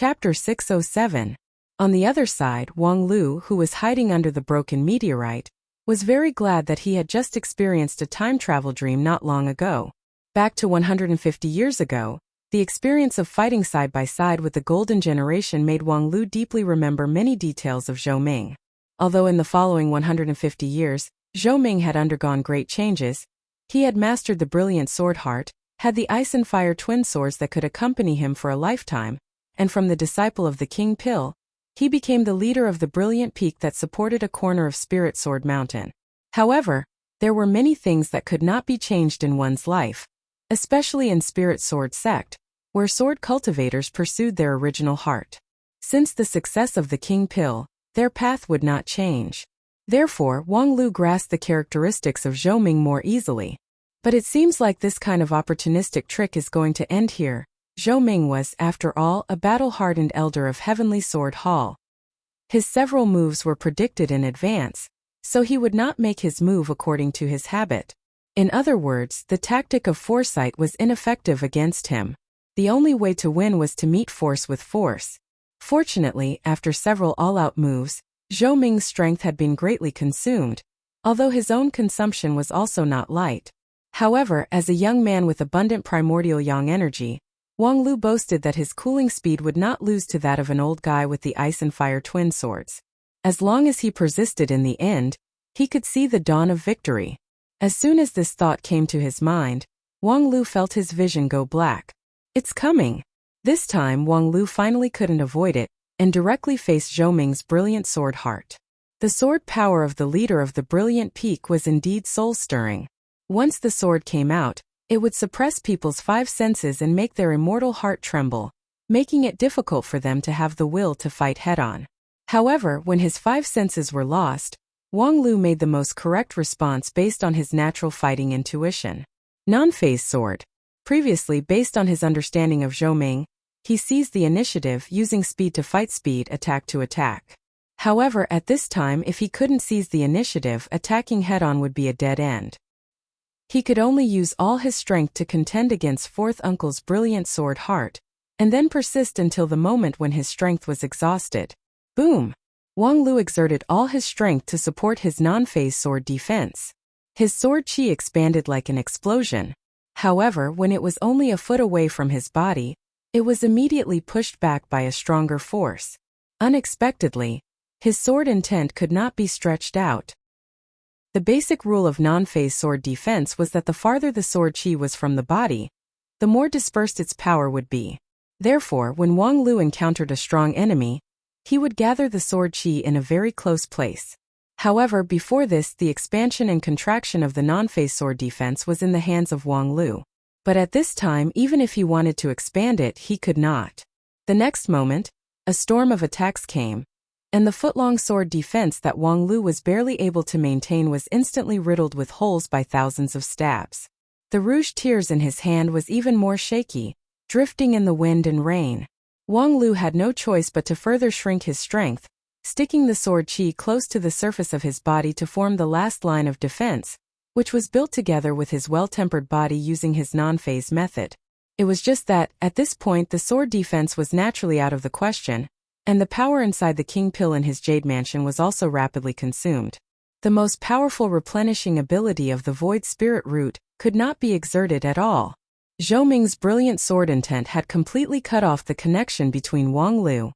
Chapter 607. On the other side, Wang Lu, who was hiding under the broken meteorite, was very glad that he had just experienced a time travel dream not long ago. Back to 150 years ago, the experience of fighting side by side with the Golden Generation made Wang Lu deeply remember many details of Zhou Ming. Although in the following 150 years, Zhou Ming had undergone great changes, he had mastered the brilliant sword heart, had the ice and fire twin swords that could accompany him for a lifetime, and from the disciple of the King Pill, he became the leader of the brilliant peak that supported a corner of Spirit Sword Mountain. However, there were many things that could not be changed in one's life, especially in Spirit Sword sect, where sword cultivators pursued their original heart. Since the success of the King Pill, their path would not change. Therefore, Wang Lu grasped the characteristics of Zhou Ming more easily. But it seems like this kind of opportunistic trick is going to end here. Zhou Ming was, after all, a battle-hardened elder of Heavenly Sword Hall. His several moves were predicted in advance, so he would not make his move according to his habit. In other words, the tactic of foresight was ineffective against him. The only way to win was to meet force with force. Fortunately, after several all-out moves, Zhou Ming's strength had been greatly consumed, although his own consumption was also not light. However, as a young man with abundant primordial yang energy, Wang Lu boasted that his cooling speed would not lose to that of an old guy with the ice and fire twin swords. As long as he persisted in the end, he could see the dawn of victory. As soon as this thought came to his mind, Wang Lu felt his vision go black. It's coming! This time Wang Lu finally couldn't avoid it, and directly faced Zhou Ming's brilliant sword heart. The sword power of the leader of the brilliant peak was indeed soul-stirring. Once the sword came out, it would suppress people's five senses and make their immortal heart tremble, making it difficult for them to have the will to fight head-on. However, when his five senses were lost, Wang Lu made the most correct response based on his natural fighting intuition. Non-phase sword. Previously, based on his understanding of Zhou Ming, he seized the initiative using speed to fight, speed attack to attack. However, at this time, if he couldn't seize the initiative, attacking head-on would be a dead end. He could only use all his strength to contend against Fourth Uncle's brilliant sword heart, and then persist until the moment when his strength was exhausted. Boom! Wang Lu exerted all his strength to support his non-phase sword defense. His sword chi expanded like an explosion. However, when it was only a foot away from his body, it was immediately pushed back by a stronger force. Unexpectedly, his sword intent could not be stretched out. The basic rule of non-phase sword defense was that the farther the sword chi was from the body, the more dispersed its power would be. Therefore, when Wang Lu encountered a strong enemy, he would gather the sword chi in a very close place. However, before this, the expansion and contraction of the non-phase sword defense was in the hands of Wang Lu. But at this time, even if he wanted to expand it, he could not. The next moment, a storm of attacks came, and the foot-long sword defense that Wang Lu was barely able to maintain was instantly riddled with holes by thousands of stabs. The rouge tears in his hand was even more shaky, drifting in the wind and rain. Wang Lu had no choice but to further shrink his strength, sticking the sword chi close to the surface of his body to form the last line of defense, which was built together with his well-tempered body using his non-phase method. It was just that, at this point, the sword defense was naturally out of the question, and the power inside the King Pill in his Jade Mansion was also rapidly consumed. The most powerful replenishing ability of the Void Spirit Root could not be exerted at all. Zhou Ming's brilliant sword intent had completely cut off the connection between Wang Lu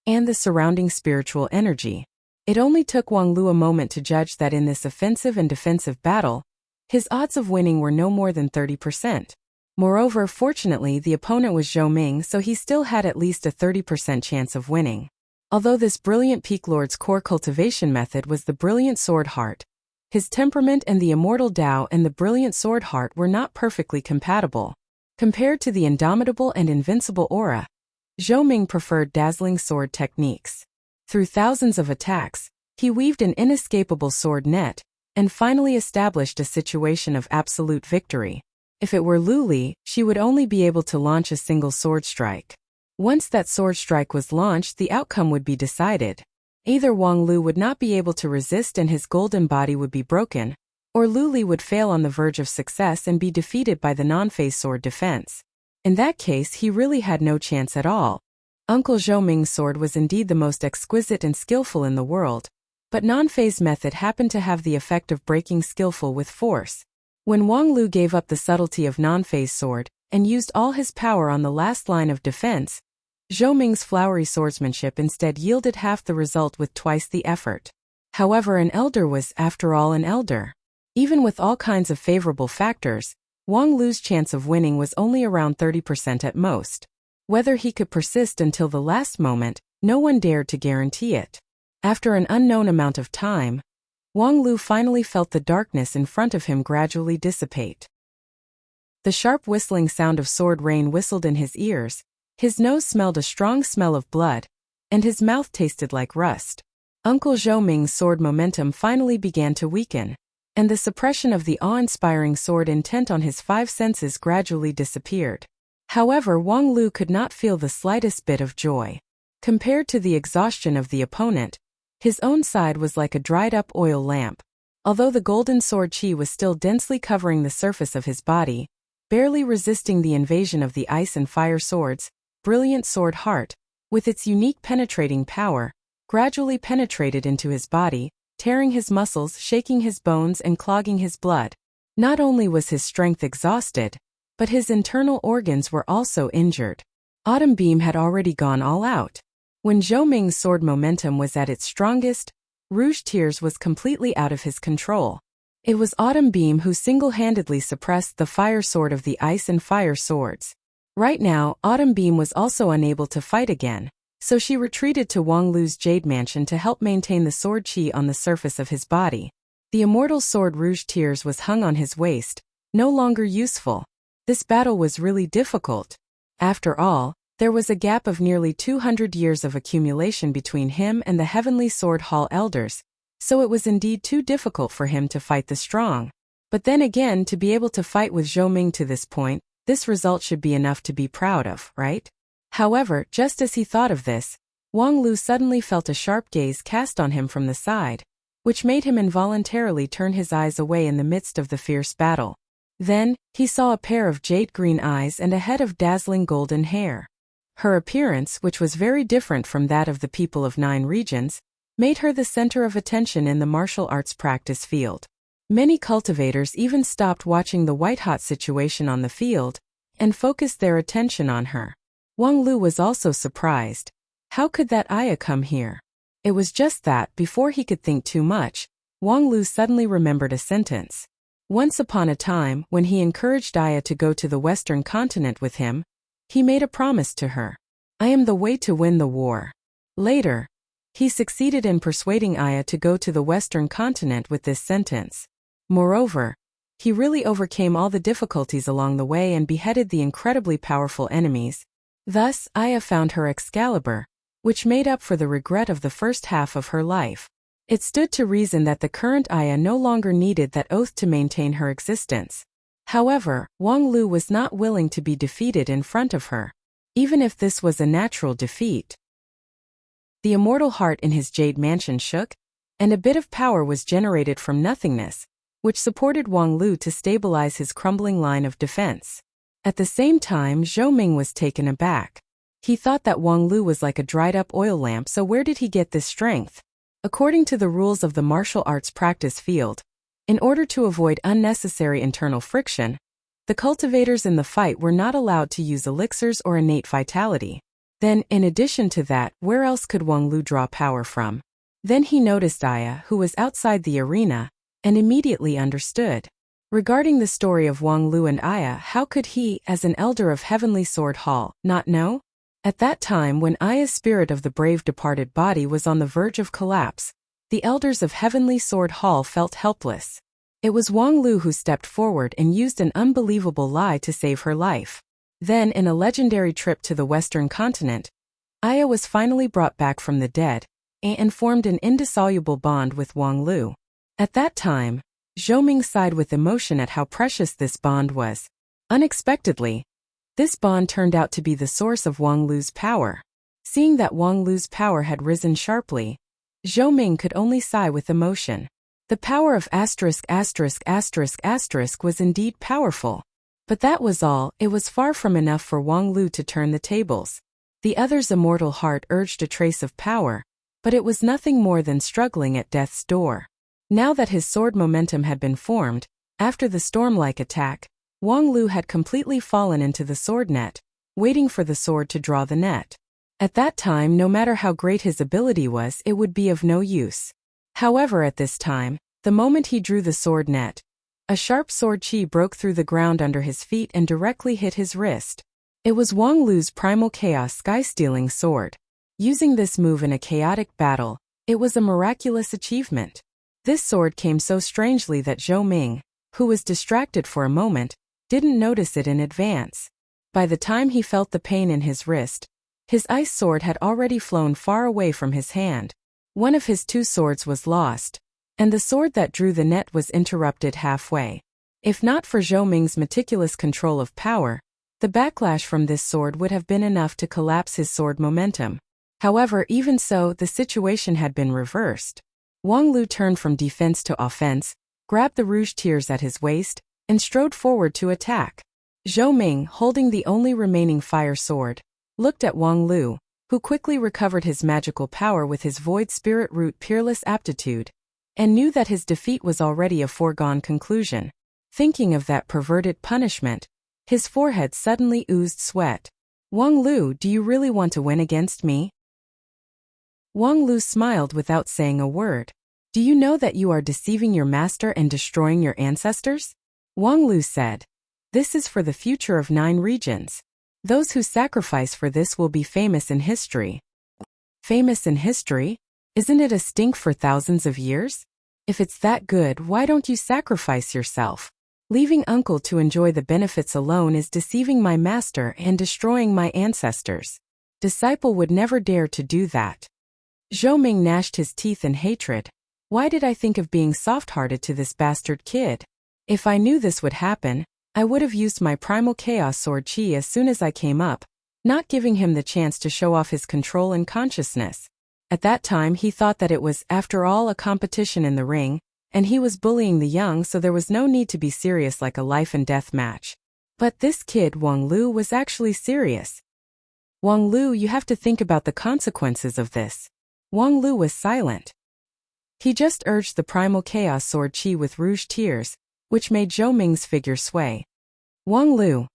and the surrounding spiritual energy. It only took Wang Lu a moment to judge that in this offensive and defensive battle, his odds of winning were no more than 30%. Moreover, fortunately, the opponent was Zhou Ming, so he still had at least a 30% chance of winning. Although this brilliant Peak Lord's core cultivation method was the brilliant sword heart, his temperament and the immortal Tao and the brilliant sword heart were not perfectly compatible. Compared to the indomitable and invincible aura, Zhou Ming preferred dazzling sword techniques. Through thousands of attacks, he weaved an inescapable sword net, and finally established a situation of absolute victory. If it were Lu Li, she would only be able to launch a single sword strike. Once that sword strike was launched, the outcome would be decided. Either Wang Lu would not be able to resist and his golden body would be broken, or Lu Li would fail on the verge of success and be defeated by the non-phase sword defense. In that case, he really had no chance at all. Uncle Zhou Ming's sword was indeed the most exquisite and skillful in the world, but non-phase method happened to have the effect of breaking skillful with force. When Wang Lu gave up the subtlety of non-phase sword and used all his power on the last line of defense, Zhou Ming's flowery swordsmanship instead yielded half the result with twice the effort. However, an elder was, after all, an elder. Even with all kinds of favorable factors, Wang Lu's chance of winning was only around 30% at most. Whether he could persist until the last moment, no one dared to guarantee it. After an unknown amount of time, Wang Lu finally felt the darkness in front of him gradually dissipate. The sharp whistling sound of sword rain whistled in his ears, his nose smelled a strong smell of blood, and his mouth tasted like rust. Uncle Zhou Ming's sword momentum finally began to weaken, and the suppression of the awe-inspiring sword intent on his five senses gradually disappeared. However, Wang Lu could not feel the slightest bit of joy. Compared to the exhaustion of the opponent, his own side was like a dried-up oil lamp. Although the golden sword qi was still densely covering the surface of his body, barely resisting the invasion of the ice and fire swords, brilliant sword heart, with its unique penetrating power, gradually penetrated into his body, tearing his muscles, shaking his bones, and clogging his blood. Not only was his strength exhausted, but his internal organs were also injured. Autumn Beam had already gone all out. When Zhou Ming's sword momentum was at its strongest, Rouge Tears was completely out of his control. It was Autumn Beam who single-handedly suppressed the fire sword of the ice and fire swords. Right now, Autumn Beam was also unable to fight again, so she retreated to Wang Lu's Jade Mansion to help maintain the sword qi on the surface of his body. The immortal sword Rouge Tears was hung on his waist, no longer useful. This battle was really difficult. After all, there was a gap of nearly 200 years of accumulation between him and the Heavenly Sword Hall elders, so it was indeed too difficult for him to fight the strong. But then again, to be able to fight with Zhou Ming to this point, this result should be enough to be proud of, right? However, just as he thought of this, Wang Lu suddenly felt a sharp gaze cast on him from the side, which made him involuntarily turn his eyes away in the midst of the fierce battle. Then, he saw a pair of jade-green eyes and a head of dazzling golden hair. Her appearance, which was very different from that of the people of 9 regions, made her the center of attention in the martial arts practice field. Many cultivators even stopped watching the white-hot situation on the field and focused their attention on her. Wang Lu was also surprised. How could that Aya come here? It was just that, before he could think too much, Wang Lu suddenly remembered a sentence. Once upon a time, when he encouraged Aya to go to the Western continent with him, he made a promise to her. I am the way to win the war. Later, he succeeded in persuading Aya to go to the Western continent with this sentence. Moreover, he really overcame all the difficulties along the way and beheaded the incredibly powerful enemies. Thus, Aya found her Excalibur, which made up for the regret of the first half of her life. It stood to reason that the current Aya no longer needed that oath to maintain her existence. However, Wang Lu was not willing to be defeated in front of her, even if this was a natural defeat. The immortal heart in his jade mansion shook, and a bit of power was generated from nothingness, which supported Wang Lu to stabilize his crumbling line of defense. At the same time, Zhou Ming was taken aback. He thought that Wang Lu was like a dried-up oil lamp, so where did he get this strength? According to the rules of the martial arts practice field, in order to avoid unnecessary internal friction, the cultivators in the fight were not allowed to use elixirs or innate vitality. Then, in addition to that, where else could Wang Lu draw power from? Then he noticed Aya, who was outside the arena, and immediately understood. Regarding the story of Wang Lu and Aya, how could he, as an elder of Heavenly Sword Hall, not know? At that time, when Aya's spirit of the brave departed body was on the verge of collapse, the elders of Heavenly Sword Hall felt helpless. It was Wang Lu who stepped forward and used an unbelievable lie to save her life. Then, in a legendary trip to the Western continent, Aya was finally brought back from the dead and formed an indissoluble bond with Wang Lu. At that time, Zhou Ming sighed with emotion at how precious this bond was. Unexpectedly, this bond turned out to be the source of Wang Lu's power. Seeing that Wang Lu's power had risen sharply, Zhou Ming could only sigh with emotion. The power of ***** was indeed powerful. But that was all. It was far from enough for Wang Lu to turn the tables. The other's immortal heart urged a trace of power, but it was nothing more than struggling at death's door. Now that his sword momentum had been formed, after the storm-like attack, Wang Lu had completely fallen into the sword net, waiting for the sword to draw the net. At that time, no matter how great his ability was, it would be of no use. However, at this time, the moment he drew the sword net, a sharp sword chi broke through the ground under his feet and directly hit his wrist. It was Wang Lu's primal chaos sky-stealing sword. Using this move in a chaotic battle, it was a miraculous achievement. This sword came so strangely that Zhou Ming, who was distracted for a moment, didn't notice it in advance. By the time he felt the pain in his wrist, his ice sword had already flown far away from his hand. One of his two swords was lost, and the sword that drew the net was interrupted halfway. If not for Zhou Ming's meticulous control of power, the backlash from this sword would have been enough to collapse his sword momentum. However, even so, the situation had been reversed. Wang Lu turned from defense to offense, grabbed the rouge tears at his waist, and strode forward to attack. Zhou Ming, holding the only remaining fire sword, looked at Wang Lu, who quickly recovered his magical power with his void spirit root peerless aptitude, and knew that his defeat was already a foregone conclusion. Thinking of that perverted punishment, his forehead suddenly oozed sweat. Wang Lu, do you really want to win against me? Wang Lu smiled without saying a word. Do you know that you are deceiving your master and destroying your ancestors? Wang Lu said. This is for the future of 9 regions. Those who sacrifice for this will be famous in history. Famous in history? Isn't it a stink for thousands of years? If it's that good, why don't you sacrifice yourself? Leaving uncle to enjoy the benefits alone is deceiving my master and destroying my ancestors. Disciple would never dare to do that. Zhou Ming gnashed his teeth in hatred. Why did I think of being soft-hearted to this bastard kid? If I knew this would happen, I would have used my primal chaos sword chi as soon as I came up, not giving him the chance to show off his control and consciousness. At that time he thought that it was, after all, a competition in the ring, and he was bullying the young, so there was no need to be serious like a life and death match. But this kid, Wang Lu, was actually serious. Wang Lu, you have to think about the consequences of this. Wang Lu was silent. He just urged the primal chaos sword chi with rouge tears, which made Zhou Ming's figure sway. Wang Lu,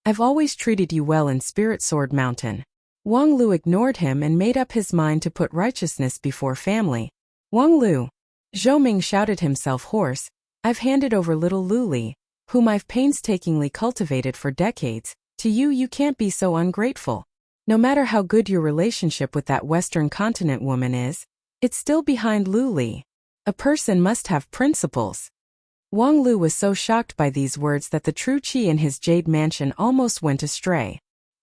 I've always treated you well in Spirit Sword Mountain. Wang Lu ignored him and made up his mind to put righteousness before family. Wang Lu, Zhou Ming shouted himself hoarse, I've handed over little Luli, whom I've painstakingly cultivated for decades, to you. You can't be so ungrateful. No matter how good your relationship with that Western continent woman is, it's still behind Luli. A person must have principles. Wang Lu was so shocked by these words that the true chi in his jade mansion almost went astray.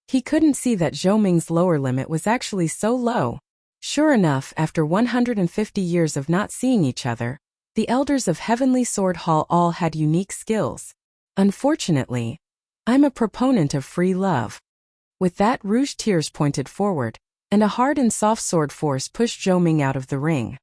He couldn't see that Zhou Ming's lower limit was actually so low. Sure enough, after 150 years of not seeing each other, the elders of Heavenly Sword Hall all had unique skills. Unfortunately, I'm a proponent of free love. With that, rouge tears pointed forward, and a hard and soft sword force pushed Zhou Ming out of the ring.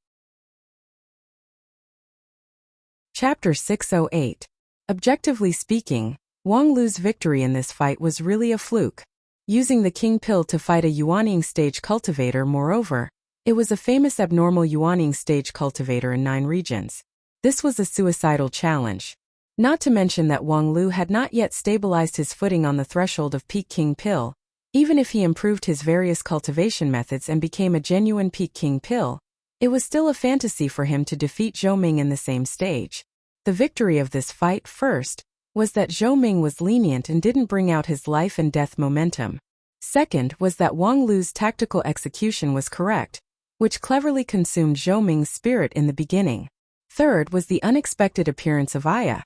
Chapter 608. Objectively speaking, Wang Lu's victory in this fight was really a fluke. Using the King Pill to fight a Yuaning stage cultivator, moreover, it was a famous abnormal Yuaning stage cultivator in 9 regions. This was a suicidal challenge. Not to mention that Wang Lu had not yet stabilized his footing on the threshold of peak King Pill. Even if he improved his various cultivation methods and became a genuine peak King Pill, it was still a fantasy for him to defeat Zhou Ming in the same stage. The victory of this fight, first, was that Zhou Ming was lenient and didn't bring out his life and death momentum. Second was that Wang Lu's tactical execution was correct, which cleverly consumed Zhou Ming's spirit in the beginning. Third was the unexpected appearance of Aya,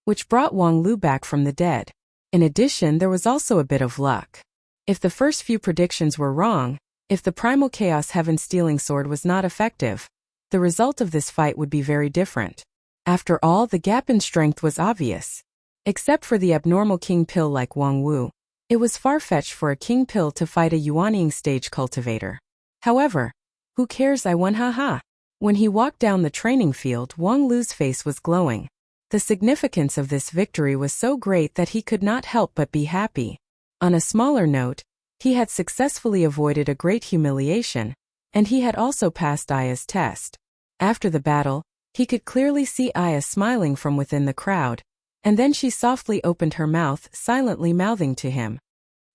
which brought Wang Lu back from the dead. In addition, there was also a bit of luck. If the first few predictions were wrong, if the Primal Chaos Heaven-stealing sword was not effective, the result of this fight would be very different. After all, the gap in strength was obvious. Except for the abnormal King Pill like Wang Wu, it was far-fetched for a King Pill to fight a Yuaning stage cultivator. However, who cares, I won, haha. When he walked down the training field, Wang Lu's face was glowing. The significance of this victory was so great that he could not help but be happy. On a smaller note, He had successfully avoided a great humiliation, and he had also passed Aya's test. After the battle, he could clearly see Aya smiling from within the crowd, and then she softly opened her mouth, silently mouthing to him,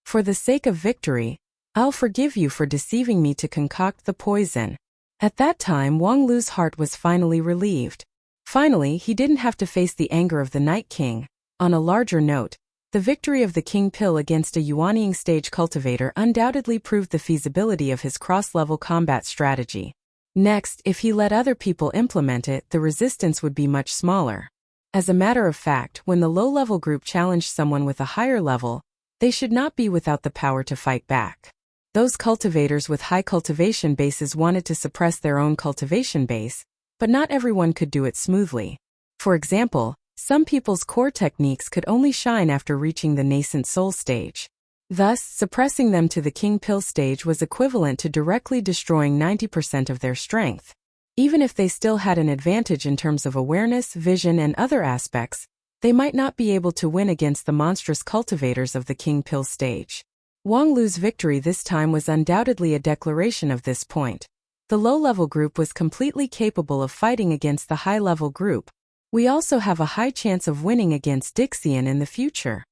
"For the sake of victory, I'll forgive you for deceiving me to concoct the poison." At that time Wang Lu's heart was finally relieved. Finally, he didn't have to face the anger of the Night King. On a larger note, the victory of the King Pill against a Yuanying stage cultivator undoubtedly proved the feasibility of his cross-level combat strategy. Next, if he let other people implement it, the resistance would be much smaller. As a matter of fact, when the low-level group challenged someone with a higher level, they should not be without the power to fight back. Those cultivators with high cultivation bases wanted to suppress their own cultivation base, but not everyone could do it smoothly. For example, some people's core techniques could only shine after reaching the nascent soul stage. Thus, suppressing them to the King Pill stage was equivalent to directly destroying 90% of their strength. Even if they still had an advantage in terms of awareness, vision, and other aspects, they might not be able to win against the monstrous cultivators of the King Pill stage. Wang Lu's victory this time was undoubtedly a declaration of this point. The low-level group was completely capable of fighting against the high-level group. We also have a high chance of winning against Dixian in the future.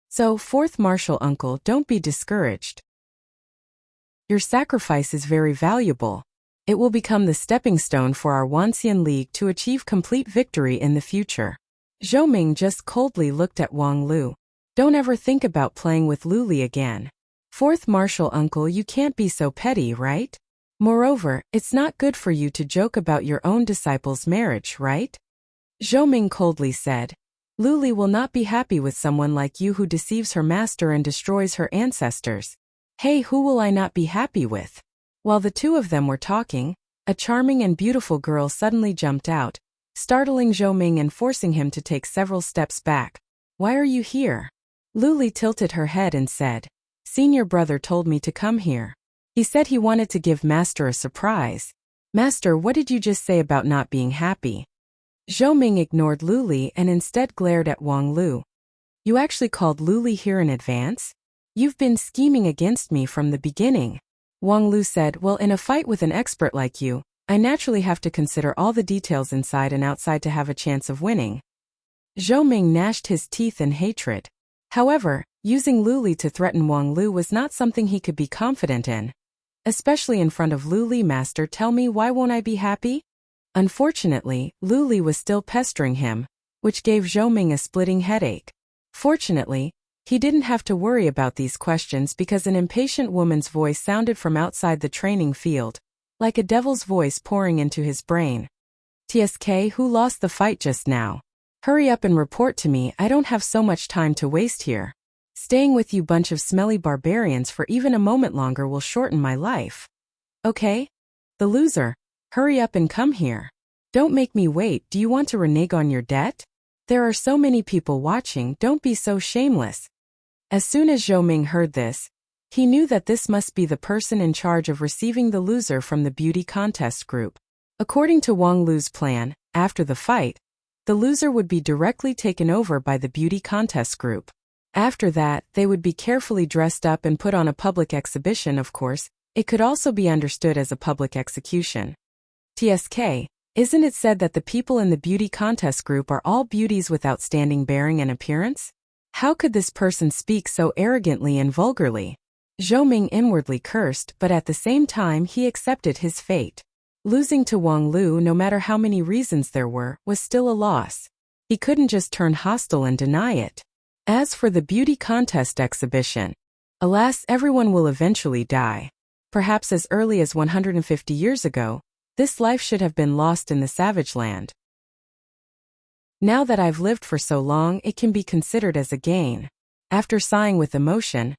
So, fourth martial uncle, don't be discouraged. Your sacrifice is very valuable. It will become the stepping stone for our Wanxian League to achieve complete victory in the future. Zhou Ming just coldly looked at Wang Lu. Don't ever think about playing with Luli again. Fourth martial uncle, you can't be so petty, right? Moreover, it's not good for you to joke about your own disciple's marriage, right? Zhou Ming coldly said. Luli will not be happy with someone like you who deceives her master and destroys her ancestors. Hey, who will I not be happy with? While the two of them were talking, a charming and beautiful girl suddenly jumped out, startling Zhou Ming and forcing him to take several steps back. Why are you here? Luli tilted her head and said, Senior brother told me to come here. He said he wanted to give Master a surprise. Master, what did you just say about not being happy? Zhou Ming ignored Luli and instead glared at Wang Lu. You actually called Luli here in advance? You've been scheming against me from the beginning. Wang Lu said, well, in a fight with an expert like you, I naturally have to consider all the details inside and outside to have a chance of winning. Zhou Ming gnashed his teeth in hatred. However, using Luli to threaten Wang Lu was not something he could be confident in. Especially in front of Luli. Master, tell me, why won't I be happy? Unfortunately, Luli was still pestering him, which gave Zhou Ming a splitting headache. Fortunately, he didn't have to worry about these questions because an impatient woman's voice sounded from outside the training field, like a devil's voice pouring into his brain. TSK, who lost the fight just now? Hurry up and report to me, I don't have so much time to waste here. Staying with you bunch of smelly barbarians for even a moment longer will shorten my life. Okay? The loser. Hurry up and come here. Don't make me wait, do you want to renege on your debt? There are so many people watching, don't be so shameless. As soon as Zhou Ming heard this, he knew that this must be the person in charge of receiving the loser from the beauty contest group. According to Wang Lu's plan, after the fight, the loser would be directly taken over by the beauty contest group. After that, they would be carefully dressed up and put on a public exhibition. Of course, it could also be understood as a public execution. TSK, isn't it said that the people in the beauty contest group are all beauties with outstanding bearing and appearance? How could this person speak so arrogantly and vulgarly? Zhou Ming inwardly cursed, but at the same time he accepted his fate. Losing to Wang Lu, no matter how many reasons there were, was still a loss. He couldn't just turn hostile and deny it. As for the beauty contest exhibition, alas, everyone will eventually die. Perhaps as early as 150 years ago, this life should have been lost in the savage land. Now that I've lived for so long, it can be considered as a gain. After sighing with emotion,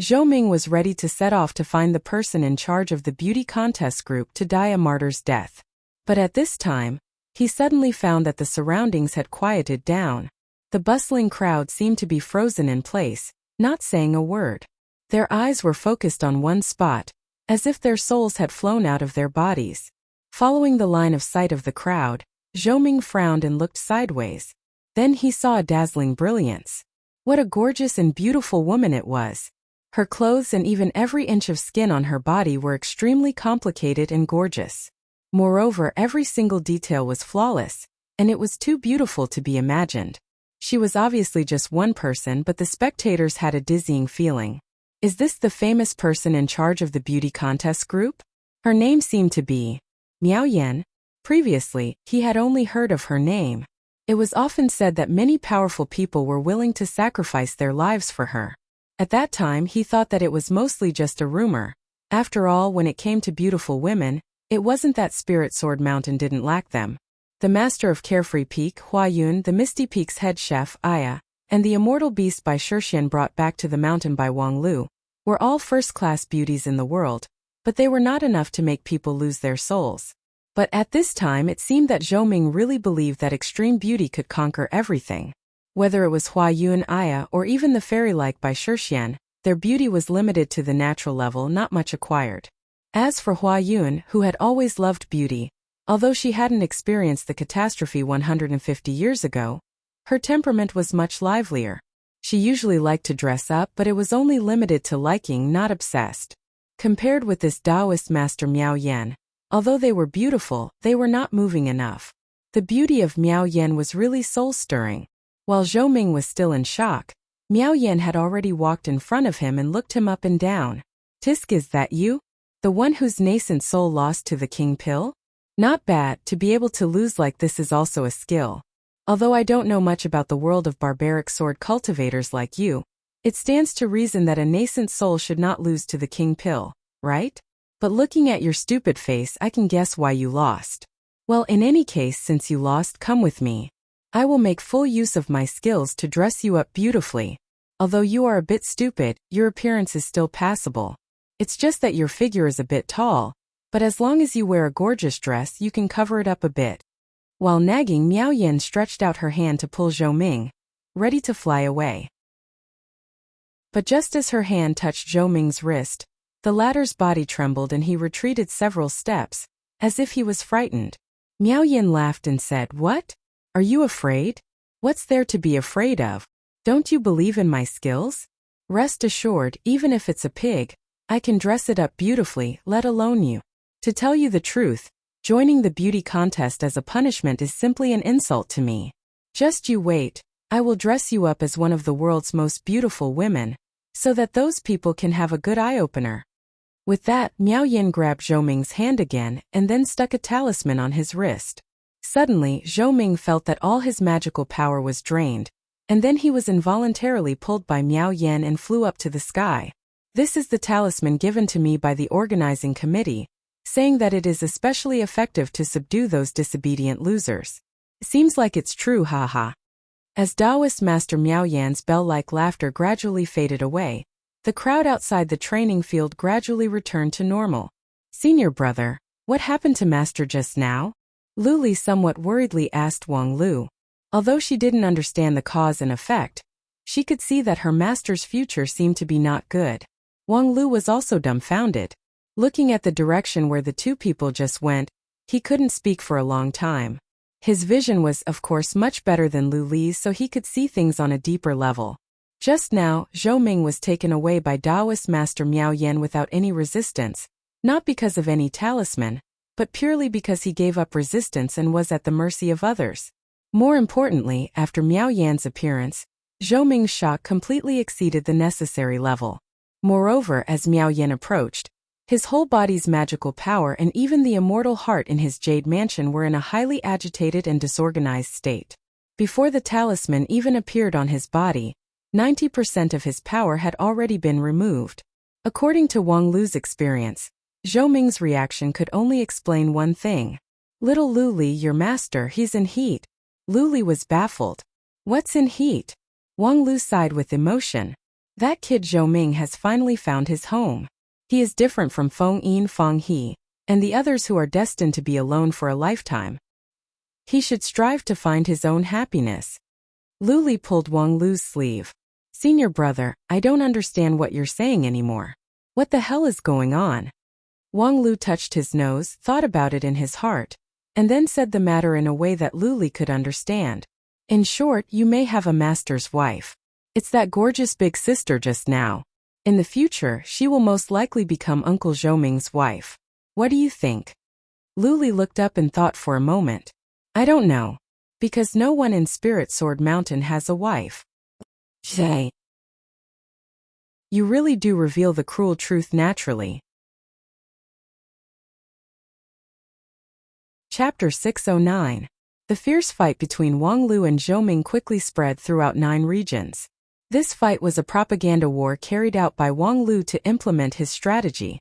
Zhou Ming was ready to set off to find the person in charge of the beauty contest group to die a martyr's death. But at this time, he suddenly found that the surroundings had quieted down. The bustling crowd seemed to be frozen in place, not saying a word. Their eyes were focused on one spot, as if their souls had flown out of their bodies. Following the line of sight of the crowd, Zhou Ming frowned and looked sideways. Then he saw a dazzling brilliance. What a gorgeous and beautiful woman it was. Her clothes and even every inch of skin on her body were extremely complicated and gorgeous. Moreover, every single detail was flawless, and it was too beautiful to be imagined. She was obviously just one person, but the spectators had a dizzying feeling. Is this the famous person in charge of the beauty contest group? Her name seemed to be Miao Yan. Previously, he had only heard of her name. It was often said that many powerful people were willing to sacrifice their lives for her. At that time, he thought that it was mostly just a rumor. After all, when it came to beautiful women, it wasn't that Spirit Sword Mountain didn't lack them. The master of Carefree Peak, Hua Yun, the Misty Peak's head chef, Aya, and the immortal beast by Shixian brought back to the mountain by Wang Lu, were all first-class beauties in the world, but they were not enough to make people lose their souls. But at this time it seemed that Zhou Ming really believed that extreme beauty could conquer everything. Whether it was Hua Yun, Aya, or even the fairy-like by Shixian, their beauty was limited to the natural level, not much acquired. As for Hua Yun, who had always loved beauty, although she hadn't experienced the catastrophe 150 years ago, her temperament was much livelier. She usually liked to dress up, but it was only limited to liking, not obsessed. Compared with this Taoist master Miao Yan, although they were beautiful, they were not moving enough. The beauty of Miao Yan was really soul-stirring. While Zhou Ming was still in shock, Miao Yan had already walked in front of him and looked him up and down. "Tisk, is that you? The one whose nascent soul lost to the king pill? Not bad, to be able to lose like this is also a skill. Although I don't know much about the world of barbaric sword cultivators like you, it stands to reason that a nascent soul should not lose to the king pill, right? But looking at your stupid face, I can guess why you lost. Well, in any case, since you lost, come with me. I will make full use of my skills to dress you up beautifully. Although you are a bit stupid, your appearance is still passable. It's just that your figure is a bit tall, but as long as you wear a gorgeous dress, you can cover it up a bit." While nagging, Miao Yan stretched out her hand to pull Zhou Ming, ready to fly away. But just as her hand touched Zhou Ming's wrist, the latter's body trembled and he retreated several steps, as if he was frightened. Miao Yan laughed and said, "What? Are you afraid? What's there to be afraid of? Don't you believe in my skills? Rest assured, even if it's a pig, I can dress it up beautifully, let alone you. To tell you the truth, joining the beauty contest as a punishment is simply an insult to me. Just you wait, I will dress you up as one of the world's most beautiful women, so that those people can have a good eye-opener." With that, Miao Yan grabbed Zhou Ming's hand again and then stuck a talisman on his wrist. Suddenly, Zhou Ming felt that all his magical power was drained, and then he was involuntarily pulled by Miao Yan and flew up to the sky. "This is the talisman given to me by the organizing committee, saying that it is especially effective to subdue those disobedient losers. Seems like it's true, haha." As Taoist Master Miao Yan's bell-like laughter gradually faded away, the crowd outside the training field gradually returned to normal. "Senior brother, what happened to Master just now?" Lu Li somewhat worriedly asked Wang Lu. Although she didn't understand the cause and effect, she could see that her master's future seemed to be not good. Wang Lu was also dumbfounded. Looking at the direction where the two people just went, he couldn't speak for a long time. His vision was, of course, much better than Lu Li's, so he could see things on a deeper level. Just now, Zhou Ming was taken away by Taoist Master Miao Yan without any resistance, not because of any talisman, but purely because he gave up resistance and was at the mercy of others. More importantly, after Miao Yan's appearance, Zhou Ming's shock completely exceeded the necessary level. Moreover, as Miao Yan approached, his whole body's magical power and even the immortal heart in his jade mansion were in a highly agitated and disorganized state. Before the talisman even appeared on his body, 90% of his power had already been removed. According to Wang Lu's experience, Zhou Ming's reaction could only explain one thing. "Little Lu Li, your master, he's in heat." Lu Li was baffled. "What's in heat?" Wang Lu sighed with emotion. "That kid Zhou Ming has finally found his home. He is different from Feng Yin, Feng He, and the others who are destined to be alone for a lifetime. He should strive to find his own happiness." Lu Li pulled Wang Lu's sleeve. "Senior brother, I don't understand what you're saying anymore. What the hell is going on?" Wang Lu touched his nose, thought about it in his heart, and then said the matter in a way that Lu Li could understand. "In short, you may have a master's wife. It's that gorgeous big sister just now. In the future, she will most likely become Uncle Zhou-Ming's wife. What do you think? Lu Li looked up and thought for a moment. I don't know. Because no one in Spirit Sword Mountain has a wife. Zhe. You really do reveal the cruel truth naturally. Chapter 609. The fierce fight between Wang Lu and Zhou Ming quickly spread throughout 9 regions. This fight was a propaganda war carried out by Wang Lu to implement his strategy.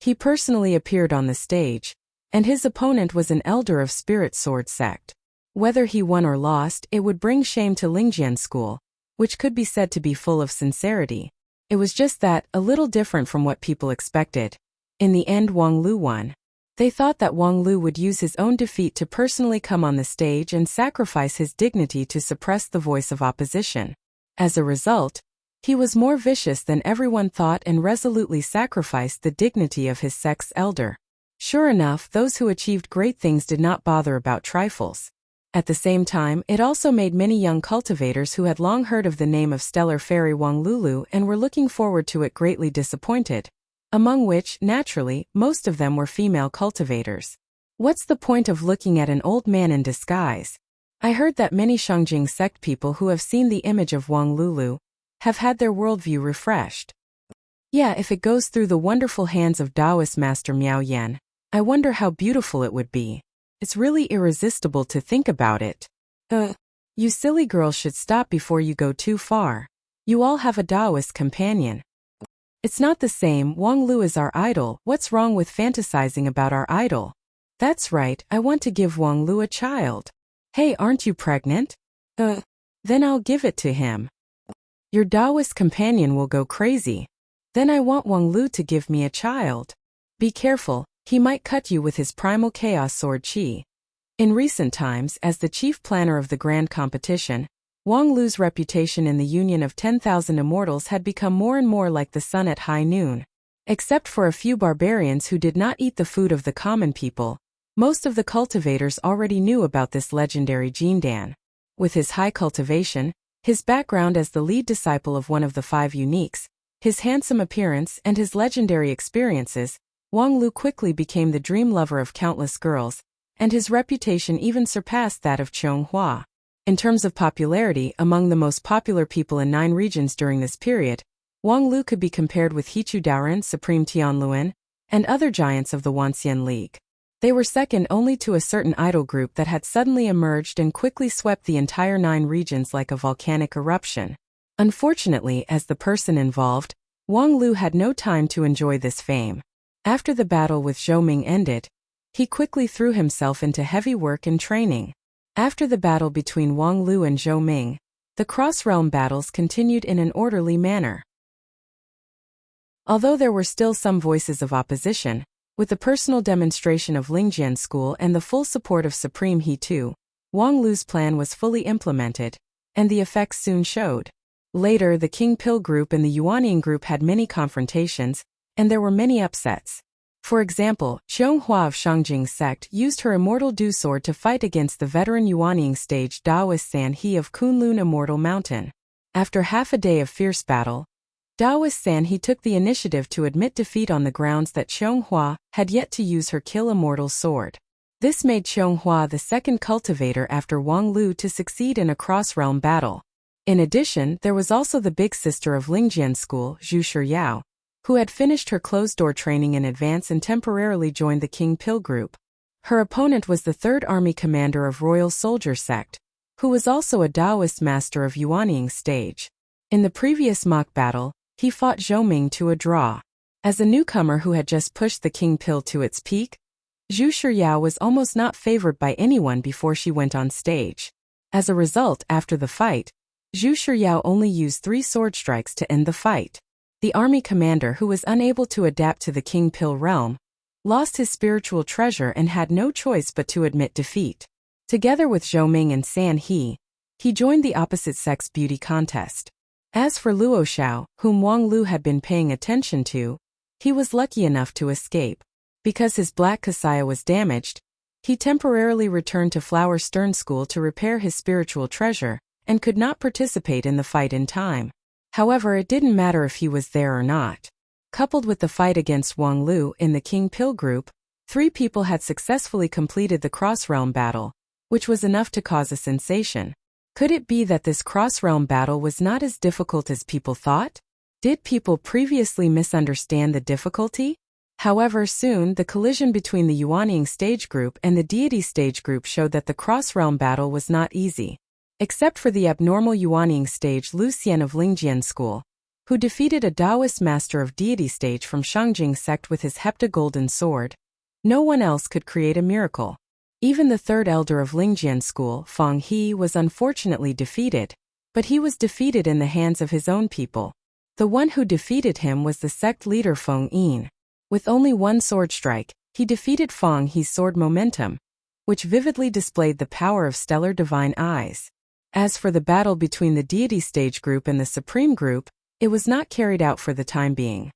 He personally appeared on the stage, and his opponent was an elder of Spirit Sword sect. Whether he won or lost, it would bring shame to Lingjian school, which could be said to be full of sincerity. It was just that, a little different from what people expected. In the end, Wang Lu won. They thought that Wang Lu would use his own defeat to personally come on the stage and sacrifice his dignity to suppress the voice of opposition. As a result, he was more vicious than everyone thought and resolutely sacrificed the dignity of his sect's elder. Sure enough, those who achieved great things did not bother about trifles. At the same time, it also made many young cultivators who had long heard of the name of Stellar Fairy Wang Lulu and were looking forward to it greatly disappointed. Among which, naturally, most of them were female cultivators. What's the point of looking at an old man in disguise? I heard that many Shangjing sect people who have seen the image of Wang Lulu have had their worldview refreshed. Yeah, if it goes through the wonderful hands of Taoist Master Miao Yan, I wonder how beautiful it would be. It's really irresistible to think about it. You silly girls should stop before you go too far. You all have a Taoist companion. It's not the same. Wang Lu is our idol. What's wrong with fantasizing about our idol? That's right, I want to give Wang Lu a child. Hey, aren't you pregnant? Then I'll give it to him. Your Taoist companion will go crazy. Then I want Wang Lu to give me a child. Be careful, he might cut you with his primal chaos sword Qi. In recent times, as the chief planner of the grand competition, Wang Lu's reputation in the Union of 10,000 Immortals had become more and more like the sun at high noon. Except for a few barbarians who did not eat the food of the common people, most of the cultivators already knew about this legendary Jindan. With his high cultivation, his background as the lead disciple of one of the 5 uniques, his handsome appearance and his legendary experiences, Wang Lu quickly became the dream lover of countless girls, and his reputation even surpassed that of Qiong Hua. In terms of popularity, among the most popular people in 9 regions during this period, Wang Lu could be compared with Hichu Daoren, Supreme Tianluan, and other giants of the Wanxian League. They were second only to a certain idol group that had suddenly emerged and quickly swept the entire 9 regions like a volcanic eruption. Unfortunately, as the person involved, Wang Lu had no time to enjoy this fame. After the battle with Zhou Ming ended, he quickly threw himself into heavy work and training. After the battle between Wang Lu and Zhou Ming, the cross-realm battles continued in an orderly manner. Although there were still some voices of opposition, with the personal demonstration of Lingjian School and the full support of Supreme He Tu, Wang Lu's plan was fully implemented, and the effects soon showed. Later, the King Pill group and the Yuanying group had many confrontations, and there were many upsets. For example, Qiong Hua of Shangjing sect used her Immortal Dew Sword to fight against the veteran Yuanying stage Taoist San He of Kunlun Immortal Mountain. After half a day of fierce battle, Taoist San He took the initiative to admit defeat on the grounds that Qiong Hua had yet to use her Kill Immortal Sword. This made Qiong Hua the second cultivator after Wang Lu to succeed in a cross-realm battle. In addition, there was also the big sister of Lingjian School, Zhu Shiyao, who had finished her closed-door training in advance and temporarily joined the King Pill group. Her opponent was the 3rd Army commander of Royal Soldier sect, who was also a Taoist master of Yuanying stage. In the previous mock battle, he fought Zhou Ming to a draw. As a newcomer who had just pushed the King Pill to its peak, Zhu Shiyao was almost not favored by anyone before she went on stage. As a result, after the fight, Zhu Shiyao only used 3 sword strikes to end the fight. The army commander, who was unable to adapt to the King Pill realm, lost his spiritual treasure and had no choice but to admit defeat. Together with Zhou Ming and San He, he joined the opposite sex beauty contest. As for Luo Xiao, whom Wang Lu had been paying attention to, he was lucky enough to escape. Because his black kasaya was damaged, he temporarily returned to Flower Stern School to repair his spiritual treasure, and could not participate in the fight in time. However, it didn't matter if he was there or not. Coupled with the fight against Wang Lu in the King Pill group, 3 people had successfully completed the cross-realm battle, which was enough to cause a sensation. Could it be that this cross-realm battle was not as difficult as people thought? Did people previously misunderstand the difficulty? However, soon the collision between the Yuanying stage group and the deity stage group showed that the cross-realm battle was not easy. Except for the abnormal Yuanying stage Lu Xian of Lingjian school, who defeated a Taoist master of deity stage from Shangjing sect with his hepta-golden sword, no one else could create a miracle. Even the third elder of Lingjian school, Feng He, was unfortunately defeated, but he was defeated in the hands of his own people. The one who defeated him was the sect leader Feng Yin. With only one sword strike, he defeated Feng He's sword momentum, which vividly displayed the power of stellar divine eyes. As for the battle between the deity stage group and the supreme group, it was not carried out for the time being.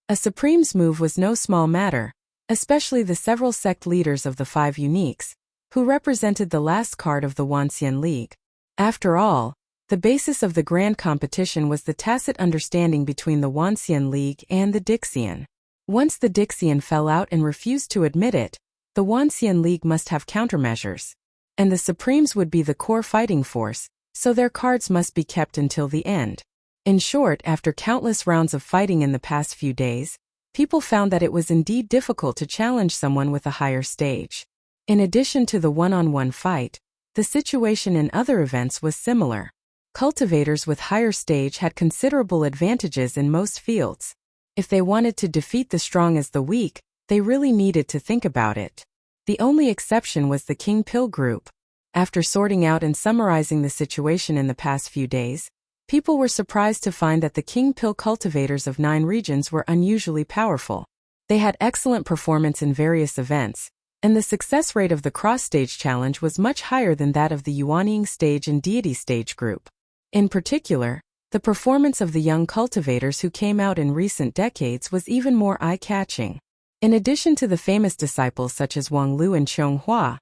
A supreme's move was no small matter, especially the several sect leaders of the 5 uniques, who represented the last card of the Wanxian League. After all, the basis of the grand competition was the tacit understanding between the Wanxian League and the Dixian. Once the Dixian fell out and refused to admit it, the Wanxian League must have countermeasures. And the Supremes would be the core fighting force, so their cards must be kept until the end. In short, after countless rounds of fighting in the past few days, people found that it was indeed difficult to challenge someone with a higher stage. In addition to the one-on-one fight, the situation in other events was similar. Cultivators with higher stage had considerable advantages in most fields. If they wanted to defeat the strong as the weak, they really needed to think about it. The only exception was the King Pill group. After sorting out and summarizing the situation in the past few days, people were surprised to find that the King Pill cultivators of 9 regions were unusually powerful. They had excellent performance in various events, and the success rate of the cross-stage challenge was much higher than that of the Yuanying stage and deity stage group. In particular, the performance of the young cultivators who came out in recent decades was even more eye-catching. In addition to the famous disciples such as Wang Lu and Qiong Hua,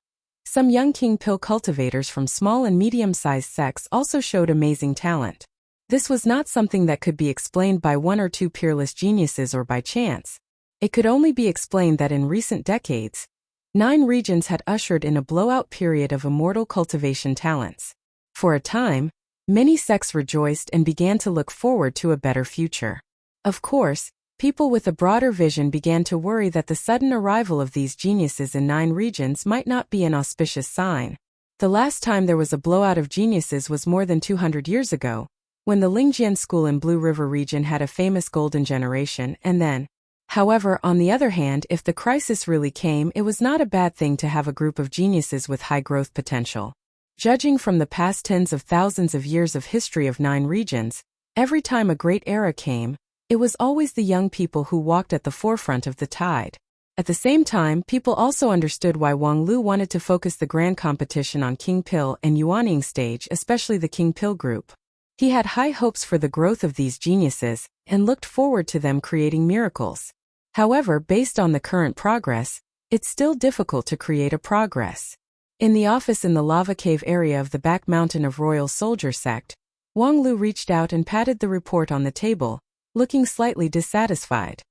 some young King Pill cultivators from small and medium-sized sects also showed amazing talent. This was not something that could be explained by 1 or 2 peerless geniuses or by chance. It could only be explained that in recent decades, 9 regions had ushered in a blowout period of immortal cultivation talents. For a time, many sects rejoiced and began to look forward to a better future. Of course, people with a broader vision began to worry that the sudden arrival of these geniuses in 9 regions might not be an auspicious sign. The last time there was a blowout of geniuses was more than 200 years ago, when the Lingjian school in Blue River region had a famous golden generation, and then. However, on the other hand, if the crisis really came, it was not a bad thing to have a group of geniuses with high growth potential. Judging from the past tens of thousands of years of history of 9 regions, every time a great era came, it was always the young people who walked at the forefront of the tide. At the same time, people also understood why Wang Lu wanted to focus the grand competition on King Pill and Yuanying stage, especially the King Pill group. He had high hopes for the growth of these geniuses, and looked forward to them creating miracles. However, based on the current progress, it's still difficult to create a progress. In the office in the lava cave area of the back mountain of Royal Soldier sect, Wang Lu reached out and patted the report on the table, looking slightly dissatisfied.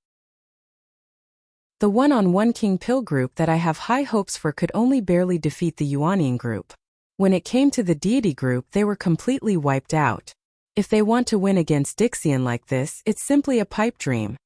The one-on-one King Pill group that I have high hopes for could only barely defeat the Yuanying group. When it came to the deity group, they were completely wiped out. If they want to win against Dixian like this, it's simply a pipe dream.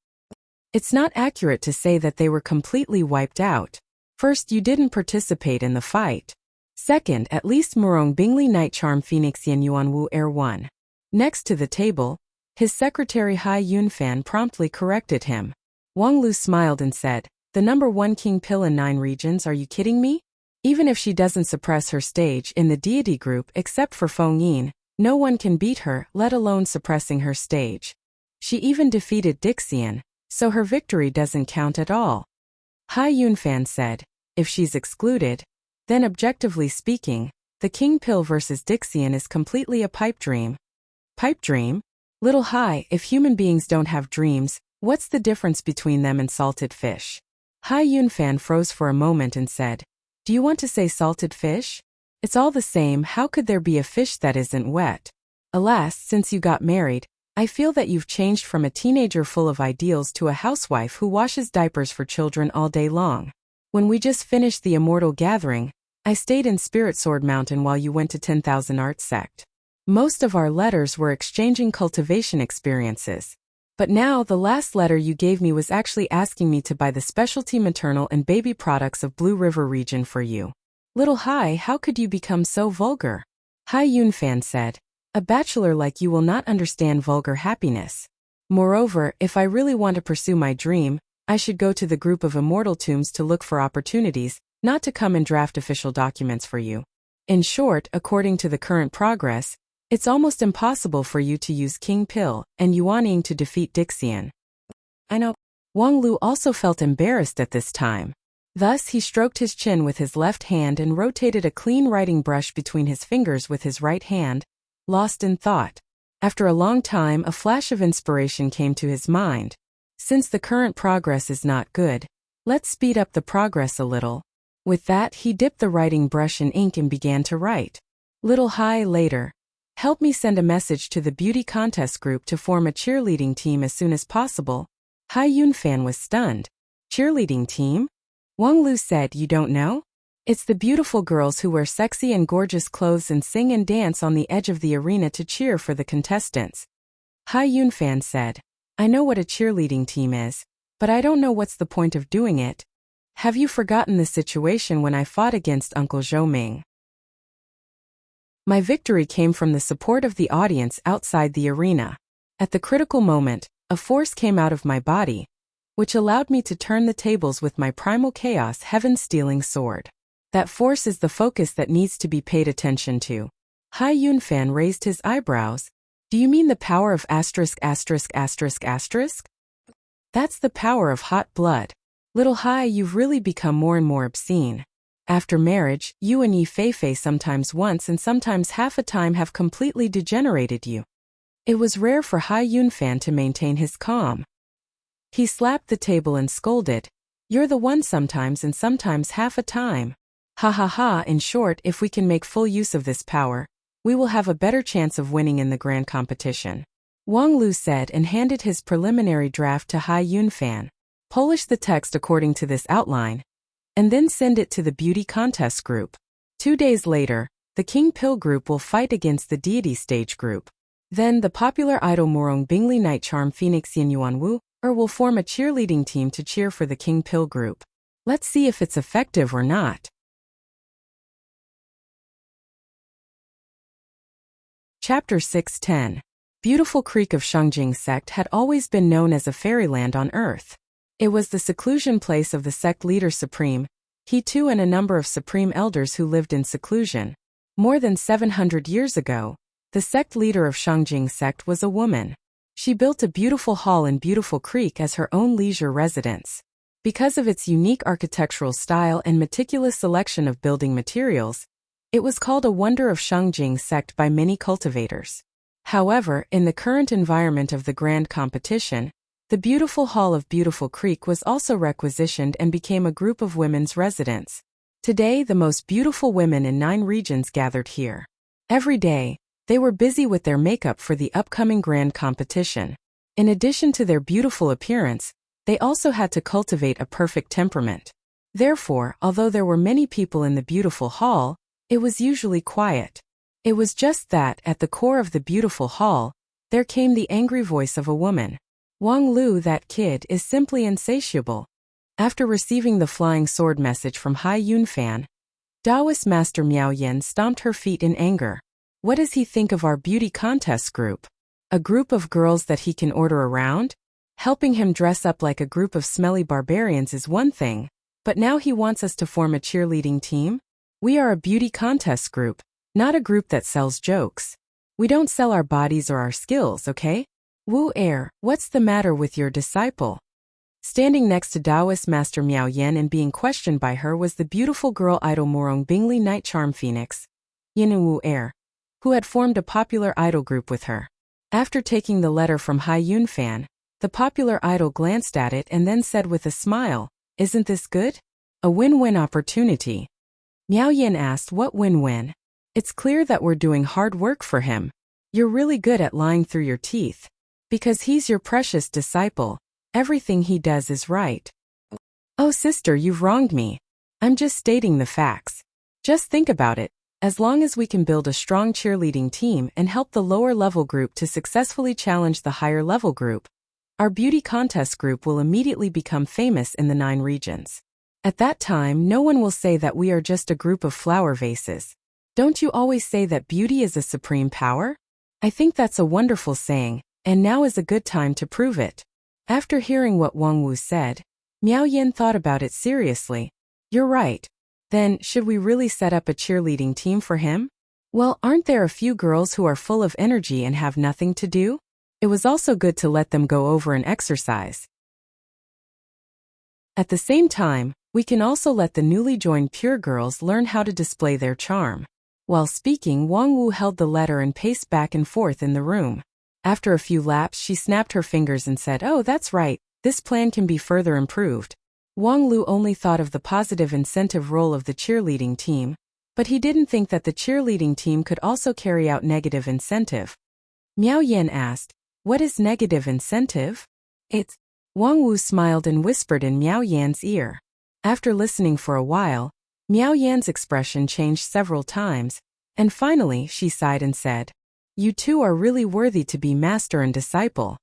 It's not accurate to say that they were completely wiped out. First, you didn't participate in the fight. Second, at least Murong Bingli Night Charm Phoenixian Yuanwu Air 1. Next to the table, his secretary Hai Yunfan promptly corrected him. Wang Lu smiled and said, "The number 1 King Pill in 9 regions, are you kidding me? Even if she doesn't suppress her stage in the deity group except for Feng Yin, no one can beat her, let alone suppressing her stage. She even defeated Dixian, so her victory doesn't count at all." Hai Yunfan said, "If she's excluded, then objectively speaking, the King Pill versus Dixian is completely a pipe dream." Pipe dream? Little Hai, if human beings don't have dreams, what's the difference between them and salted fish? Hai Yunfan froze for a moment and said, "Do you want to say salted fish? It's all the same, how could there be a fish that isn't wet?" Alas, since you got married, I feel that you've changed from a teenager full of ideals to a housewife who washes diapers for children all day long. When we just finished the Immortal Gathering, I stayed in Spirit Sword Mountain while you went to 10,000 Art Sect. Most of our letters were exchanging cultivation experiences. But now the last letter you gave me was actually asking me to buy the specialty maternal and baby products of Blue River region for you. Little Hai, how could you become so vulgar? Hai Yunfan said, a bachelor like you will not understand vulgar happiness. Moreover, if I really want to pursue my dream, I should go to the group of immortal tombs to look for opportunities, not to come and draft official documents for you. In short, according to the current progress, it's almost impossible for you to use King Pill and Yuanying to defeat Dixian. I know. Wang Lu also felt embarrassed at this time. Thus he stroked his chin with his left hand and rotated a clean writing brush between his fingers with his right hand, lost in thought. After a long time, a flash of inspiration came to his mind. Since the current progress is not good, let's speed up the progress a little. With that, he dipped the writing brush in ink and began to write. Little Hai later. Help me send a message to the beauty contest group to form a cheerleading team as soon as possible. Hai Yunfan was stunned. Cheerleading team? Wang Lu said, you don't know? It's the beautiful girls who wear sexy and gorgeous clothes and sing and dance on the edge of the arena to cheer for the contestants. Hai Yunfan said, I know what a cheerleading team is, but I don't know what's the point of doing it. Have you forgotten the situation when I fought against Uncle Zhou Ming? My victory came from the support of the audience outside the arena. At the critical moment, a force came out of my body, which allowed me to turn the tables with my primal chaos heaven-stealing sword. That force is the focus that needs to be paid attention to. Hai Yunfan raised his eyebrows. Do you mean the power of asterisk asterisk asterisk asterisk? That's the power of hot blood. Little Hai, you've really become more and more obscene. After marriage, you and Yi Feifei sometimes once and sometimes half a time have completely degenerated you. It was rare for Hai Yunfan to maintain his calm. He slapped the table and scolded, you're the one sometimes and sometimes half a time. Ha ha ha, in short, if we can make full use of this power, we will have a better chance of winning in the grand competition. Wang Lu said and handed his preliminary draft to Hai Yunfan. Polish the text according to this outline, and then send it to the beauty contest group. 2 days later, the King Pill group will fight against the deity stage group. Then the popular idol Morong Bingley Night Charm Phoenix Yin Yuan Wu will form a cheerleading team to cheer for the King Pill group. Let's see if it's effective or not. Chapter 610. Beautiful Creek of Shengjing sect had always been known as a fairyland on earth. It was the seclusion place of the sect leader supreme, he too and a number of supreme elders who lived in seclusion. More than 700 years ago, the sect leader of Shengjing sect was a woman. She built a beautiful hall in Beautiful Creek as her own leisure residence. Because of its unique architectural style and meticulous selection of building materials, it was called a wonder of Shengjing sect by many cultivators. However, in the current environment of the grand competition, the beautiful hall of Beautiful Creek was also requisitioned and became a group of women's residence. Today, the most beautiful women in 9 regions gathered here. Every day, they were busy with their makeup for the upcoming grand competition. In addition to their beautiful appearance, they also had to cultivate a perfect temperament. Therefore, although there were many people in the beautiful hall, it was usually quiet. It was just that, at the core of the beautiful hall, there came the angry voice of a woman. Wang Lu, that kid, is simply insatiable. After receiving the flying sword message from Hai Yunfan, Taoist Master Miao Yen stomped her feet in anger. What does he think of our beauty contest group? A group of girls that he can order around? Helping him dress up like a group of smelly barbarians is one thing, but now he wants us to form a cheerleading team? We are a beauty contest group, not a group that sells jokes. We don't sell our bodies or our skills, okay? Wu Er, what's the matter with your disciple? Standing next to Taoist Master Miao Yen and being questioned by her was the beautiful girl idol Morong Bingley Night Charm Phoenix, Yin Wu Er, who had formed a popular idol group with her. After taking the letter from Hai Yunfan, the popular idol glanced at it and then said with a smile, isn't this good? A win-win opportunity. Miao Yen asked, what win-win? It's clear that we're doing hard work for him. You're really good at lying through your teeth. Because he's your precious disciple, everything he does is right. Oh sister, you've wronged me. I'm just stating the facts. Just think about it. As long as we can build a strong cheerleading team and help the lower level group to successfully challenge the higher level group, our beauty contest group will immediately become famous in the 9 regions. At that time, no one will say that we are just a group of flower vases. Don't you always say that beauty is a supreme power? I think that's a wonderful saying, and now is a good time to prove it. After hearing what Wang Wu said, Miao Yin thought about it seriously. You're right. Then, should we really set up a cheerleading team for him? Well, aren't there a few girls who are full of energy and have nothing to do? It was also good to let them go over and exercise. At the same time, we can also let the newly joined pure girls learn how to display their charm. While speaking, Wang Wu held the letter and paced back and forth in the room. After a few laps, she snapped her fingers and said, "Oh, that's right, this plan can be further improved." Wang Lu only thought of the positive incentive role of the cheerleading team, but he didn't think that the cheerleading team could also carry out negative incentive. Miao Yan asked, "What is negative incentive?" It's. Wang Wu smiled and whispered in Miao Yan's ear. After listening for a while, Miao Yan's expression changed several times, and finally she sighed and said, "You two are really worthy to be master and disciple."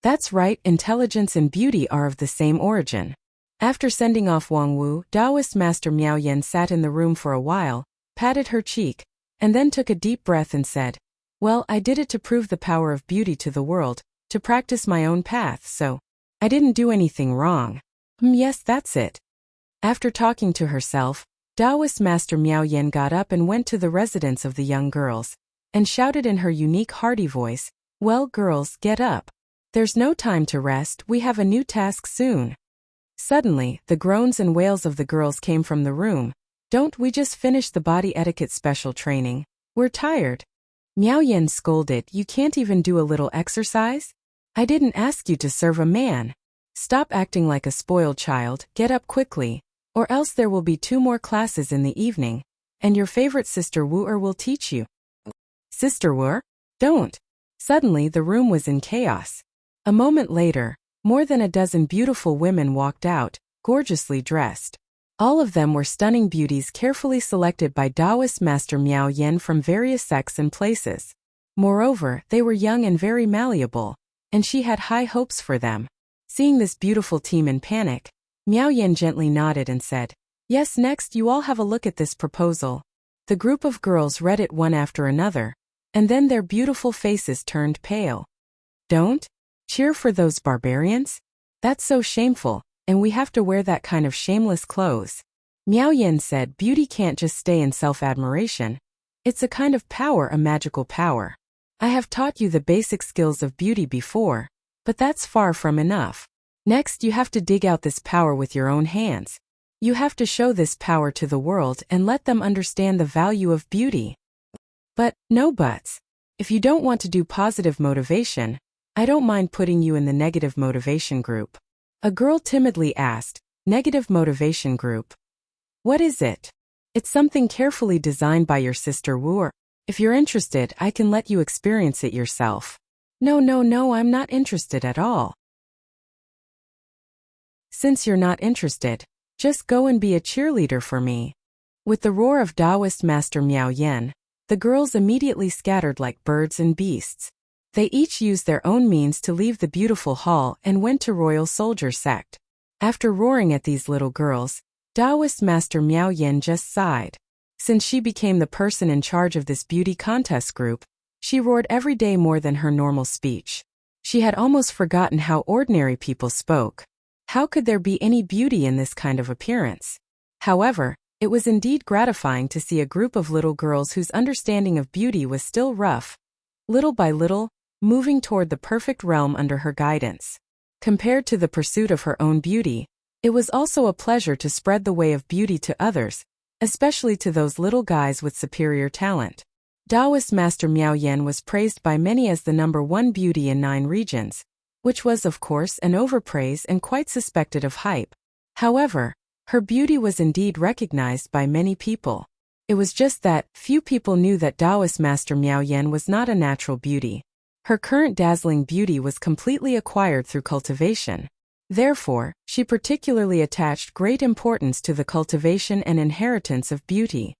That's right, intelligence and beauty are of the same origin. After sending off Wang Wu, Taoist Master Miao Yan sat in the room for a while, patted her cheek, and then took a deep breath and said, "Well, I did it to prove the power of beauty to the world, to practice my own path, so I didn't do anything wrong." Yes, that's it. After talking to herself, Taoist Master Miao Yan got up and went to the residence of the young girls, and shouted in her unique hearty voice, "Well, girls, get up. There's no time to rest, we have a new task soon." Suddenly, the groans and wails of the girls came from the room. "Don't we just finish the body etiquette special training? We're tired." Miao Yan scolded, "You can't even do a little exercise? I didn't ask you to serve a man. Stop acting like a spoiled child, get up quickly, or else there will be 2 more classes in the evening, and your favorite Sister Wu will teach you." Sister Wu? Don't. Suddenly the room was in chaos. A moment later, more than a dozen beautiful women walked out, gorgeously dressed. All of them were stunning beauties carefully selected by Taoist Master Miao Yan from various sects and places. Moreover, they were young and very malleable, and she had high hopes for them. Seeing this beautiful team in panic, Miao Yan gently nodded and said, "Yes, next you all have a look at this proposal." The group of girls read it one after another, and then their beautiful faces turned pale. "Don't cheer for those barbarians? That's so shameful, and we have to wear that kind of shameless clothes." Miao Yan said, "Beauty can't just stay in self-admiration. It's a kind of power, a magical power. I have taught you the basic skills of beauty before, but that's far from enough. Next you have to dig out this power with your own hands. You have to show this power to the world and let them understand the value of beauty." "But, no buts. If you don't want to do positive motivation, I don't mind putting you in the negative motivation group." A girl timidly asked, "Negative motivation group? What is it?" "It's something carefully designed by your Sister Wu. If you're interested, I can let you experience it yourself." No, I'm not interested at all." "Since you're not interested, just go and be a cheerleader for me." With the roar of Taoist Master Miao Yan, the girls immediately scattered like birds and beasts. They each used their own means to leave the beautiful hall and went to Royal Soldier Sect. After roaring at these little girls, Taoist Master Miao Yan just sighed. Since she became the person in charge of this beauty contest group, she roared every day more than her normal speech. She had almost forgotten how ordinary people spoke. How could there be any beauty in this kind of appearance? However, it was indeed gratifying to see a group of little girls whose understanding of beauty was still rough, little by little, moving toward the perfect realm under her guidance. Compared to the pursuit of her own beauty, it was also a pleasure to spread the way of beauty to others, especially to those little guys with superior talent. Taoist Master Miao Yan was praised by many as the #1 beauty in 9 regions, which was of course an overpraise and quite suspected of hype. However, her beauty was indeed recognized by many people. It was just that few people knew that Taoist Master Miao Yan was not a natural beauty. Her current dazzling beauty was completely acquired through cultivation. Therefore, she particularly attached great importance to the cultivation and inheritance of beauty.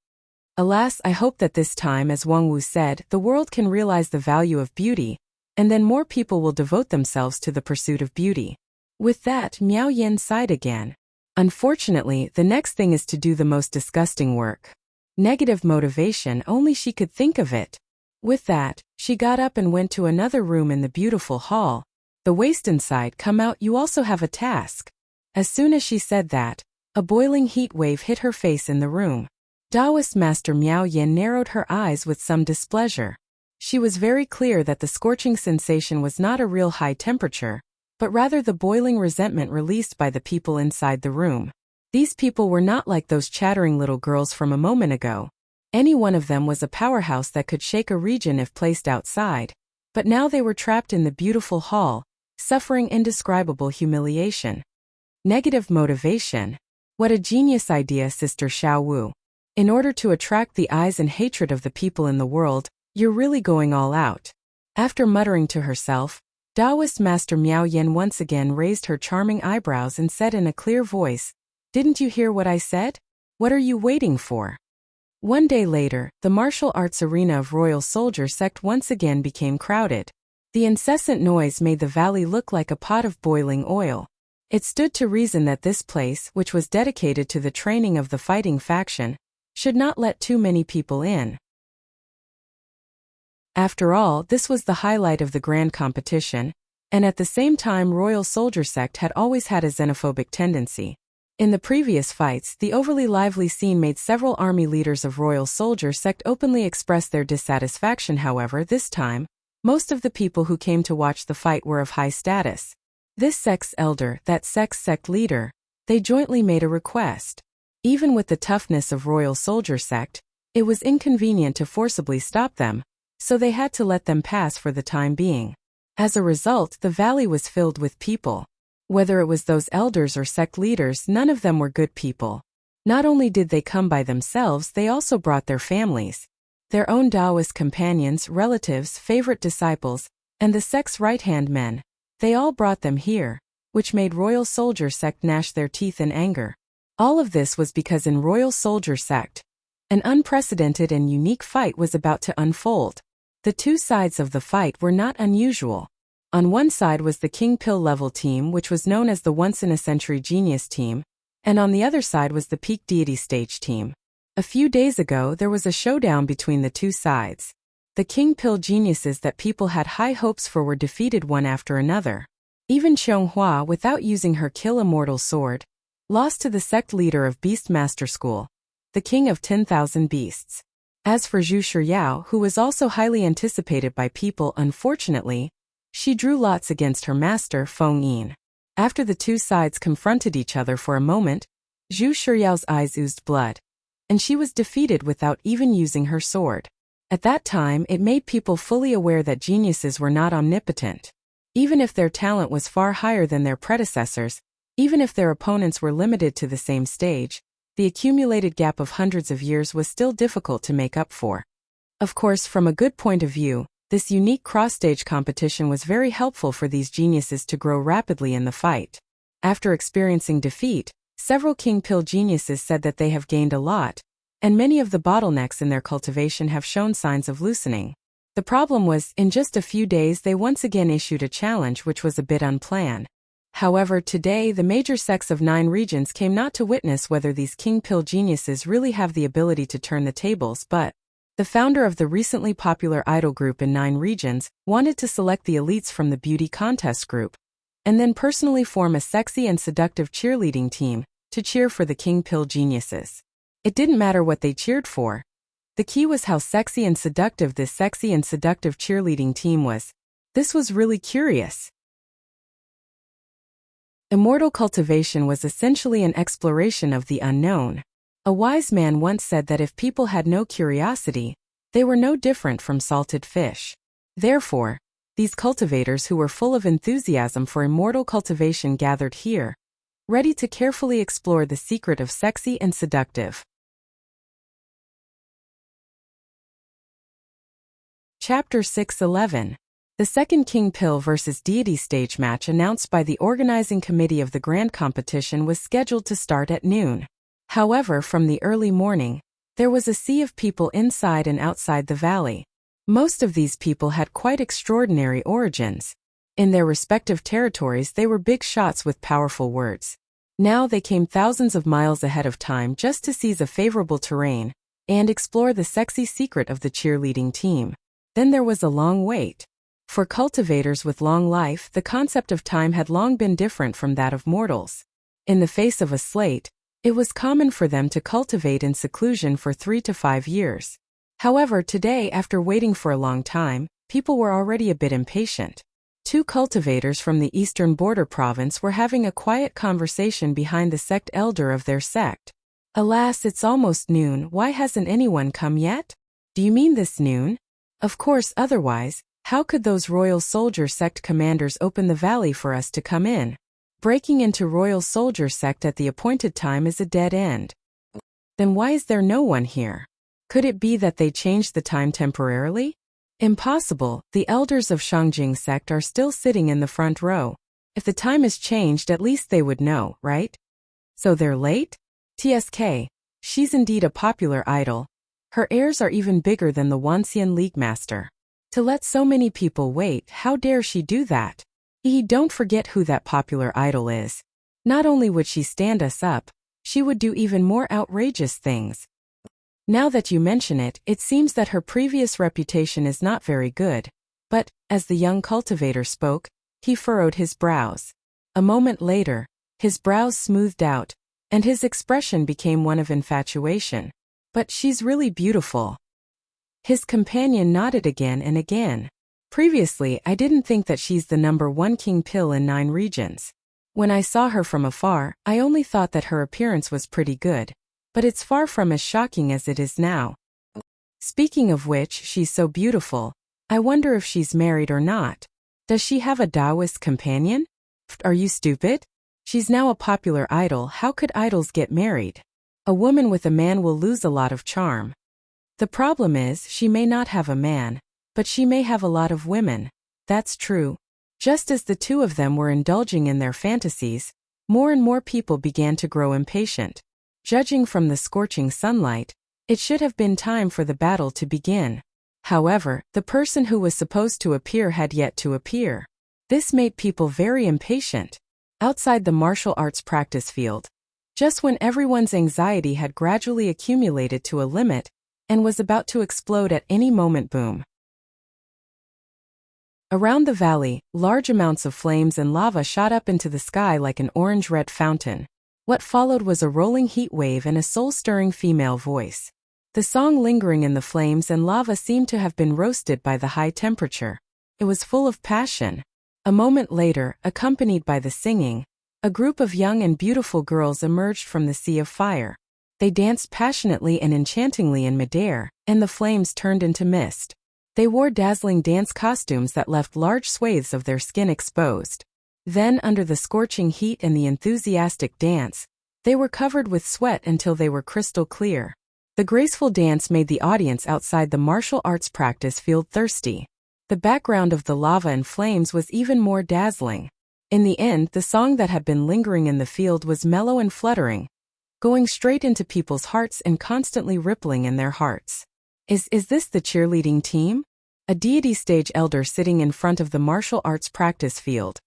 Alas, I hope that this time, as Wang Wu said, the world can realize the value of beauty, and then more people will devote themselves to the pursuit of beauty. With that, Miao Yan sighed again. Unfortunately, the next thing is to do the most disgusting work. Negative motivation, only she could think of it. With that, she got up and went to another room in the beautiful hall. The waste inside, come out, you also have a task. As soon as she said that, a boiling heat wave hit her face in the room. Taoist Master Miao Yan narrowed her eyes with some displeasure. She was very clear that the scorching sensation was not a real high temperature, but rather the boiling resentment released by the people inside the room. These people were not like those chattering little girls from a moment ago. Any one of them was a powerhouse that could shake a region if placed outside. But now they were trapped in the beautiful hall, suffering indescribable humiliation. Negative motivation. What a genius idea, Sister Xiao Wu. In order to attract the eyes and hatred of the people in the world, you're really going all out. After muttering to herself, Taoist Master Miao Yan once again raised her charming eyebrows and said in a clear voice, "Didn't you hear what I said? What are you waiting for?" One day later, the martial arts arena of Royal Soldier Sect once again became crowded. The incessant noise made the valley look like a pot of boiling oil. It stood to reason that this place, which was dedicated to the training of the fighting faction, should not let too many people in. After all, this was the highlight of the grand competition, and at the same time Royal Soldier Sect had always had a xenophobic tendency. In the previous fights, the overly lively scene made several army leaders of Royal Soldier Sect openly express their dissatisfaction. However, this time, most of the people who came to watch the fight were of high status. This sect's elder, that sect's sect leader, they jointly made a request. Even with the toughness of Royal Soldier Sect, it was inconvenient to forcibly stop them, so they had to let them pass for the time being. As a result, the valley was filled with people. Whether it was those elders or sect leaders, none of them were good people. Not only did they come by themselves, they also brought their families, their own Taoist companions, relatives, favorite disciples, and the sect's right-hand men. They all brought them here, which made Royal Soldier Sect gnash their teeth in anger. All of this was because in Royal Soldier Sect, an unprecedented and unique fight was about to unfold. The two sides of the fight were not unusual. On one side was the King Pill level team, which was known as the once-in-a-century genius team, and on the other side was the peak deity stage team. A few days ago, there was a showdown between the two sides. The King Pill geniuses that people had high hopes for were defeated one after another. Even Qianghua, without using her kill immortal sword, lost to the sect leader of Beastmaster School, the king of 10,000 beasts. As for Zhu Shiyao, who was also highly anticipated by people, unfortunately, she drew lots against her master, Feng Yin. After the two sides confronted each other for a moment, Zhu Shiyao's eyes oozed blood, and she was defeated without even using her sword. At that time, it made people fully aware that geniuses were not omnipotent. Even if their talent was far higher than their predecessors, even if their opponents were limited to the same stage, the accumulated gap of hundreds of years was still difficult to make up for. Of course, from a good point of view, this unique cross-stage competition was very helpful for these geniuses to grow rapidly in the fight. After experiencing defeat, several King Pill geniuses said that they have gained a lot, and many of the bottlenecks in their cultivation have shown signs of loosening. The problem was, in just a few days they once again issued a challenge which was a bit unplanned. However, today the major sects of 9 regions came not to witness whether these King Pill geniuses really have the ability to turn the tables, but the founder of the recently popular idol group in 9 regions wanted to select the elites from the beauty contest group, and then personally form a sexy and seductive cheerleading team to cheer for the King Pill geniuses. It didn't matter what they cheered for. The key was how sexy and seductive this sexy and seductive cheerleading team was. This was really curious. Immortal cultivation was essentially an exploration of the unknown. A wise man once said that if people had no curiosity, they were no different from salted fish. Therefore, these cultivators who were full of enthusiasm for immortal cultivation gathered here, ready to carefully explore the secret of sexy and seductive. Chapter 611. The second King Pill vs. Deity stage match announced by the organizing committee of the grand competition was scheduled to start at noon. However, from the early morning, there was a sea of people inside and outside the valley. Most of these people had quite extraordinary origins. In their respective territories they were big shots with powerful words. Now they came thousands of miles ahead of time just to seize a favorable terrain and explore the sexy secret of the cheerleading team. Then there was a long wait. For cultivators with long life, the concept of time had long been different from that of mortals. In the face of a slate, it was common for them to cultivate in seclusion for 3 to 5 years. However, today, after waiting for a long time, people were already a bit impatient. 2 cultivators from the eastern border province were having a quiet conversation behind the sect elder of their sect. Alas, it's almost noon, why hasn't anyone come yet? Do you mean this noon? Of course, otherwise, how could those Royal Soldier Sect commanders open the valley for us to come in? Breaking into Royal Soldier Sect at the appointed time is a dead end. Then why is there no one here? Could it be that they changed the time temporarily? Impossible, the elders of Shangjing Sect are still sitting in the front row. If the time is changed, at least they would know, right? So they're late? TSK, she's indeed a popular idol. Her airs are even bigger than the Wanxian League Master. To let so many people wait, how dare she do that? Don't forget who that popular idol is. Not only would she stand us up, she would do even more outrageous things. Now that you mention it, it seems that her previous reputation is not very good. But, as the young cultivator spoke, he furrowed his brows. A moment later, his brows smoothed out, and his expression became one of infatuation. But she's really beautiful. His companion nodded again and again. Previously, I didn't think that she's the #1 King Pill in 9 regions. When I saw her from afar, I only thought that her appearance was pretty good. But it's far from as shocking as it is now. Speaking of which, she's so beautiful. I wonder if she's married or not. Does she have a Taoist companion? Are you stupid? She's now a popular idol. How could idols get married? A woman with a man will lose a lot of charm. The problem is, she may not have a man, but she may have a lot of women. That's true. Just as the 2 of them were indulging in their fantasies, more and more people began to grow impatient. Judging from the scorching sunlight, it should have been time for the battle to begin. However, the person who was supposed to appear had yet to appear. This made people very impatient. Outside the martial arts practice field, just when everyone's anxiety had gradually accumulated to a limit, and was about to explode at any moment, boom. Around the valley, large amounts of flames and lava shot up into the sky like an orange-red fountain. What followed was a rolling heat wave and a soul-stirring female voice. The song lingering in the flames and lava seemed to have been roasted by the high temperature. It was full of passion. A moment later, accompanied by the singing, a group of young and beautiful girls emerged from the sea of fire. They danced passionately and enchantingly in midair, and the flames turned into mist. They wore dazzling dance costumes that left large swathes of their skin exposed. Then, under the scorching heat and the enthusiastic dance, they were covered with sweat until they were crystal clear. The graceful dance made the audience outside the martial arts practice field thirsty. The background of the lava and flames was even more dazzling. In the end, the song that had been lingering in the field was mellow and fluttering, going straight into people's hearts and constantly rippling in their hearts. Is this the cheerleading team? A deity stage elder sitting in front of the martial arts practice field,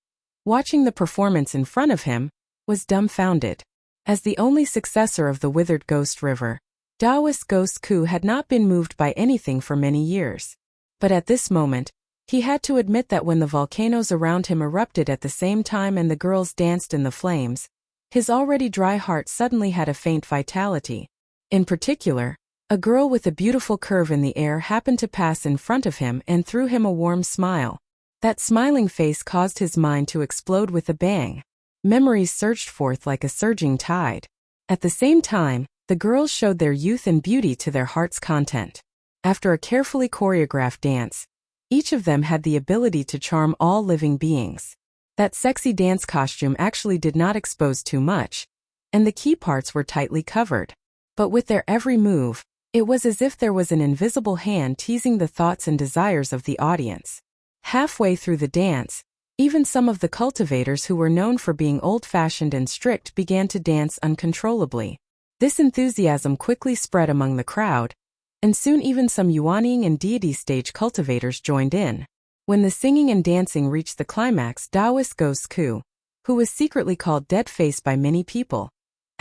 watching the performance in front of him, was dumbfounded. As the only successor of the withered Ghost River, Taoist Ghost Ku had not been moved by anything for many years. But at this moment, he had to admit that when the volcanoes around him erupted at the same time and the girls danced in the flames, his already dry heart suddenly had a faint vitality. In particular, a girl with a beautiful curve in the air happened to pass in front of him and threw him a warm smile. That smiling face caused his mind to explode with a bang. Memories surged forth like a surging tide. At the same time, the girls showed their youth and beauty to their heart's content. After a carefully choreographed dance, each of them had the ability to charm all living beings. That sexy dance costume actually did not expose too much, and the key parts were tightly covered. But with their every move, It was as if there was an invisible hand teasing the thoughts and desires of the audience. Halfway through the dance, even some of the cultivators who were known for being old-fashioned and strict began to dance uncontrollably. This enthusiasm quickly spread among the crowd, and soon even some Yuanying and deity stage cultivators joined in. When the singing and dancing reached the climax, Taoist Ghost Ku, who was secretly called Dead Face by many people,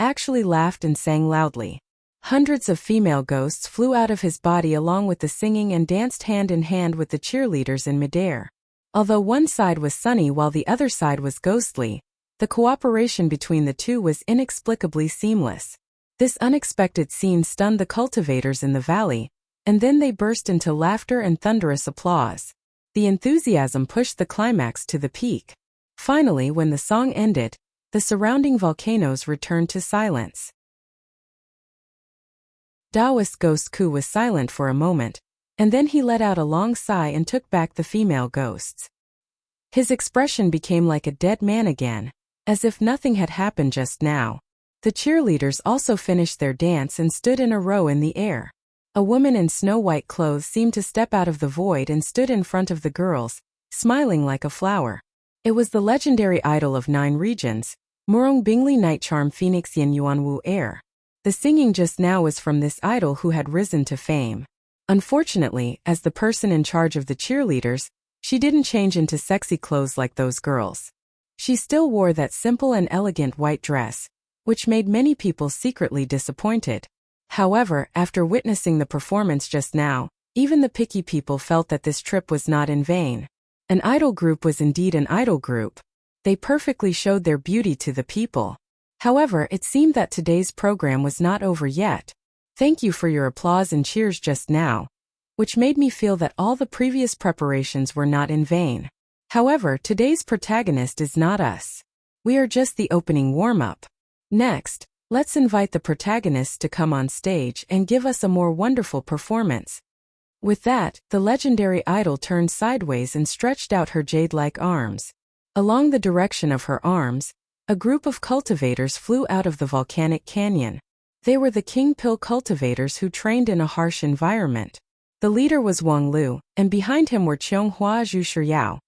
actually laughed and sang loudly. Hundreds of female ghosts flew out of his body along with the singing and danced hand in hand with the cheerleaders in midair. Although one side was sunny while the other side was ghostly, the cooperation between the two was inexplicably seamless. This unexpected scene stunned the cultivators in the valley, and then they burst into laughter and thunderous applause. The enthusiasm pushed the climax to the peak. Finally, when the song ended, the surrounding volcanoes returned to silence. Taoist Ghost Ku was silent for a moment, and then he let out a long sigh and took back the female ghosts. His expression became like a dead man again, as if nothing had happened just now. The cheerleaders also finished their dance and stood in a row in the air. A woman in snow-white clothes seemed to step out of the void and stood in front of the girls, smiling like a flower. It was the legendary idol of 9 regions, Murong Bingli Night Charm Phoenix Yin Yuanwu Air. The singing just now was from this idol who had risen to fame. Unfortunately, as the person in charge of the cheerleaders, she didn't change into sexy clothes like those girls. She still wore that simple and elegant white dress, which made many people secretly disappointed. However, after witnessing the performance just now, even the picky people felt that this trip was not in vain. An idol group was indeed an idol group. They perfectly showed their beauty to the people. However, it seemed that today's program was not over yet. Thank you for your applause and cheers just now, which made me feel that all the previous preparations were not in vain. However, today's protagonist is not us. We are just the opening warm-up. Next, let's invite the protagonists to come on stage and give us a more wonderful performance. With that, the legendary idol turned sideways and stretched out her jade-like arms. Along the direction of her arms, a group of cultivators flew out of the volcanic canyon. They were the King Pill cultivators who trained in a harsh environment. The leader was Wang Lu, and behind him were Qianghua Zhu Shiyao,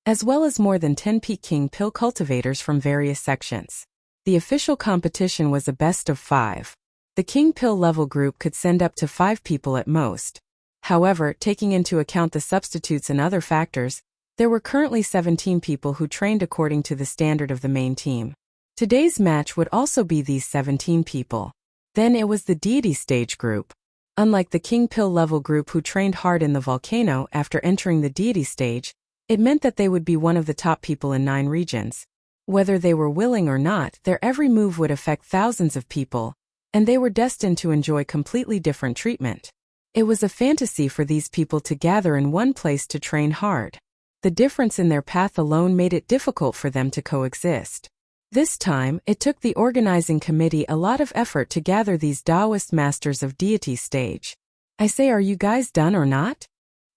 as well as more than 10 peak King Pill cultivators from various sections. The official competition was a best of 5. The King Pill level group could send up to 5 people at most. However, taking into account the substitutes and other factors, there were currently 17 people who trained according to the standard of the main team. Today's match would also be these 17 people. Then it was the deity stage group. Unlike the King Pill level group who trained hard in the volcano after entering the deity stage, it meant that they would be one of the top people in 9 regions. Whether they were willing or not, their every move would affect thousands of people, and they were destined to enjoy completely different treatment. It was a fantasy for these people to gather in one place to train hard. The difference in their path alone made it difficult for them to coexist. This time, it took the organizing committee a lot of effort to gather these Taoist masters of deity stage. I say, are you guys done or not?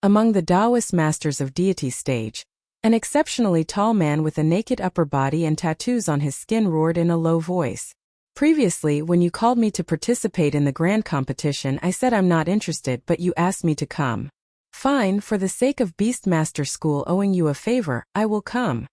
Among the Taoist masters of deity stage, an exceptionally tall man with a naked upper body and tattoos on his skin roared in a low voice. Previously, when you called me to participate in the grand competition, I said I'm not interested, but you asked me to come. Fine, for the sake of Beastmaster School owing you a favor, I will come.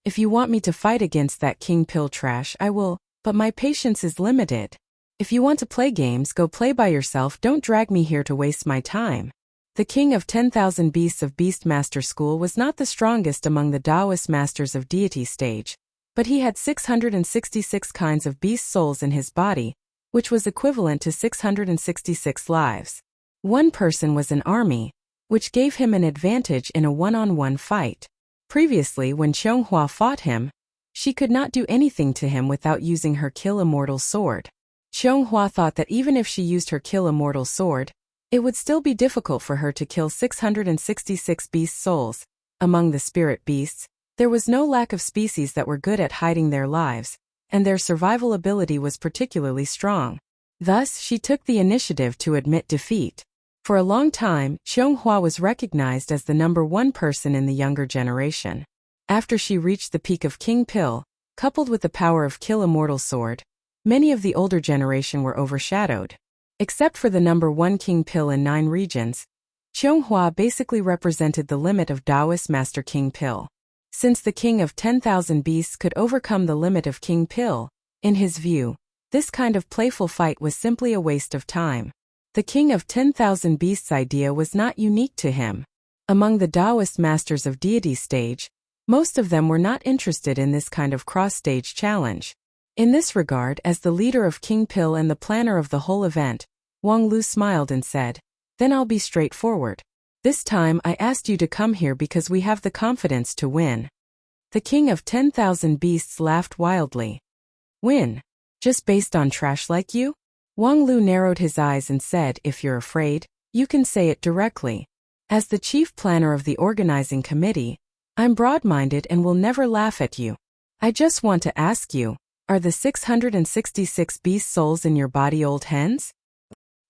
If you want me to fight against that King Pill trash, I will, but my patience is limited. If you want to play games, go play by yourself, don't drag me here to waste my time. The king of 10,000 beasts of Beastmaster School was not the strongest among the Taoist masters of deity stage, but he had 666 kinds of beast souls in his body, which was equivalent to 666 lives. One person was an army, which gave him an advantage in a one-on-one fight. Previously, when Qianghua fought him, she could not do anything to him without using her Kill Immortal sword. Qianghua thought that even if she used her Kill Immortal sword, it would still be difficult for her to kill 666 beast souls. Among the spirit beasts, there was no lack of species that were good at hiding their lives, and their survival ability was particularly strong. Thus, she took the initiative to admit defeat. For a long time, Qianghua was recognized as the #1 person in the younger generation. After she reached the peak of King Pill, coupled with the power of Kill Immortal sword, Many of the older generation were overshadowed. Except for the number 1 King Pill in 9 regions, Qianghua basically represented the limit of Taoist Master King Pill. Since the King of 10,000 Beasts could overcome the limit of King Pill, in his view, this kind of playful fight was simply a waste of time. The King of 10,000 Beasts idea was not unique to him. Among the Taoist Masters of Deity stage, most of them were not interested in this kind of cross-stage challenge. In this regard, as the leader of King Pill and the planner of the whole event, Wang Lu smiled and said, "Then I'll be straightforward. This time I asked you to come here because we have the confidence to win." The King of 10,000 Beasts laughed wildly. "Win? Just based on trash like you?" Wang Lu narrowed his eyes and said, "If you're afraid, you can say it directly. As the chief planner of the organizing committee, I'm broad-minded and will never laugh at you. I just want to ask you, are the 666 beast souls in your body old hens?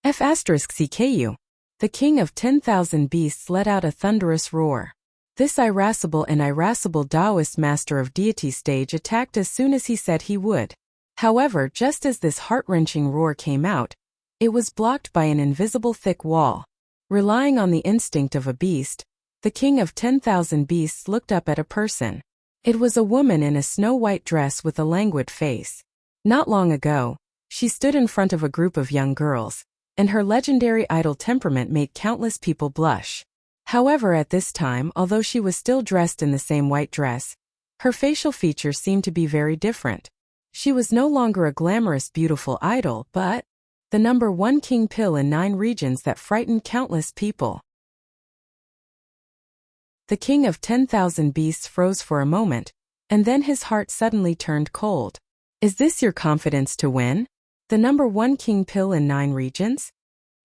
F*CKU. The King of 10,000 Beasts let out a thunderous roar. This irascible and irascible Taoist Master of Deity stage attacked as soon as he said he would. However, just as this heart-wrenching roar came out, it was blocked by an invisible thick wall. Relying on the instinct of a beast, the King of 10,000 Beasts looked up at a person. It was a woman in a snow-white dress with a languid face. Not long ago, she stood in front of a group of young girls, and her legendary idle temperament made countless people blush. However, at this time, although she was still dressed in the same white dress, her facial features seemed to be very different. She was no longer a glamorous, beautiful idol, but the number 1 King Pill in 9 regions that frightened countless people. The King of 10,000 Beasts froze for a moment, and then his heart suddenly turned cold. "Is this your confidence to win? The number 1 King Pill in 9 regions?"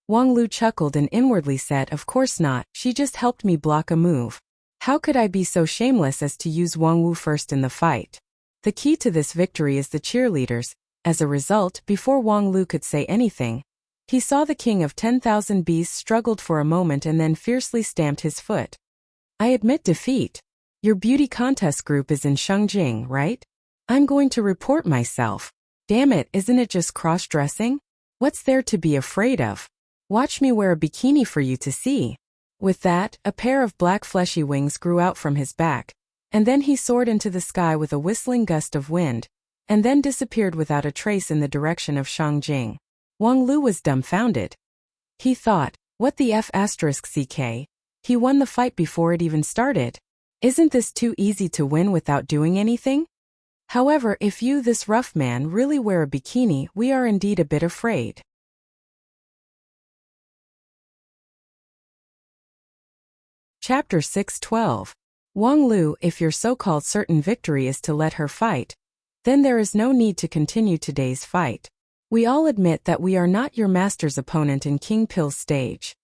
Wang Lu chuckled and inwardly said, "Of course not, she just helped me block a move. How could I be so shameless as to use Wang Wu first in the fight?" The key to this victory is the cheerleaders. As a result, before Wang Lu could say anything, he saw the King of 10,000 Beasts struggled for a moment and then fiercely stamped his foot. "I admit defeat. Your beauty contest group is in Shengjing, right? I'm going to report myself. Damn it, isn't it just cross-dressing? What's there to be afraid of? Watch me wear a bikini for you to see." With that, a pair of black fleshy wings grew out from his back, and then he soared into the sky with a whistling gust of wind, and then disappeared without a trace in the direction of Shengjing. Wang Lu was dumbfounded. He thought, what the F*CK? He won the fight before it even started. Isn't this too easy to win without doing anything? However, if you, this rough man, really wear a bikini, we are indeed a bit afraid. Chapter 6:12. Wang Lu, if your so-called certain victory is to let her fight, then there is no need to continue today's fight. We all admit that we are not your master's opponent in King Pill's stage.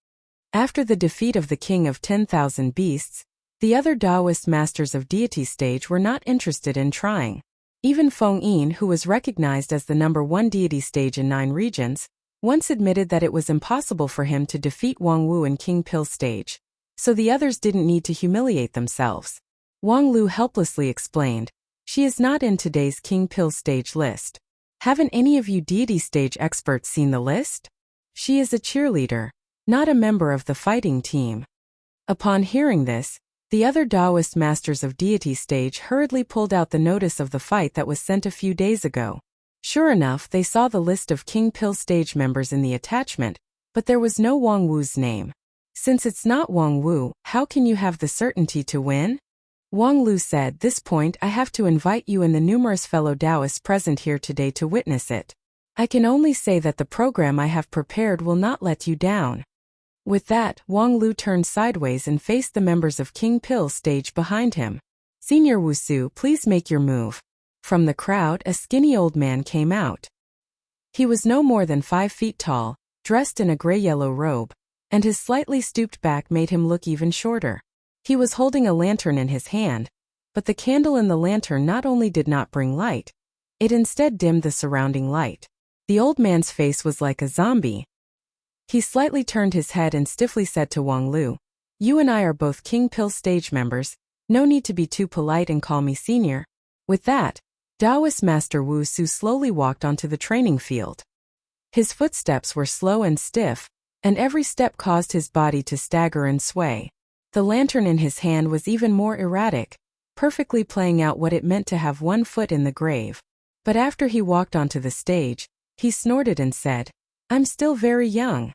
After the defeat of the King of 10,000 Beasts, the other Taoist Masters of Deity stage were not interested in trying. Even Feng Yin, who was recognized as the number 1 deity stage in 9 regions, once admitted that it was impossible for him to defeat Wang Wu in King Pill stage. So the others didn't need to humiliate themselves. Wang Lu helplessly explained, "She is not in today's King Pill stage list. Haven't any of you deity stage experts seen the list? She is a cheerleader, not a member of the fighting team." Upon hearing this, the other Taoist Masters of Deity stage hurriedly pulled out the notice of the fight that was sent a few days ago. Sure enough, they saw the list of King Pill stage members in the attachment, but there was no Wang Wu's name. "Since it's not Wang Wu, how can you have the certainty to win?" Wang Lu said, "This point I have to invite you and the numerous fellow Taoists present here today to witness it. I can only say that the program I have prepared will not let you down." With that, Wang Lu turned sideways and faced the members of King Pill stage behind him. "Senior Wusu, please make your move." From the crowd, a skinny old man came out. He was no more than 5 feet tall, dressed in a gray-yellow robe, and his slightly stooped back made him look even shorter. He was holding a lantern in his hand, but the candle in the lantern not only did not bring light, it instead dimmed the surrounding light. The old man's face was like a zombie. He slightly turned his head and stiffly said to Wang Lu, "You and I are both King Pill stage members, no need to be too polite and call me senior." With that, Taoist Master Wu Su slowly walked onto the training field. His footsteps were slow and stiff, and every step caused his body to stagger and sway. The lantern in his hand was even more erratic, perfectly playing out what it meant to have one foot in the grave. But after he walked onto the stage, he snorted and said, "I'm still very young."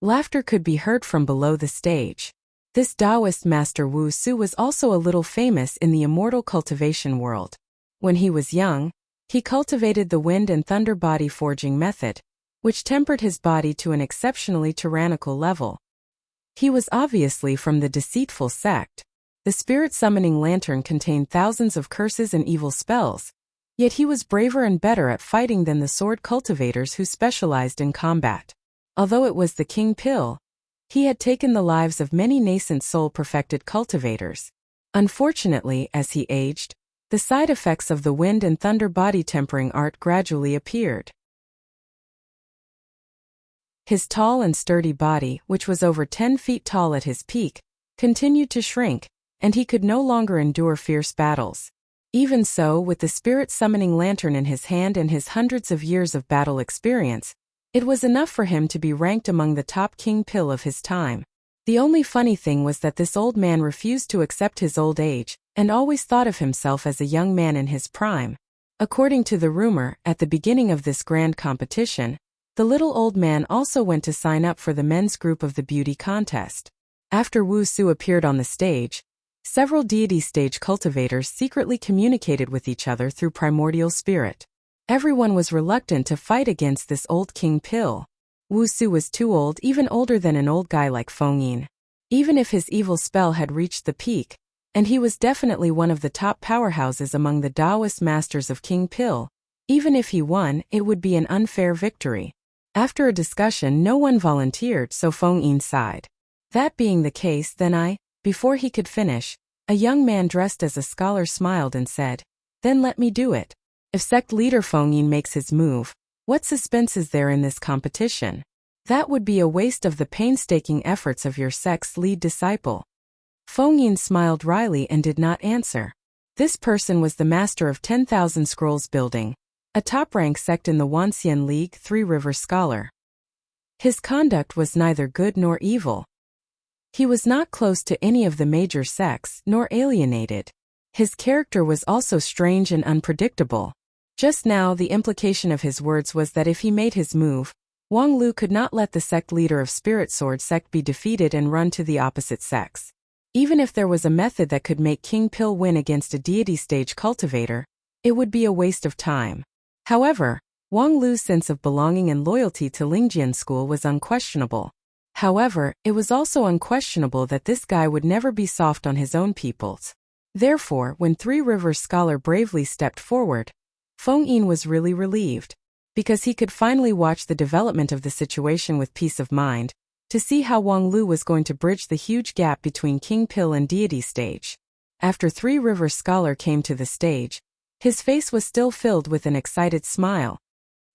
Laughter could be heard from below the stage. This Taoist Master Wu Su was also a little famous in the immortal cultivation world. When he was young, he cultivated the wind and thunder body forging method, which tempered his body to an exceptionally tyrannical level. He was obviously from the deceitful sect. The spirit summoning lantern contained thousands of curses and evil spells, yet he was braver and better at fighting than the sword cultivators who specialized in combat. Although it was the king pill, he had taken the lives of many nascent soul-perfected cultivators. Unfortunately, as he aged, the side effects of the wind and thunder body tempering art gradually appeared. His tall and sturdy body, which was over 10 feet tall at his peak, continued to shrink, and he could no longer endure fierce battles. Even so, with the spirit-summoning lantern in his hand and his hundreds of years of battle experience, it was enough for him to be ranked among the top king pill of his time. The only funny thing was that this old man refused to accept his old age, and always thought of himself as a young man in his prime. According to the rumor, at the beginning of this grand competition, the little old man also went to sign up for the men's group of the beauty contest. After Wu Su appeared on the stage, several deity stage cultivators secretly communicated with each other through primordial spirit. Everyone was reluctant to fight against this old king pill. Wu Su was too old, even older than an old guy like Feng Yin. Even if his evil spell had reached the peak, and he was definitely one of the top powerhouses among the Taoist masters of king pill, even if he won, it would be an unfair victory. After a discussion, no one volunteered, so Feng Yin sighed. That being the case, then before he could finish, a young man dressed as a scholar smiled and said, "Then let me do it." If sect leader Feng Yin makes his move, what suspense is there in this competition? That would be a waste of the painstaking efforts of your sect's lead disciple. Feng Yin smiled wryly and did not answer. This person was the master of 10,000 Scrolls building, a top-rank sect in the Wanxian League, Three River Scholar. His conduct was neither good nor evil. He was not close to any of the major sects, nor alienated. His character was also strange and unpredictable. Just now, the implication of his words was that if he made his move, Wang Lu could not let the sect leader of Spirit Sword sect be defeated and run to the opposite sects. Even if there was a method that could make King Pill win against a deity stage cultivator, it would be a waste of time. However, Wang Lu's sense of belonging and loyalty to Lingjian school was unquestionable. However, it was also unquestionable that this guy would never be soft on his own peoples. Therefore, when Three Rivers Scholar bravely stepped forward, Feng Yin was really relieved, because he could finally watch the development of the situation with peace of mind, to see how Wang Lu was going to bridge the huge gap between King Pill and deity stage. After Three Rivers Scholar came to the stage, his face was still filled with an excited smile.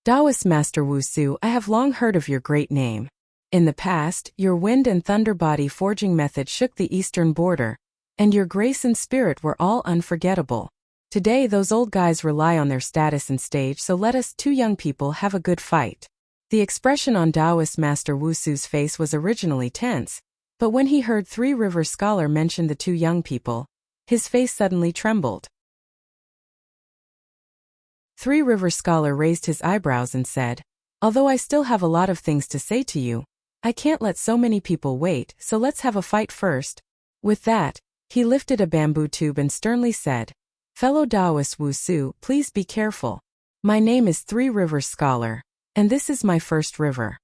"Taoist Master Wu Su, I have long heard of your great name. In the past, your wind and thunder body forging method shook the eastern border, and your grace and spirit were all unforgettable. Today those old guys rely on their status and stage, so let us two young people have a good fight." The expression on Taoist Master Wu Su's face was originally tense, but when he heard Three Rivers Scholar mention the two young people, his face suddenly trembled. Three Rivers Scholar raised his eyebrows and said, "Although I still have a lot of things to say to you, I can't let so many people wait, so let's have a fight first." With that, he lifted a bamboo tube and sternly said, "Fellow Taoist Wu Su, please be careful. My name is Three Rivers Scholar, and this is my first river."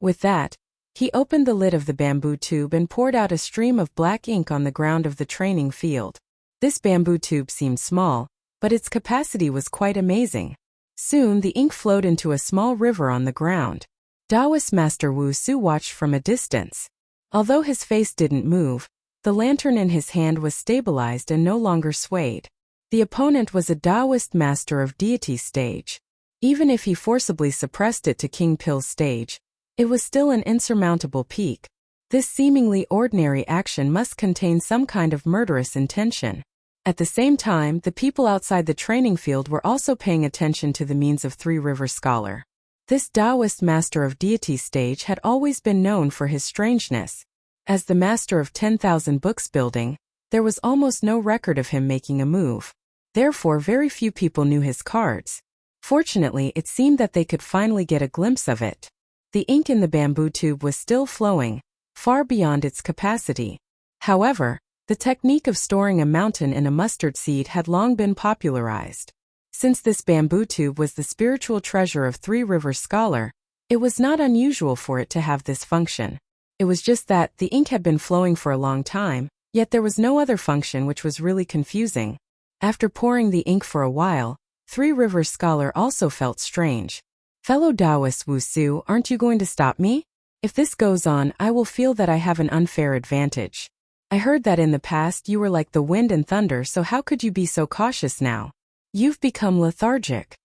With that, he opened the lid of the bamboo tube and poured out a stream of black ink on the ground of the training field. This bamboo tube seemed small, but its capacity was quite amazing. Soon the ink flowed into a small river on the ground. Taoist Master Wu Su watched from a distance. Although his face didn't move, the lantern in his hand was stabilized and no longer swayed. The opponent was a Taoist master of deity stage. Even if he forcibly suppressed it to King Pill's stage, it was still an insurmountable peak. This seemingly ordinary action must contain some kind of murderous intention. At the same time, the people outside the training field were also paying attention to the means of Three Rivers Scholar. This Taoist master of deity stage had always been known for his strangeness. As the master of 10,000 books building, there was almost no record of him making a move. Therefore, very few people knew his cards. Fortunately, it seemed that they could finally get a glimpse of it. The ink in the bamboo tube was still flowing, far beyond its capacity. However, the technique of storing a mountain in a mustard seed had long been popularized. Since this bamboo tube was the spiritual treasure of Three Rivers Scholar, it was not unusual for it to have this function. It was just that the ink had been flowing for a long time, yet there was no other function, which was really confusing. After pouring the ink for a while, Three Rivers Scholar also felt strange. Fellow Taoist Wu Su, aren't you going to stop me? If this goes on, I will feel that I have an unfair advantage. I heard that in the past you were like the wind and thunder, so how could you be so cautious now? You've become lethargic.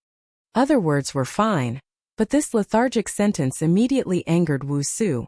Other words were fine, but this lethargic sentence immediately angered Wu Su.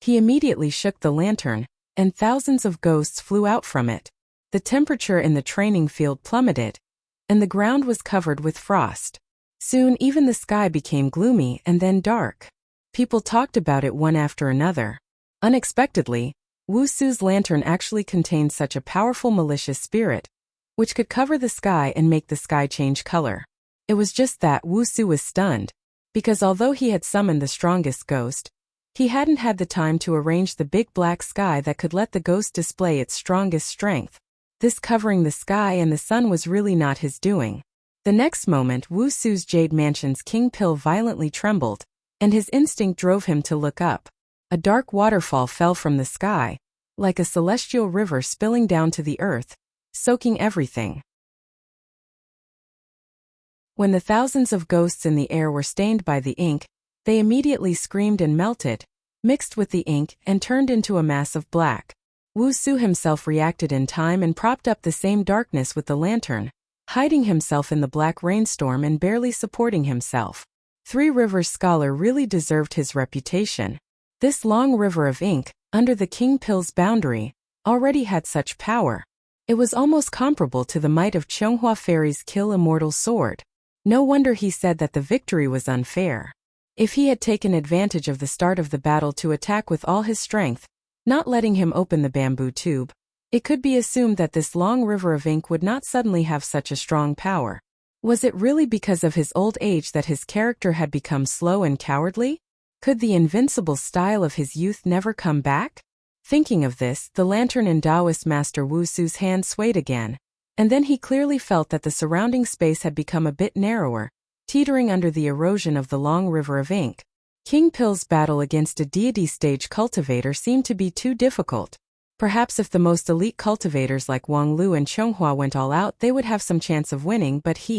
He immediately shook the lantern, and thousands of ghosts flew out from it. The temperature in the training field plummeted, and the ground was covered with frost. Soon even the sky became gloomy and then dark. People talked about it one after another. Unexpectedly, Wu Su's lantern actually contained such a powerful malicious spirit, which could cover the sky and make the sky change color. It was just that Wu Su was stunned, because although he had summoned the strongest ghost, he hadn't had the time to arrange the big black sky that could let the ghost display its strongest strength. This covering the sky and the sun was really not his doing. The next moment, Wu Su's Jade Mansion's king pill violently trembled, and his instinct drove him to look up. A dark waterfall fell from the sky, like a celestial river spilling down to the earth, soaking everything. When the thousands of ghosts in the air were stained by the ink, they immediately screamed and melted, mixed with the ink, and turned into a mass of black. Wu Su himself reacted in time and propped up the same darkness with the lantern, hiding himself in the black rainstorm and barely supporting himself. Three Rivers Scholar really deserved his reputation. This long river of ink, under the king pill's boundary, already had such power. It was almost comparable to the might of Chonghua Fairy's Kill Immortal sword. No wonder he said that the victory was unfair. If he had taken advantage of the start of the battle to attack with all his strength, not letting him open the bamboo tube, it could be assumed that this long river of ink would not suddenly have such a strong power. Was it really because of his old age that his character had become slow and cowardly? Could the invincible style of his youth never come back? Thinking of this, the lantern in Taoist Master Wu Su's hand swayed again, and then he clearly felt that the surrounding space had become a bit narrower, teetering under the erosion of the long river of ink. King Pill's battle against a deity stage cultivator seemed to be too difficult. Perhaps if the most elite cultivators like Wang Lu and Chonghua went all out, they would have some chance of winning, but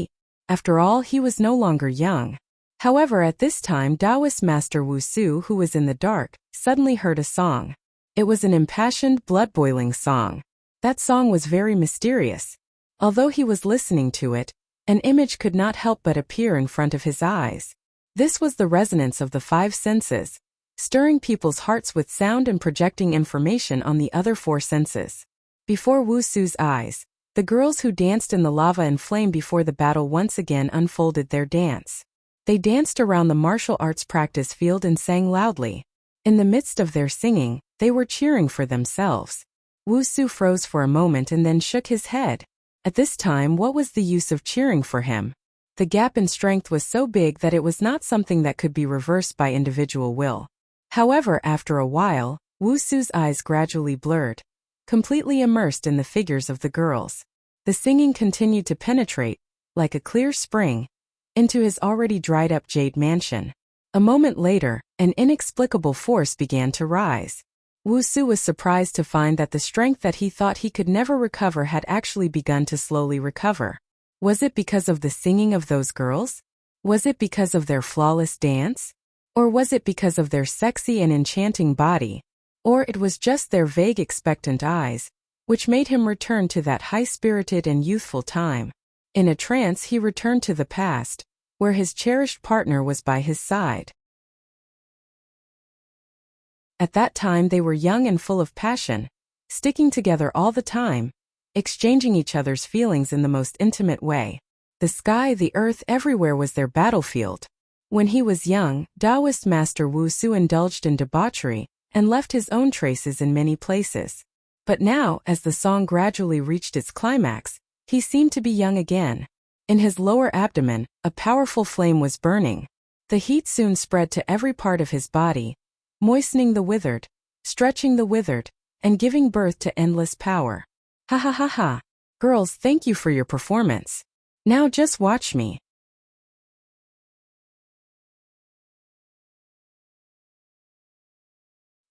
after all, he was no longer young. However, at this time, Taoist Master Wu Su, who was in the dark, suddenly heard a song. It was an impassioned, blood-boiling song. That song was very mysterious. Although he was listening to it, an image could not help but appear in front of his eyes. This was the resonance of the five senses, stirring people's hearts with sound and projecting information on the other four senses. Before Wu Su's eyes, the girls who danced in the lava and flame before the battle once again unfolded their dance. They danced around the martial arts practice field and sang loudly. In the midst of their singing, they were cheering for themselves. Wu Su froze for a moment and then shook his head. At this time, what was the use of cheering for him? The gap in strength was so big that it was not something that could be reversed by individual will. However, after a while, Wu Su's eyes gradually blurred, completely immersed in the figures of the girls. The singing continued to penetrate, like a clear spring, into his already dried-up jade mansion. A moment later, an inexplicable force began to rise. Wu Su was surprised to find that the strength that he thought he could never recover had actually begun to slowly recover. Was it because of the singing of those girls? Was it because of their flawless dance? Or was it because of their sexy and enchanting body? Or it was just their vague expectant eyes, which made him return to that high-spirited and youthful time. In a trance he returned to the past, where his cherished partner was by his side. At that time they were young and full of passion, sticking together all the time, exchanging each other's feelings in the most intimate way. The sky, the earth, everywhere was their battlefield. When he was young, Taoist Master Wu Su indulged in debauchery and left his own traces in many places. But now, as the song gradually reached its climax, he seemed to be young again. In his lower abdomen, a powerful flame was burning. The heat soon spread to every part of his body, moistening the withered, stretching the withered, and giving birth to endless power. Ha ha ha ha. Girls, thank you for your performance. Now just watch me.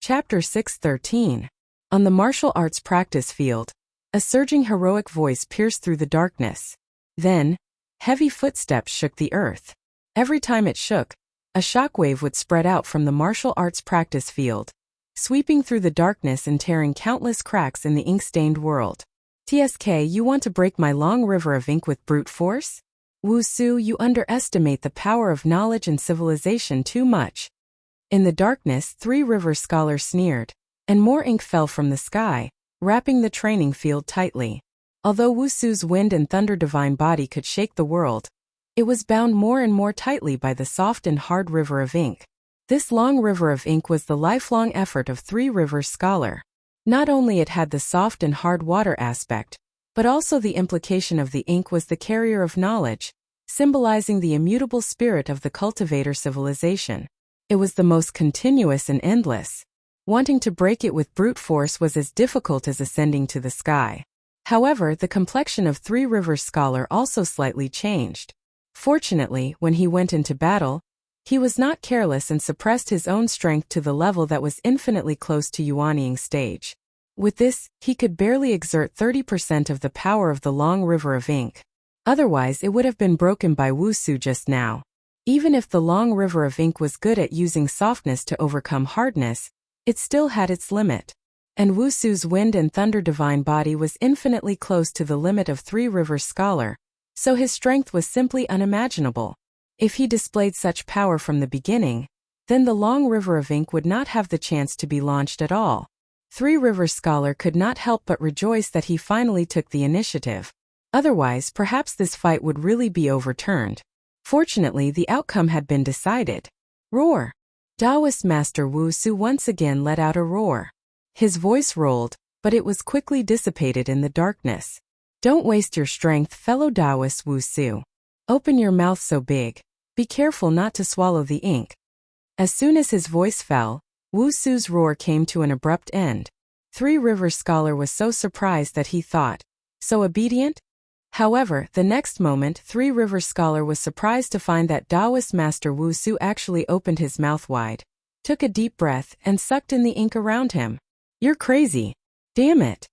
Chapter 6:13. On the martial arts practice field, a surging heroic voice pierced through the darkness. Then, heavy footsteps shook the earth. Every time it shook, a shockwave would spread out from the martial arts practice field, sweeping through the darkness and tearing countless cracks in the ink-stained world. TSK, you want to break my long river of ink with brute force? Wu Su, you underestimate the power of knowledge and civilization too much. In the darkness, Three Rivers Scholar sneered, and more ink fell from the sky, wrapping the training field tightly. Although Wu Su's wind and thunder divine body could shake the world, it was bound more and more tightly by the soft and hard river of ink. This long river of ink was the lifelong effort of Three Rivers Scholar. Not only it had the soft and hard water aspect, but also the implication of the ink was the carrier of knowledge, symbolizing the immutable spirit of the cultivator civilization. It was the most continuous and endless. Wanting to break it with brute force was as difficult as ascending to the sky. However, the complexion of Three Rivers Scholar also slightly changed. Fortunately, when he went into battle, he was not careless and suppressed his own strength to the level that was infinitely close to Yuanying stage. With this, he could barely exert 30% of the power of the long river of ink. Otherwise, it would have been broken by Wu Su just now. Even if the long river of ink was good at using softness to overcome hardness, it still had its limit. And Wu Su's wind and thunder divine body was infinitely close to the limit of Three Rivers Scholar, so his strength was simply unimaginable. If he displayed such power from the beginning, then the long river of ink would not have the chance to be launched at all. Three Rivers Scholar could not help but rejoice that he finally took the initiative. Otherwise, perhaps this fight would really be overturned. Fortunately, the outcome had been decided. Roar! Taoist Master Wu Su once again let out a roar. His voice rolled, but it was quickly dissipated in the darkness. Don't waste your strength, fellow Taoist Wu Su. Open your mouth so big. Be careful not to swallow the ink. As soon as his voice fell, Wu Su's roar came to an abrupt end. Three Rivers Scholar was so surprised that he thought, so obedient? However, the next moment Three Rivers Scholar was surprised to find that Taoist Master Wu Su actually opened his mouth wide, took a deep breath, and sucked in the ink around him. You're crazy. Damn it.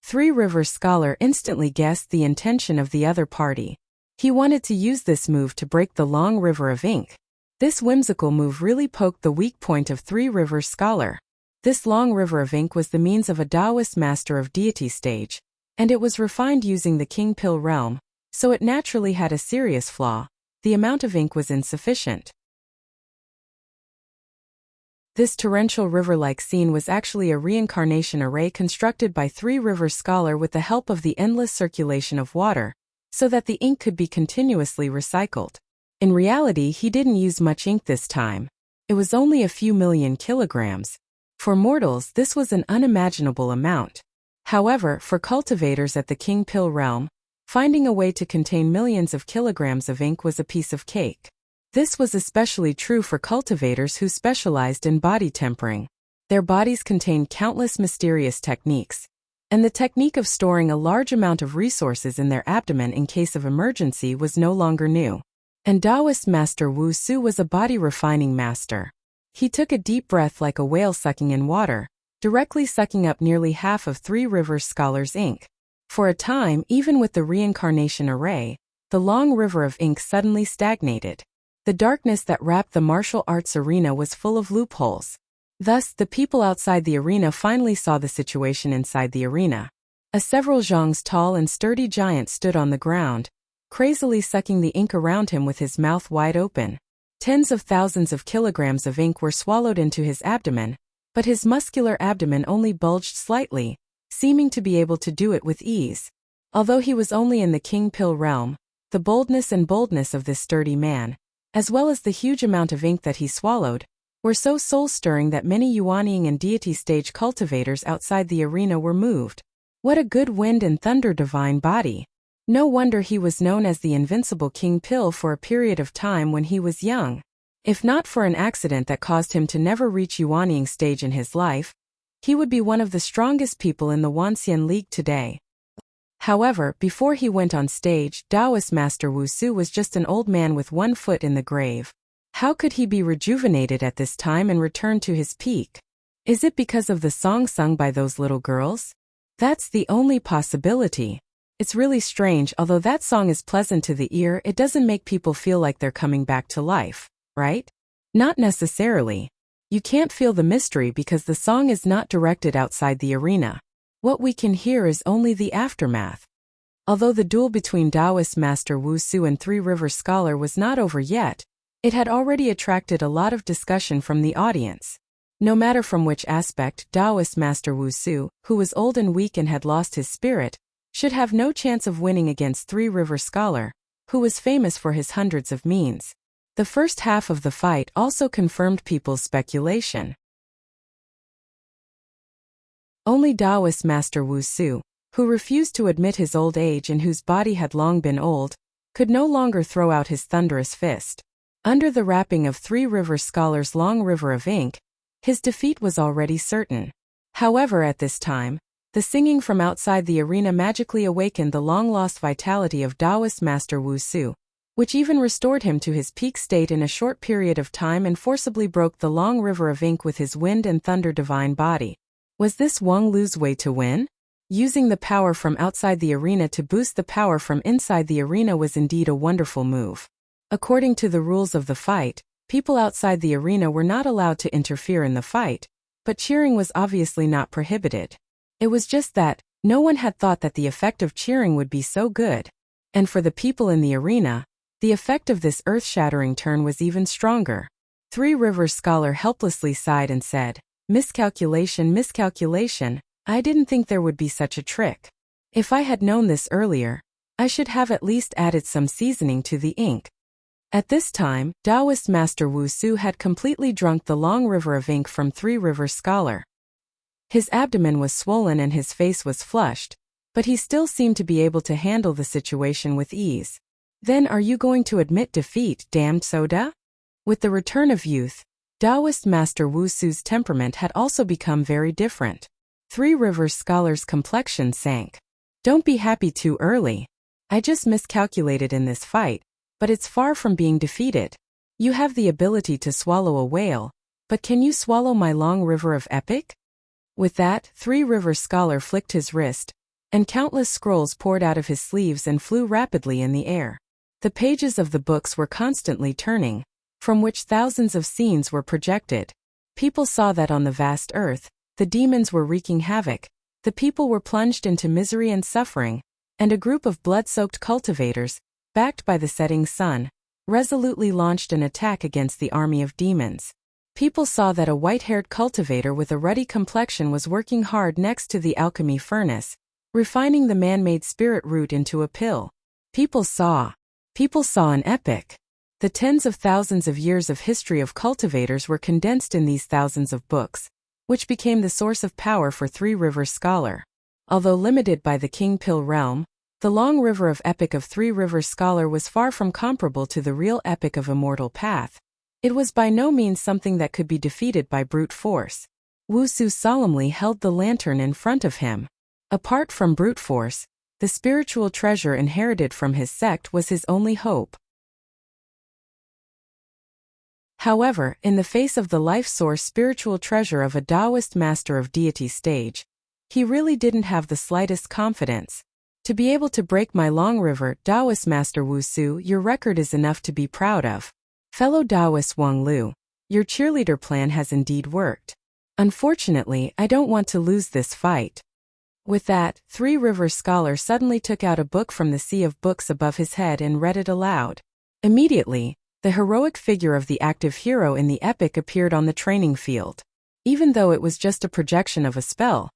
Three Rivers Scholar instantly guessed the intention of the other party. He wanted to use this move to break the long river of ink. This whimsical move really poked the weak point of Three Rivers Scholar. This long river of ink was the means of a Taoist Master of Deity stage, and it was refined using the King Pill realm, so it naturally had a serious flaw. The amount of ink was insufficient. This torrential river-like scene was actually a reincarnation array constructed by Three Rivers Scholar with the help of the endless circulation of water, so that the ink could be continuously recycled. In reality, he didn't use much ink this time. It was only a few million kilograms. For mortals, this was an unimaginable amount. However, for cultivators at the King Pill realm, finding a way to contain millions of kilograms of ink was a piece of cake. This was especially true for cultivators who specialized in body tempering. Their bodies contained countless mysterious techniques, and the technique of storing a large amount of resources in their abdomen in case of emergency was no longer new. And Taoist Master Wu Su was a body refining master. He took a deep breath like a whale sucking in water, directly sucking up nearly half of Three Rivers Scholar's ink. For a time, even with the reincarnation array, the long river of ink suddenly stagnated. The darkness that wrapped the martial arts arena was full of loopholes. Thus, the people outside the arena finally saw the situation inside the arena. A several zhongs tall and sturdy giant stood on the ground, crazily sucking the ink around him with his mouth wide open. Tens of thousands of kilograms of ink were swallowed into his abdomen, but his muscular abdomen only bulged slightly, seeming to be able to do it with ease. Although he was only in the King Pill realm, the boldness of this sturdy man, as well as the huge amount of ink that he swallowed, were so soul-stirring that many Yuanying and deity stage cultivators outside the arena were moved. What a good wind and thunder divine body! No wonder he was known as the invincible King Pill for a period of time when he was young. If not for an accident that caused him to never reach Yuanying stage in his life, he would be one of the strongest people in the Wanxian League today. However, before he went on stage, Taoist Master Wu Su was just an old man with one foot in the grave. How could he be rejuvenated at this time and return to his peak? Is it because of the song sung by those little girls? That's the only possibility. It's really strange, although that song is pleasant to the ear, it doesn't make people feel like they're coming back to life, right? Not necessarily. You can't feel the mystery because the song is not directed outside the arena. What we can hear is only the aftermath. Although the duel between Taoist Master Wu Su and Three River Scholar was not over yet, it had already attracted a lot of discussion from the audience. No matter from which aspect, Taoist Master Wu Su, who was old and weak and had lost his spirit, should have no chance of winning against Three River Scholar, who was famous for his hundreds of means. The first half of the fight also confirmed people's speculation. Only Taoist Master Wu Su, who refused to admit his old age and whose body had long been old, could no longer throw out his thunderous fist. Under the wrapping of Three River Scholar's long river of ink, his defeat was already certain. However, at this time, the singing from outside the arena magically awakened the long-lost vitality of Taoist Master Wu Su, which even restored him to his peak state in a short period of time and forcibly broke the long river of ink with his wind and thunder divine body. Was this Wang Lu's way to win? Using the power from outside the arena to boost the power from inside the arena was indeed a wonderful move. According to the rules of the fight, people outside the arena were not allowed to interfere in the fight, but cheering was obviously not prohibited. It was just that, no one had thought that the effect of cheering would be so good. And for the people in the arena, the effect of this earth-shattering turn was even stronger. Three Rivers Scholar helplessly sighed and said, "Miscalculation, miscalculation, I didn't think there would be such a trick. If I had known this earlier, I should have at least added some seasoning to the ink." At this time, Taoist Master Wu Su had completely drunk the long river of ink from Three Rivers Scholar. His abdomen was swollen and his face was flushed, but he still seemed to be able to handle the situation with ease. "Then are you going to admit defeat, damned soda?" With the return of youth, Taoist Master Wu Su's temperament had also become very different. Three Rivers Scholar's complexion sank. "Don't be happy too early. I just miscalculated in this fight, but it's far from being defeated. You have the ability to swallow a whale, but can you swallow my long river of epic?" With that, Three Rivers Scholar flicked his wrist, and countless scrolls poured out of his sleeves and flew rapidly in the air. The pages of the books were constantly turning, from which thousands of scenes were projected. People saw that on the vast earth, the demons were wreaking havoc, the people were plunged into misery and suffering, and a group of blood-soaked cultivators, backed by the setting sun, resolutely launched an attack against the army of demons. People saw that a white-haired cultivator with a ruddy complexion was working hard next to the alchemy furnace, refining the man-made spirit root into a pill. People saw an epic. The tens of thousands of years of history of cultivators were condensed in these thousands of books, which became the source of power for Three Rivers Scholar. Although limited by the King Pill realm, the long river of epic of Three Rivers Scholar was far from comparable to the real epic of Immortal Path. It was by no means something that could be defeated by brute force. Wu Su solemnly held the lantern in front of him. Apart from brute force, the spiritual treasure inherited from his sect was his only hope. However, in the face of the life source spiritual treasure of a Taoist master of deity stage, he really didn't have the slightest confidence. "To be able to break my long river, Taoist Master Wu Su, your record is enough to be proud of. Fellow Taoist Wang Lu, your cheerleader plan has indeed worked. Unfortunately, I don't want to lose this fight." With that, Three Rivers Scholar suddenly took out a book from the sea of books above his head and read it aloud. Immediately, the heroic figure of the active hero in the epic appeared on the training field. Even though it was just a projection of a spell,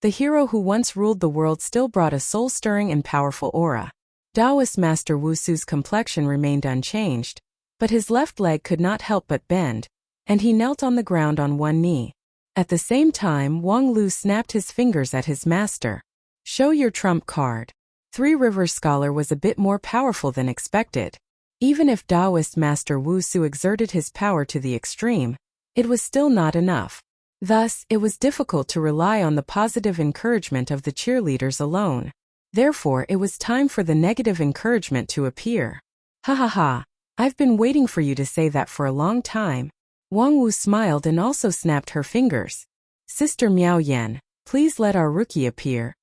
The hero who once ruled the world still brought a soul-stirring and powerful aura. Taoist Master Wusu's complexion remained unchanged, but his left leg could not help but bend, and he knelt on the ground on one knee. At the same time, Wang Lu snapped his fingers at his master. "Show your trump card." Three Rivers Scholar was a bit more powerful than expected. Even if Taoist Master Wusu exerted his power to the extreme, it was still not enough. Thus, it was difficult to rely on the positive encouragement of the cheerleaders alone. Therefore, it was time for the negative encouragement to appear. "Ha ha ha, I've been waiting for you to say that for a long time." Wang Wu smiled and also snapped her fingers. "Sister Miao Yan, please let our rookie appear."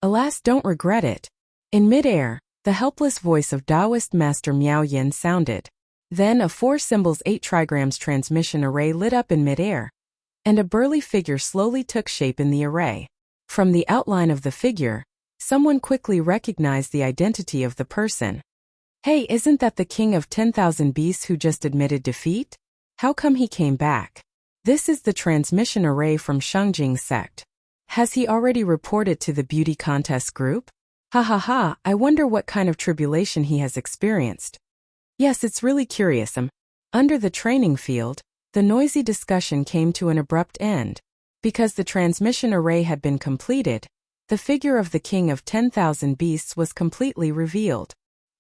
"Alas, don't regret it." In midair, the helpless voice of Taoist Master Miao Yan sounded. Then a 4 symbols 8 trigrams transmission array lit up in midair, and a burly figure slowly took shape in the array. From the outline of the figure, someone quickly recognized the identity of the person. "Hey, isn't that the king of 10,000 beasts who just admitted defeat? How come he came back?" This is the transmission array from Shengjing sect. Has he already reported to the beauty contest group? Ha ha ha, I wonder what kind of tribulation he has experienced. Yes, it's really curious. Under the training field, the noisy discussion came to an abrupt end. Because the transmission array had been completed, the figure of the king of 10,000 beasts was completely revealed.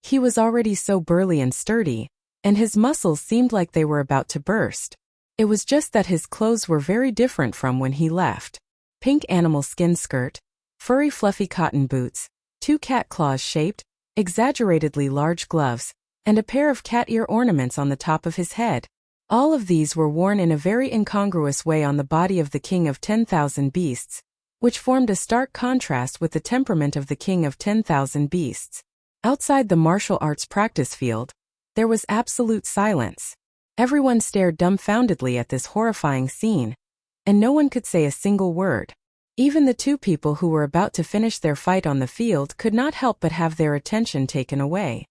He was already so burly and sturdy, and his muscles seemed like they were about to burst. It was just that his clothes were very different from when he left. Pink animal skin skirt, furry fluffy cotton boots, 2 cat claws shaped, exaggeratedly large gloves, and a pair of cat ear ornaments on the top of his head. All of these were worn in a very incongruous way on the body of the king of 10,000 beasts, which formed a stark contrast with the temperament of the king of 10,000 beasts. Outside the martial arts practice field, there was absolute silence. Everyone stared dumbfoundedly at this horrifying scene, and no one could say a single word. Even the 2 people who were about to finish their fight on the field could not help but have their attention taken away.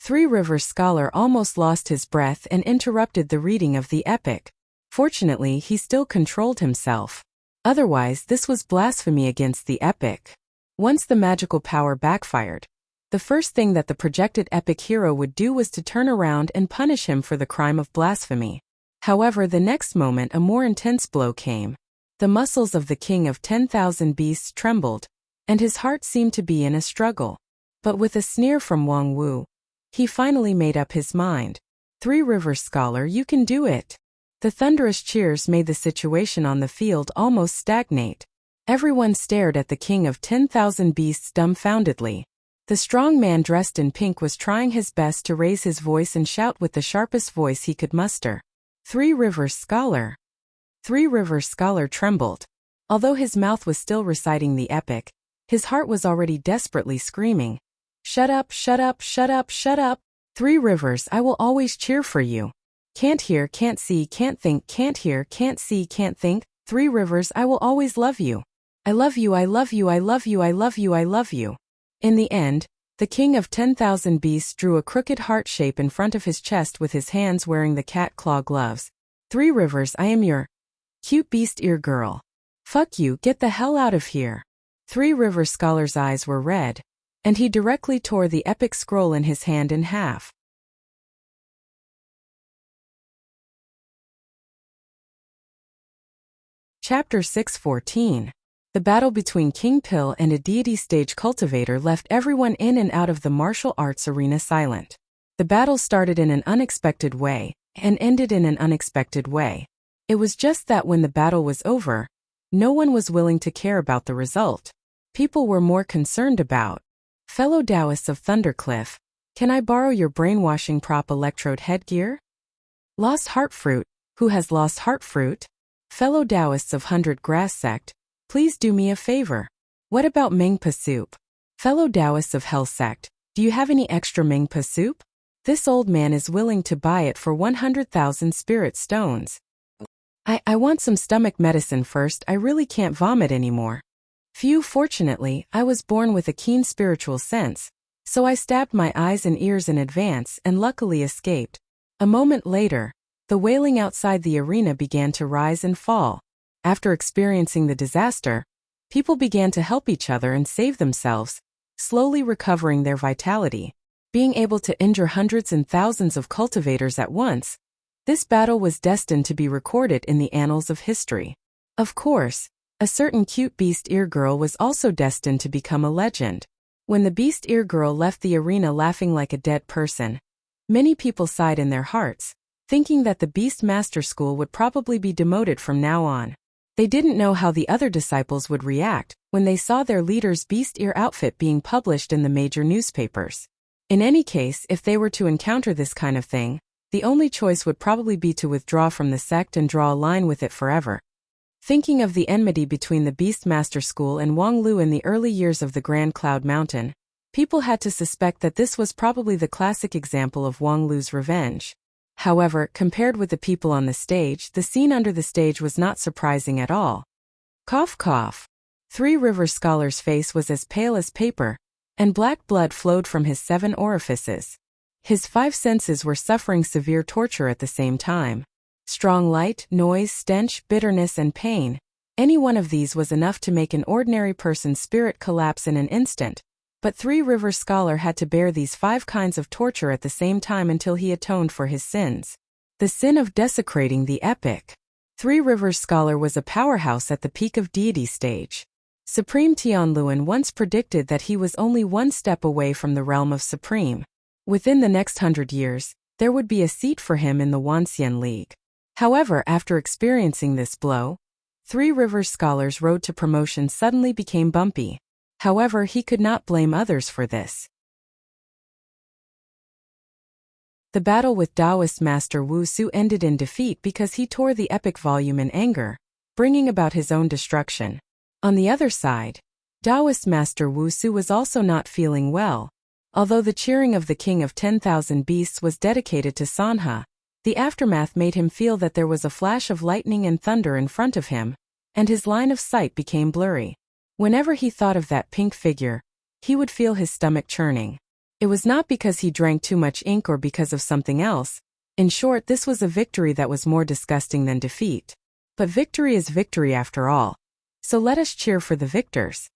Three Rivers Scholar almost lost his breath and interrupted the reading of the epic. Fortunately, he still controlled himself. Otherwise, this was blasphemy against the epic. Once the magical power backfired, the first thing that the projected epic hero would do was to turn around and punish him for the crime of blasphemy. However, the next moment a more intense blow came. The muscles of the king of 10,000 beasts trembled, and his heart seemed to be in a struggle. But with a sneer from Wang Wu, he finally made up his mind. "Three Rivers Scholar, you can do it." The thunderous cheers made the situation on the field almost stagnate. Everyone stared at the king of 10,000 beasts dumbfoundedly. The strong man dressed in pink was trying his best to raise his voice and shout with the sharpest voice he could muster. "Three Rivers Scholar." Three Rivers Scholar trembled. Although his mouth was still reciting the epic, his heart was already desperately screaming, "Shut up, shut up, shut up, shut up! Three Rivers, I will always cheer for you. Can't hear, can't see, can't think, can't hear, can't see, can't think. Three Rivers, I will always love you. I love you, I love you, I love you, I love you, I love you." In the end, the king of 10,000 beasts drew a crooked heart shape in front of his chest with his hands wearing the cat claw gloves. "Three Rivers, I am your cute beast ear girl. Fuck you, get the hell out of here." Three Rivers Scholar's eyes were red, and he directly tore the epic scroll in his hand in half. Chapter 614. The battle between King Pill and a deity stage cultivator left everyone in and out of the martial arts arena silent. The battle started in an unexpected way, and ended in an unexpected way. It was just that when the battle was over, no one was willing to care about the result. People were more concerned about, "Fellow Taoists of Thundercliff, can I borrow your brainwashing prop electrode headgear? Lost Heartfruit, who has lost Heartfruit? Fellow Taoists of 100 Grass Sect, please do me a favor. What about Mingpa soup? Fellow Taoists of Hell Sect, do you have any extra Mingpa soup? This old man is willing to buy it for 100,000 spirit stones. I want some stomach medicine first, I really can't vomit anymore." Phew, fortunately, I was born with a keen spiritual sense, so I stabbed my eyes and ears in advance and luckily escaped. A moment later, the wailing outside the arena began to rise and fall. After experiencing the disaster, people began to help each other and save themselves, slowly recovering their vitality. Being able to injure hundreds and thousands of cultivators at once, this battle was destined to be recorded in the annals of history. Of course, a certain cute beast ear girl was also destined to become a legend. When the beast ear girl left the arena laughing like a dead person, many people sighed in their hearts, thinking that the Beast Master School would probably be demoted from now on. They didn't know how the other disciples would react when they saw their leader's beast ear outfit being published in the major newspapers. In any case, if they were to encounter this kind of thing, the only choice would probably be to withdraw from the sect and draw a line with it forever. Thinking of the enmity between the Beast Master School and Wang Lu in the early years of the Grand Cloud Mountain, people had to suspect that this was probably the classic example of Wang Lu's revenge. However, compared with the people on the stage, the scene under the stage was not surprising at all. Cough cough. Three River Scholar's face was as pale as paper, and black blood flowed from his 7 orifices. His 5 senses were suffering severe torture at the same time. Strong light, noise, stench, bitterness, and pain. Any one of these was enough to make an ordinary person's spirit collapse in an instant. But Three River Scholar had to bear these 5 kinds of torture at the same time until he atoned for his sins. The sin of desecrating the epic. Three Rivers Scholar was a powerhouse at the peak of deity stage. Supreme Tianluan once predicted that he was only 1 step away from the realm of Supreme. Within the next 100 years, there would be a seat for him in the Wanxian League. However, after experiencing this blow, Three Rivers Scholar's road to promotion suddenly became bumpy. However, he could not blame others for this. The battle with Taoist Master Wu Su ended in defeat because he tore the epic volume in anger, bringing about his own destruction. On the other side, Taoist Master Wu Su was also not feeling well. Although the cheering of the King of 10,000 Beasts was dedicated to Sanha, the aftermath made him feel that there was a flash of lightning and thunder in front of him, and his line of sight became blurry. Whenever he thought of that pink figure, he would feel his stomach churning. It was not because he drank too much ink or because of something else. In short, this was a victory that was more disgusting than defeat. But victory is victory after all. So let us cheer for the victors.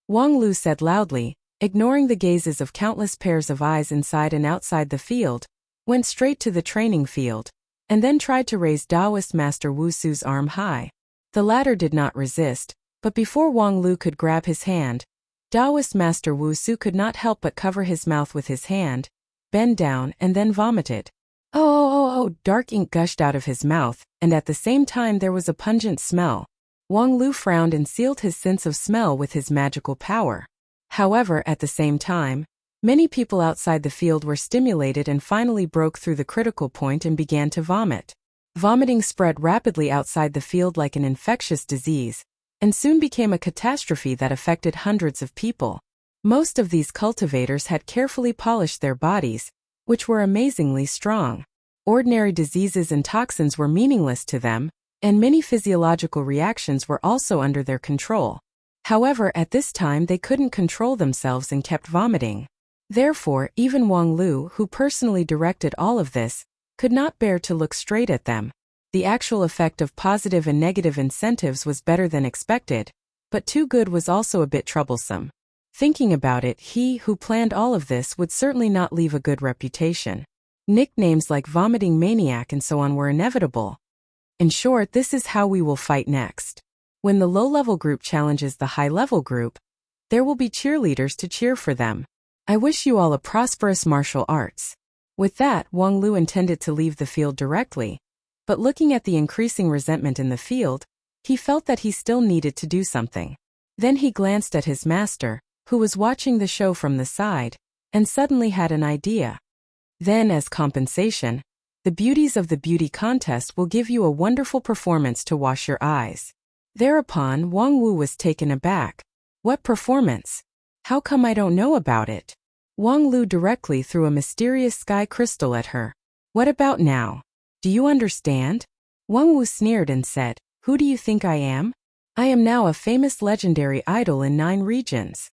Wang Lu said loudly, ignoring the gazes of countless pairs of eyes inside and outside the field, went straight to the training field, and then tried to raise Taoist Master Wu Su's arm high. The latter did not resist, but before Wang Lu could grab his hand, Taoist Master Wu Su could not help but cover his mouth with his hand, bend down, and then vomited. Oh, dark ink gushed out of his mouth, and at the same time there was a pungent smell. Wang Lu frowned and sealed his sense of smell with his magical power. However, at the same time, many people outside the field were stimulated and finally broke through the critical point and began to vomit. Vomiting spread rapidly outside the field like an infectious disease, and soon became a catastrophe that affected hundreds of people. Most of these cultivators had carefully polished their bodies, which were amazingly strong. Ordinary diseases and toxins were meaningless to them, and many physiological reactions were also under their control. However, at this time they couldn't control themselves and kept vomiting. Therefore, even Wang Lu, who personally directed all of this, could not bear to look straight at them. The actual effect of positive and negative incentives was better than expected, but too good was also a bit troublesome. Thinking about it, he who planned all of this would certainly not leave a good reputation. Nicknames like vomiting maniac and so on were inevitable. In short, this is how we will fight next. When the low-level group challenges the high-level group, there will be cheerleaders to cheer for them. I wish you all a prosperous martial arts. With that, Wang Lu intended to leave the field directly, but looking at the increasing resentment in the field, he felt that he still needed to do something. Then he glanced at his master, who was watching the show from the side, and suddenly had an idea. Then, as compensation, the beauties of the beauty contest will give you a wonderful performance to wash your eyes. Thereupon, Wang Wu was taken aback. What performance? How come I don't know about it? Wang Lu directly threw a mysterious sky crystal at her. What about now? Do you understand? Wang Wu sneered and said, Who do you think I am? I am now a famous legendary idol in 9 regions.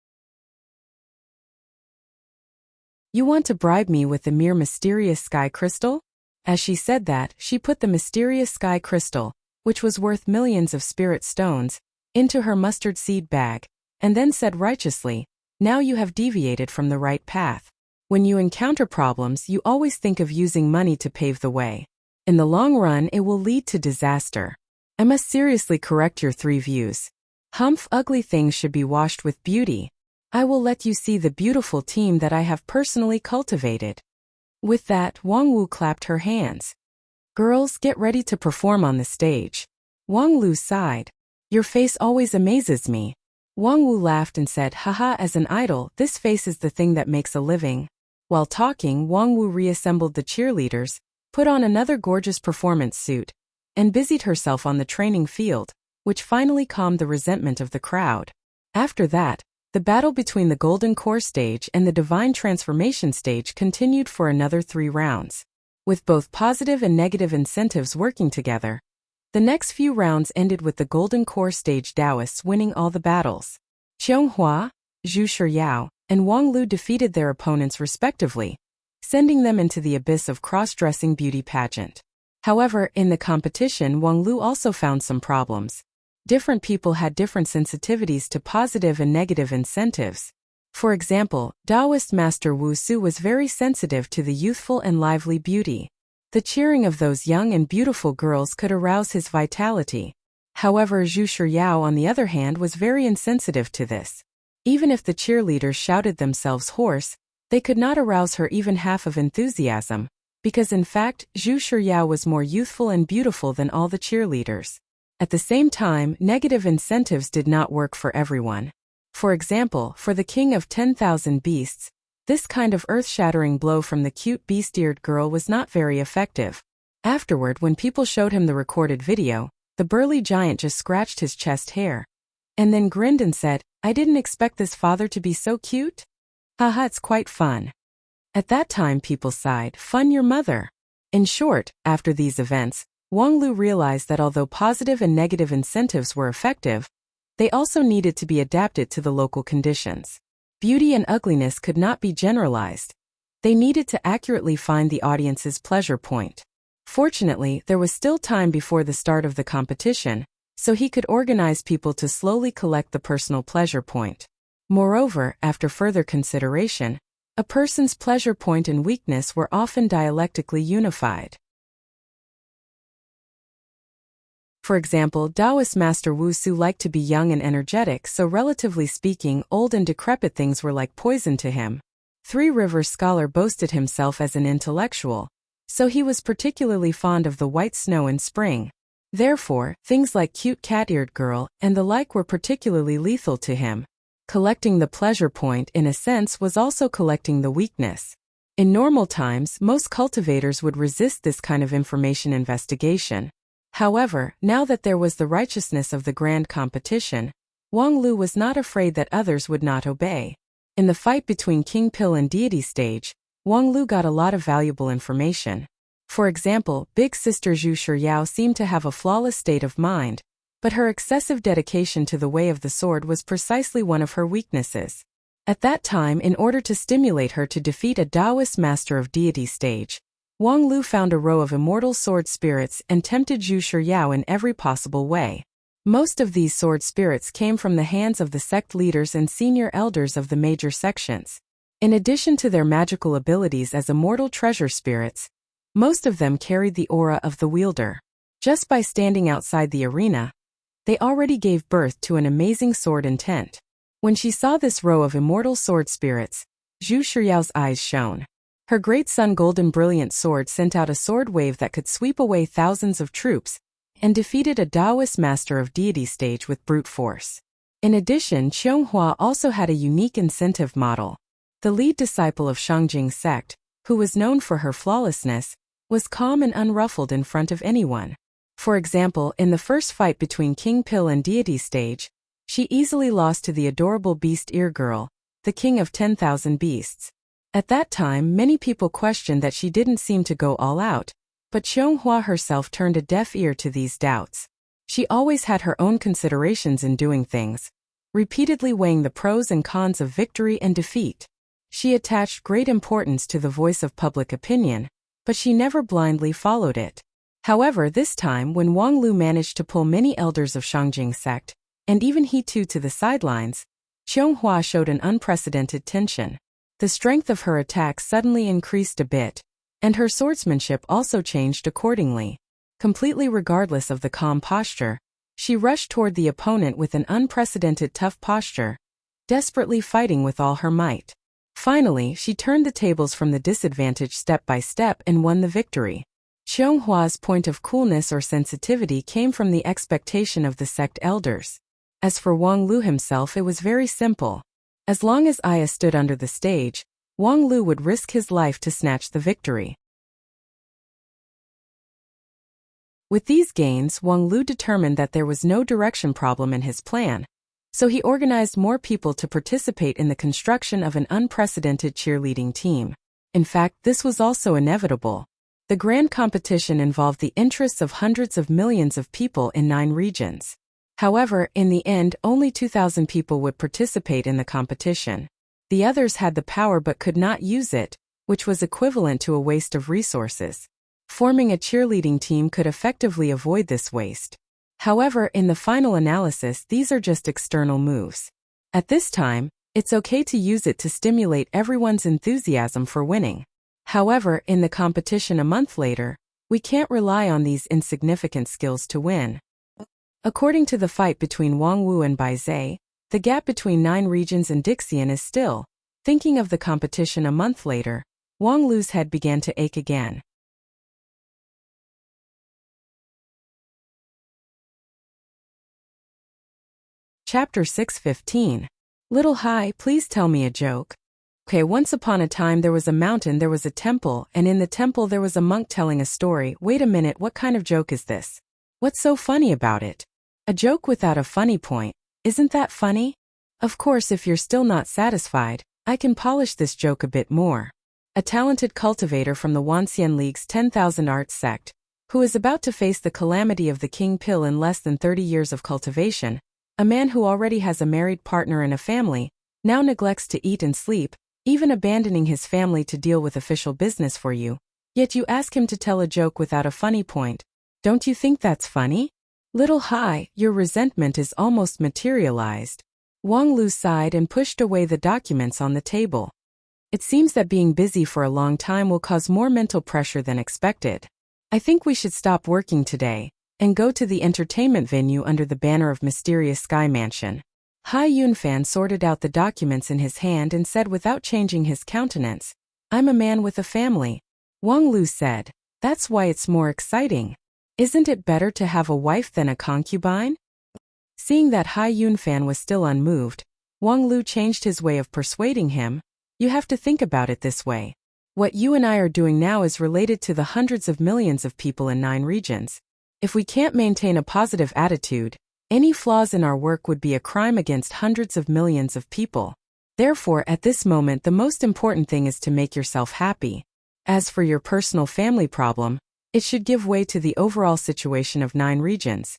You want to bribe me with the mere mysterious sky crystal? As she said that, she put the mysterious sky crystal, which was worth millions of spirit stones, into her mustard seed bag, and then said righteously, "Now you have deviated from the right path. When you encounter problems, you always think of using money to pave the way. In the long run, it will lead to disaster. I must seriously correct your 3 views. Humph, ugly things should be washed with beauty. I will let you see the beautiful team that I have personally cultivated." With that, Wang Wu clapped her hands. "Girls, get ready to perform on the stage." Wang Lu sighed. "Your face always amazes me." Wang Wu laughed and said, "Haha, as an idol, this face is the thing that makes a living." While talking, Wang Wu reassembled the cheerleaders, put on another gorgeous performance suit, and busied herself on the training field, which finally calmed the resentment of the crowd. After that, the battle between the Golden Core stage and the Divine Transformation stage continued for another 3 rounds. With both positive and negative incentives working together, the next few rounds ended with the Golden Core stage Taoists winning all the battles. Qianghua, Zhu Shiyao, and Wang Lu defeated their opponents respectively, sending them into the abyss of cross-dressing beauty pageant. However, in the competition, Wang Lu also found some problems. Different people had different sensitivities to positive and negative incentives. For example, Taoist Master Wu Su was very sensitive to the youthful and lively beauty. The cheering of those young and beautiful girls could arouse his vitality. However, Zhu Shiyao, on the other hand, was very insensitive to this. Even if the cheerleaders shouted themselves hoarse, they could not arouse her even half of enthusiasm, because in fact, Zhu Shiyao was more youthful and beautiful than all the cheerleaders. At the same time, negative incentives did not work for everyone. For example, for the king of 10,000 beasts, this kind of earth-shattering blow from the cute beast-eared girl was not very effective. Afterward, when people showed him the recorded video, the burly giant just scratched his chest hair, and then grinned and said, "I didn't expect this father to be so cute? Haha, it's quite fun." At that time people sighed, "Fun your mother." In short, after these events, Wang Lu realized that although positive and negative incentives were effective, they also needed to be adapted to the local conditions. Beauty and ugliness could not be generalized. They needed to accurately find the audience's pleasure point. Fortunately, there was still time before the start of the competition, so he could organize people to slowly collect the personal pleasure point. Moreover, after further consideration, a person's pleasure point and weakness were often dialectically unified. For example, Taoist Master Wu Su liked to be young and energetic, so relatively speaking, old and decrepit things were like poison to him. Three Rivers scholar boasted himself as an intellectual, so he was particularly fond of the white snow in spring. Therefore, things like cute cat-eared girl and the like were particularly lethal to him. Collecting the pleasure point, in a sense, was also collecting the weakness. In normal times, most cultivators would resist this kind of information investigation. However, now that there was the righteousness of the grand competition, Wang Lu was not afraid that others would not obey. In the fight between King Pill and Deity Stage, Wang Lu got a lot of valuable information. For example, Big Sister Zhu Shiyao seemed to have a flawless state of mind, but her excessive dedication to the way of the sword was precisely one of her weaknesses. At that time, in order to stimulate her to defeat a Taoist master of Deity Stage, Wang Lu found a row of immortal sword spirits and tempted Zhu Shiyao in every possible way. Most of these sword spirits came from the hands of the sect leaders and senior elders of the major sections. In addition to their magical abilities as immortal treasure spirits, most of them carried the aura of the wielder. Just by standing outside the arena, they already gave birth to an amazing sword intent. When she saw this row of immortal sword spirits, Zhu Shiyao's eyes shone. Her great sun golden brilliant sword sent out a sword wave that could sweep away thousands of troops, and defeated a Taoist master of Deity Stage with brute force. In addition, Qianghua also had a unique incentive model. The lead disciple of Shangjing sect, who was known for her flawlessness, was calm and unruffled in front of anyone. For example, in the first fight between King Pill and Deity Stage, she easily lost to the adorable beast ear girl, the king of 10,000 beasts. At that time, many people questioned that she didn't seem to go all out, but Qianghua herself turned a deaf ear to these doubts. She always had her own considerations in doing things, repeatedly weighing the pros and cons of victory and defeat. She attached great importance to the voice of public opinion, but she never blindly followed it. However, this time when Wang Lu managed to pull many elders of Shangjing sect, and even he too to the sidelines, Qianghua showed an unprecedented tension. The strength of her attack suddenly increased a bit, and her swordsmanship also changed accordingly. Completely regardless of the calm posture, she rushed toward the opponent with an unprecedented tough posture, desperately fighting with all her might. Finally, she turned the tables from the disadvantage step by step and won the victory. Qianghua's point of coolness or sensitivity came from the expectation of the sect elders. As for Wang Lu himself, it was very simple. As long as Aya stood under the stage, Wang Lu would risk his life to snatch the victory. With these gains, Wang Lu determined that there was no direction problem in his plan, so he organized more people to participate in the construction of an unprecedented cheerleading team. In fact, this was also inevitable. The grand competition involved the interests of hundreds of millions of people in 9 regions. However, in the end, only 2,000 people would participate in the competition. The others had the power but could not use it, which was equivalent to a waste of resources. Forming a cheerleading team could effectively avoid this waste. However, in the final analysis, these are just external moves. At this time, it's okay to use it to stimulate everyone's enthusiasm for winning. However, in the competition a month later, we can't rely on these insignificant skills to win. According to the fight between Wang Wu and Bai Zhe, the gap between 9 regions and Dixian is still. Thinking of the competition a month later, Wang Lu's head began to ache again. Chapter 6:15. Little Hai, please tell me a joke. Okay, once upon a time there was a mountain, there was a temple, and in the temple there was a monk telling a story. Wait a minute, what kind of joke is this? What's so funny about it? A joke without a funny point. Isn't that funny? Of course, if you're still not satisfied, I can polish this joke a bit more. A talented cultivator from the Wanxian League's 10,000 Arts sect, who is about to face the calamity of the king pill in less than 30 years of cultivation, a man who already has a married partner and a family, now neglects to eat and sleep, even abandoning his family to deal with official business for you. Yet you ask him to tell a joke without a funny point. Don't you think that's funny? Little Hai, your resentment is almost materialized. Wang Lu sighed and pushed away the documents on the table. It seems that being busy for a long time will cause more mental pressure than expected. I think we should stop working today and go to the entertainment venue under the banner of Mysterious Sky Mansion. Hai Yunfan sorted out the documents in his hand and said without changing his countenance, I'm a man with a family. Wang Lu said, that's why it's more exciting. Isn't it better to have a wife than a concubine? Seeing that Hai Yunfan was still unmoved, Wang Lu changed his way of persuading him. You have to think about it this way. What you and I are doing now is related to the hundreds of millions of people in 9 regions. If we can't maintain a positive attitude, any flaws in our work would be a crime against hundreds of millions of people. Therefore, at this moment, the most important thing is to make yourself happy. As for your personal family problem, it should give way to the overall situation of 9 regions.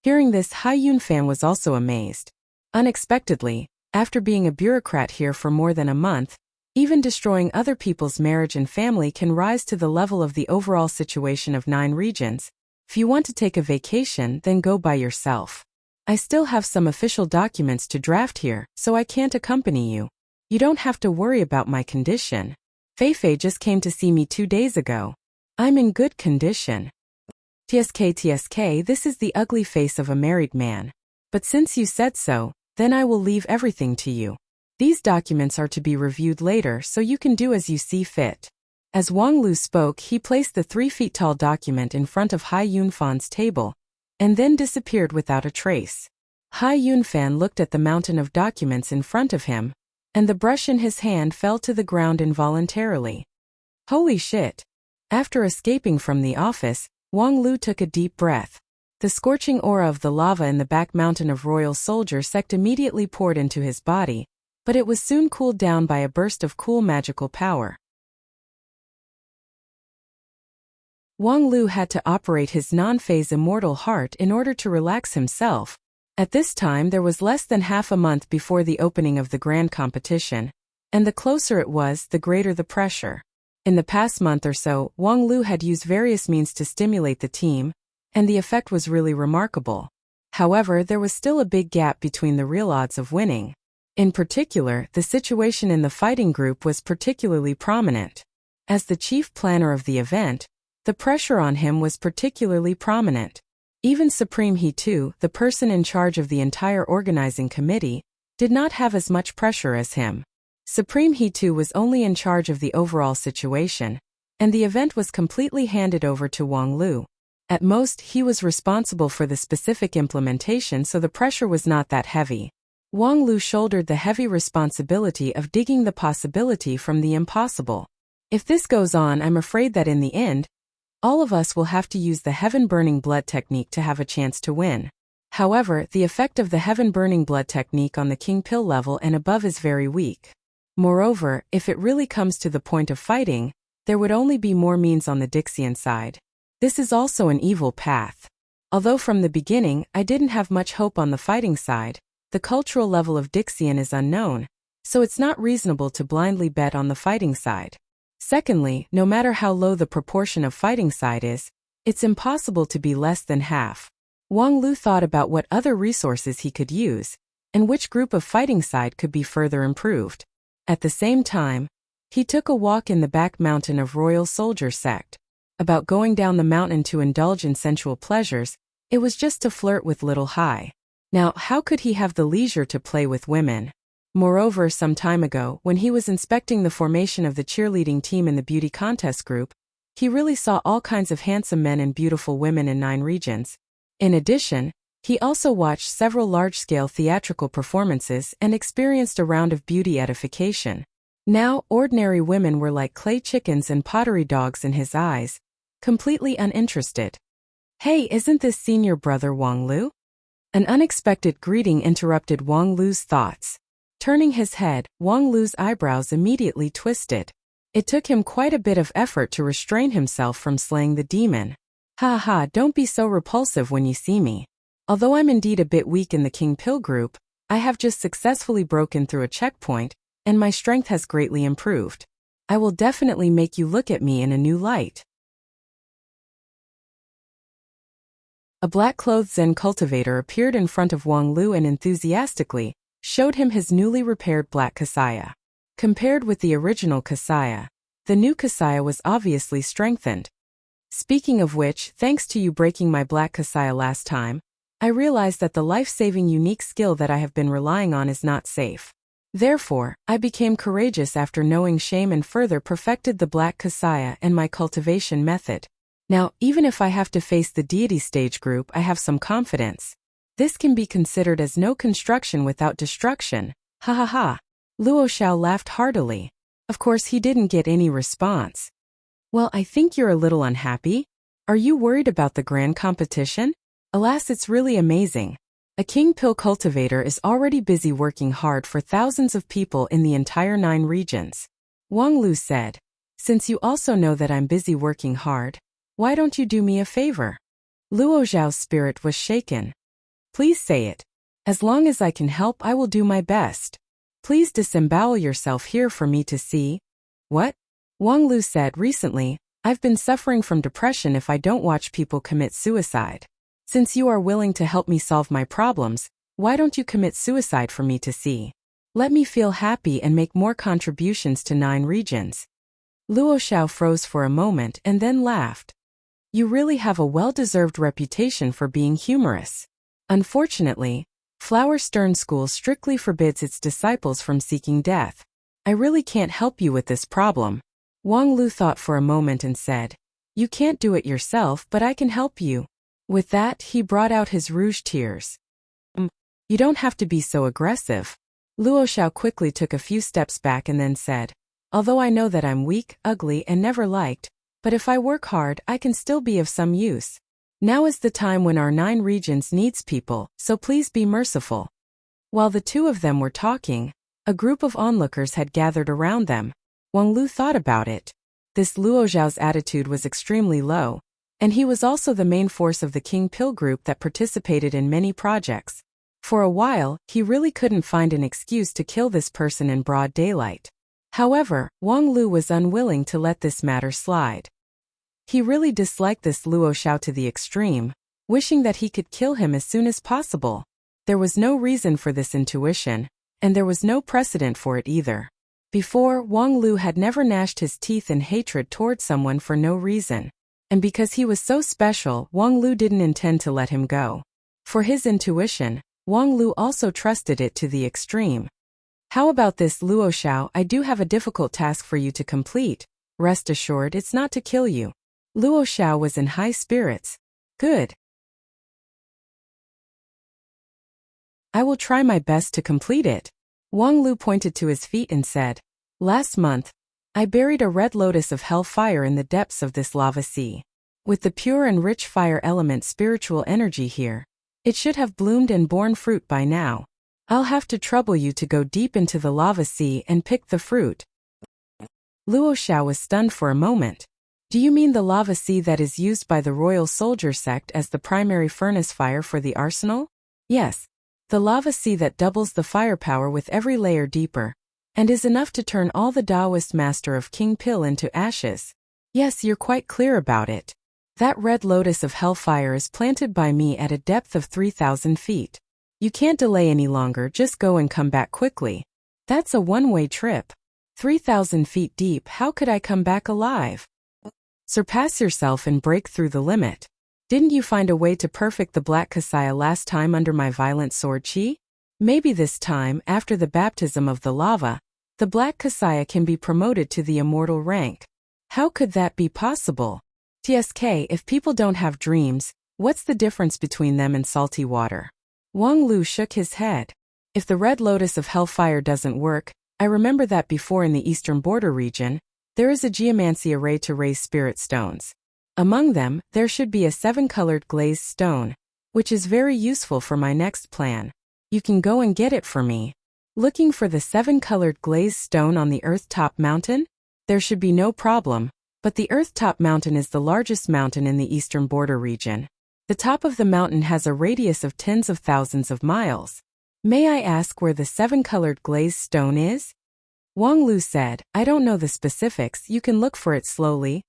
Hearing this, Hai Yunfan was also amazed. Unexpectedly, after being a bureaucrat here for more than a month, even destroying other people's marriage and family can rise to the level of the overall situation of 9 regions. If you want to take a vacation, then go by yourself. I still have some official documents to draft here, so I can't accompany you. You don't have to worry about my condition. Feifei just came to see me 2 days ago. I'm in good condition. TSK, this is the ugly face of a married man. But since you said so, then I will leave everything to you. These documents are to be reviewed later, so you can do as you see fit. As Wang Lu spoke, he placed the 3 feet tall document in front of Hai Yunfan's table, and then disappeared without a trace. Hai Yunfan looked at the mountain of documents in front of him, and the brush in his hand fell to the ground involuntarily. Holy shit! After escaping from the office, Wang Lu took a deep breath. The scorching aura of the lava in the back mountain of Royal Soldier sect immediately poured into his body, but it was soon cooled down by a burst of cool magical power. Wang Lu had to operate his non-phase immortal heart in order to relax himself. At this time there was less than half a month before the opening of the grand competition, and the closer it was, the greater the pressure. In the past month or so, Wang Lu had used various means to stimulate the team, and the effect was really remarkable. However, there was still a big gap between the real odds of winning. In particular, the situation in the fighting group was particularly prominent. As the chief planner of the event, the pressure on him was particularly prominent. Even Supreme He too, the person in charge of the entire organizing committee, did not have as much pressure as him. Supreme He too was only in charge of the overall situation, and the event was completely handed over to Wang Lu. At most, he was responsible for the specific implementation, so the pressure was not that heavy. Wang Lu shouldered the heavy responsibility of digging the possibility from the impossible. If this goes on, I'm afraid that in the end, all of us will have to use the heaven-burning blood technique to have a chance to win. However, the effect of the heaven-burning blood technique on the king pill level and above is very weak. Moreover, if it really comes to the point of fighting, there would only be more means on the Dixian side. This is also an evil path. Although from the beginning, I didn't have much hope on the fighting side, the cultural level of Dixian is unknown, so it's not reasonable to blindly bet on the fighting side. Secondly, no matter how low the proportion of fighting side is, it's impossible to be less than half. Wang Lu thought about what other resources he could use, and which group of fighting side could be further improved. At the same time, he took a walk in the back mountain of Royal Soldier Sect. About going down the mountain to indulge in sensual pleasures, it was just to flirt with Little Hai. Now, how could he have the leisure to play with women? Moreover, some time ago, when he was inspecting the formation of the cheerleading team in the beauty contest group, he really saw all kinds of handsome men and beautiful women in 9 regions. In addition, he also watched several large-scale theatrical performances and experienced a round of beauty edification. Now, ordinary women were like clay chickens and pottery dogs in his eyes, completely uninterested. "Hey, isn't this senior brother Wang Lu?" An unexpected greeting interrupted Wang Lu's thoughts. Turning his head, Wang Lu's eyebrows immediately twisted. It took him quite a bit of effort to restrain himself from slaying the demon. "Ha ha, don't be so repulsive when you see me. Although I'm indeed a bit weak in the King Pill group, I have just successfully broken through a checkpoint, and my strength has greatly improved. I will definitely make you look at me in a new light." A black-clothed Zen cultivator appeared in front of Wang Lu and enthusiastically showed him his newly repaired black kasaya. Compared with the original kasaya, the new kasaya was obviously strengthened. "Speaking of which, thanks to you breaking my black kasaya last time, I realized that the life-saving unique skill that I have been relying on is not safe. Therefore, I became courageous after knowing shame and further perfected the black kasaya and my cultivation method. Now, even if I have to face the deity stage group, I have some confidence. This can be considered as no construction without destruction. Ha ha ha." Luo Xiao laughed heartily. Of course, he didn't get any response. "Well, I think you're a little unhappy. Are you worried about the grand competition? Alas, it's really amazing. A King Pill cultivator is already busy working hard for thousands of people in the entire 9 regions. Wang Lu said, "Since you also know that I'm busy working hard, why don't you do me a favor?" Luo Zhao's spirit was shaken. "Please say it. As long as I can help, I will do my best. Please disembowel yourself here for me to see." "What?" Wang Lu said, "Recently, I've been suffering from depression if I don't watch people commit suicide. Since you are willing to help me solve my problems, why don't you commit suicide for me to see? Let me feel happy and make more contributions to 9 regions." Luo Xiao froze for a moment and then laughed. "You really have a well-deserved reputation for being humorous. Unfortunately, Flower Stern School strictly forbids its disciples from seeking death. I really can't help you with this problem." Wang Lu thought for a moment and said, "You can't do it yourself, but I can help you." With that, he brought out his rouge tears. You don't have to be so aggressive." Luo Xiao quickly took a few steps back and then said, "Although I know that I'm weak, ugly, and never liked, but if I work hard, I can still be of some use. Now is the time when our 9 regions needs people, so please be merciful." While the two of them were talking, a group of onlookers had gathered around them. Wang Lu thought about it. This Luo Zhao's attitude was extremely low, and he was also the main force of the King Pill group that participated in many projects. For a while, he really couldn't find an excuse to kill this person in broad daylight. However, Wang Lu was unwilling to let this matter slide. He really disliked this Luo Xiao to the extreme, wishing that he could kill him as soon as possible. There was no reason for this intuition, and there was no precedent for it either. Before, Wang Lu had never gnashed his teeth in hatred toward someone for no reason. And because he was so special, Wang Lu didn't intend to let him go. For his intuition, Wang Lu also trusted it to the extreme. How about this, Luo Xiao? I do have a difficult task for you to complete. Rest assured, it's not to kill you. Luo Xiao was in high spirits. Good. I will try my best to complete it. Wang Lu pointed to his feet and said, Last month, I buried a red lotus of hell fire in the depths of this lava sea. With the pure and rich fire element spiritual energy here, it should have bloomed and borne fruit by now. I'll have to trouble you to go deep into the lava sea and pick the fruit. Luo Xiao was stunned for a moment. Do you mean the lava sea that is used by the royal soldier sect as the primary furnace fire for the arsenal? Yes. The lava sea that doubles the firepower with every layer deeper, and is enough to turn all the Taoist master of King Pil into ashes. Yes, you're quite clear about it. That red lotus of hellfire is planted by me at a depth of 3,000 feet. You can't delay any longer, just go and come back quickly. That's a one-way trip. 3,000 feet deep, how could I come back alive? Surpass yourself and break through the limit. Didn't you find a way to perfect the Black Kasaya last time under my violent sword chi? Maybe this time, after the baptism of the lava, the Black Kasaya can be promoted to the immortal rank. How could that be possible? TSK, if people don't have dreams, what's the difference between them and salty water? Wang Lu shook his head. If the red lotus of hellfire doesn't work, I remember that before in the eastern border region, there is a geomancy array to raise spirit stones. Among them, there should be a 7-colored glazed stone, which is very useful for my next plan. You can go and get it for me. Looking for the 7-colored glazed stone on the Earth-top mountain? There should be no problem, but the Earth-top mountain is the largest mountain in the eastern border region. The top of the mountain has a radius of tens of thousands of miles. May I ask where the 7-colored glazed stone is? Wang Lu said, I don't know the specifics, you can look for it slowly.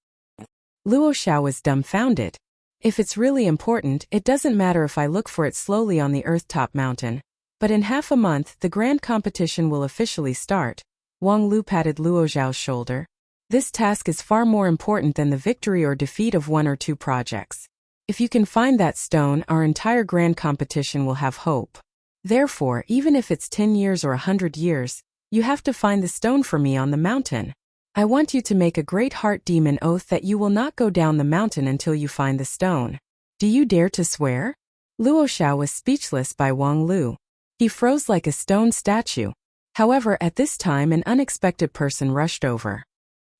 Luo Xiao was dumbfounded. If it's really important, it doesn't matter if I look for it slowly on the Earth-top mountain. But in half a month, the grand competition will officially start. Wang Lu patted Luo Xiao's shoulder. This task is far more important than the victory or defeat of 1 or 2 projects. If you can find that stone, our entire grand competition will have hope. Therefore, even if it's 10 years or 100 years, you have to find the stone for me on the mountain. I want you to make a great heart demon oath that you will not go down the mountain until you find the stone. Do you dare to swear? Luo Xiao was speechless by Wang Lu. He froze like a stone statue. However, at this time an unexpected person rushed over.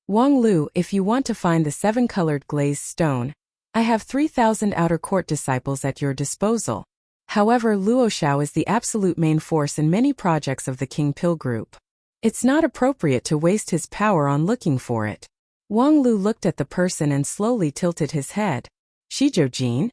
Wang Lu, if you want to find the 7-colored glazed stone, I have 3,000 outer court disciples at your disposal. However, Luo Xiao is the absolute main force in many projects of the King Pil group. It's not appropriate to waste his power on looking for it. Wang Lu looked at the person and slowly tilted his head. Shizhou-jin?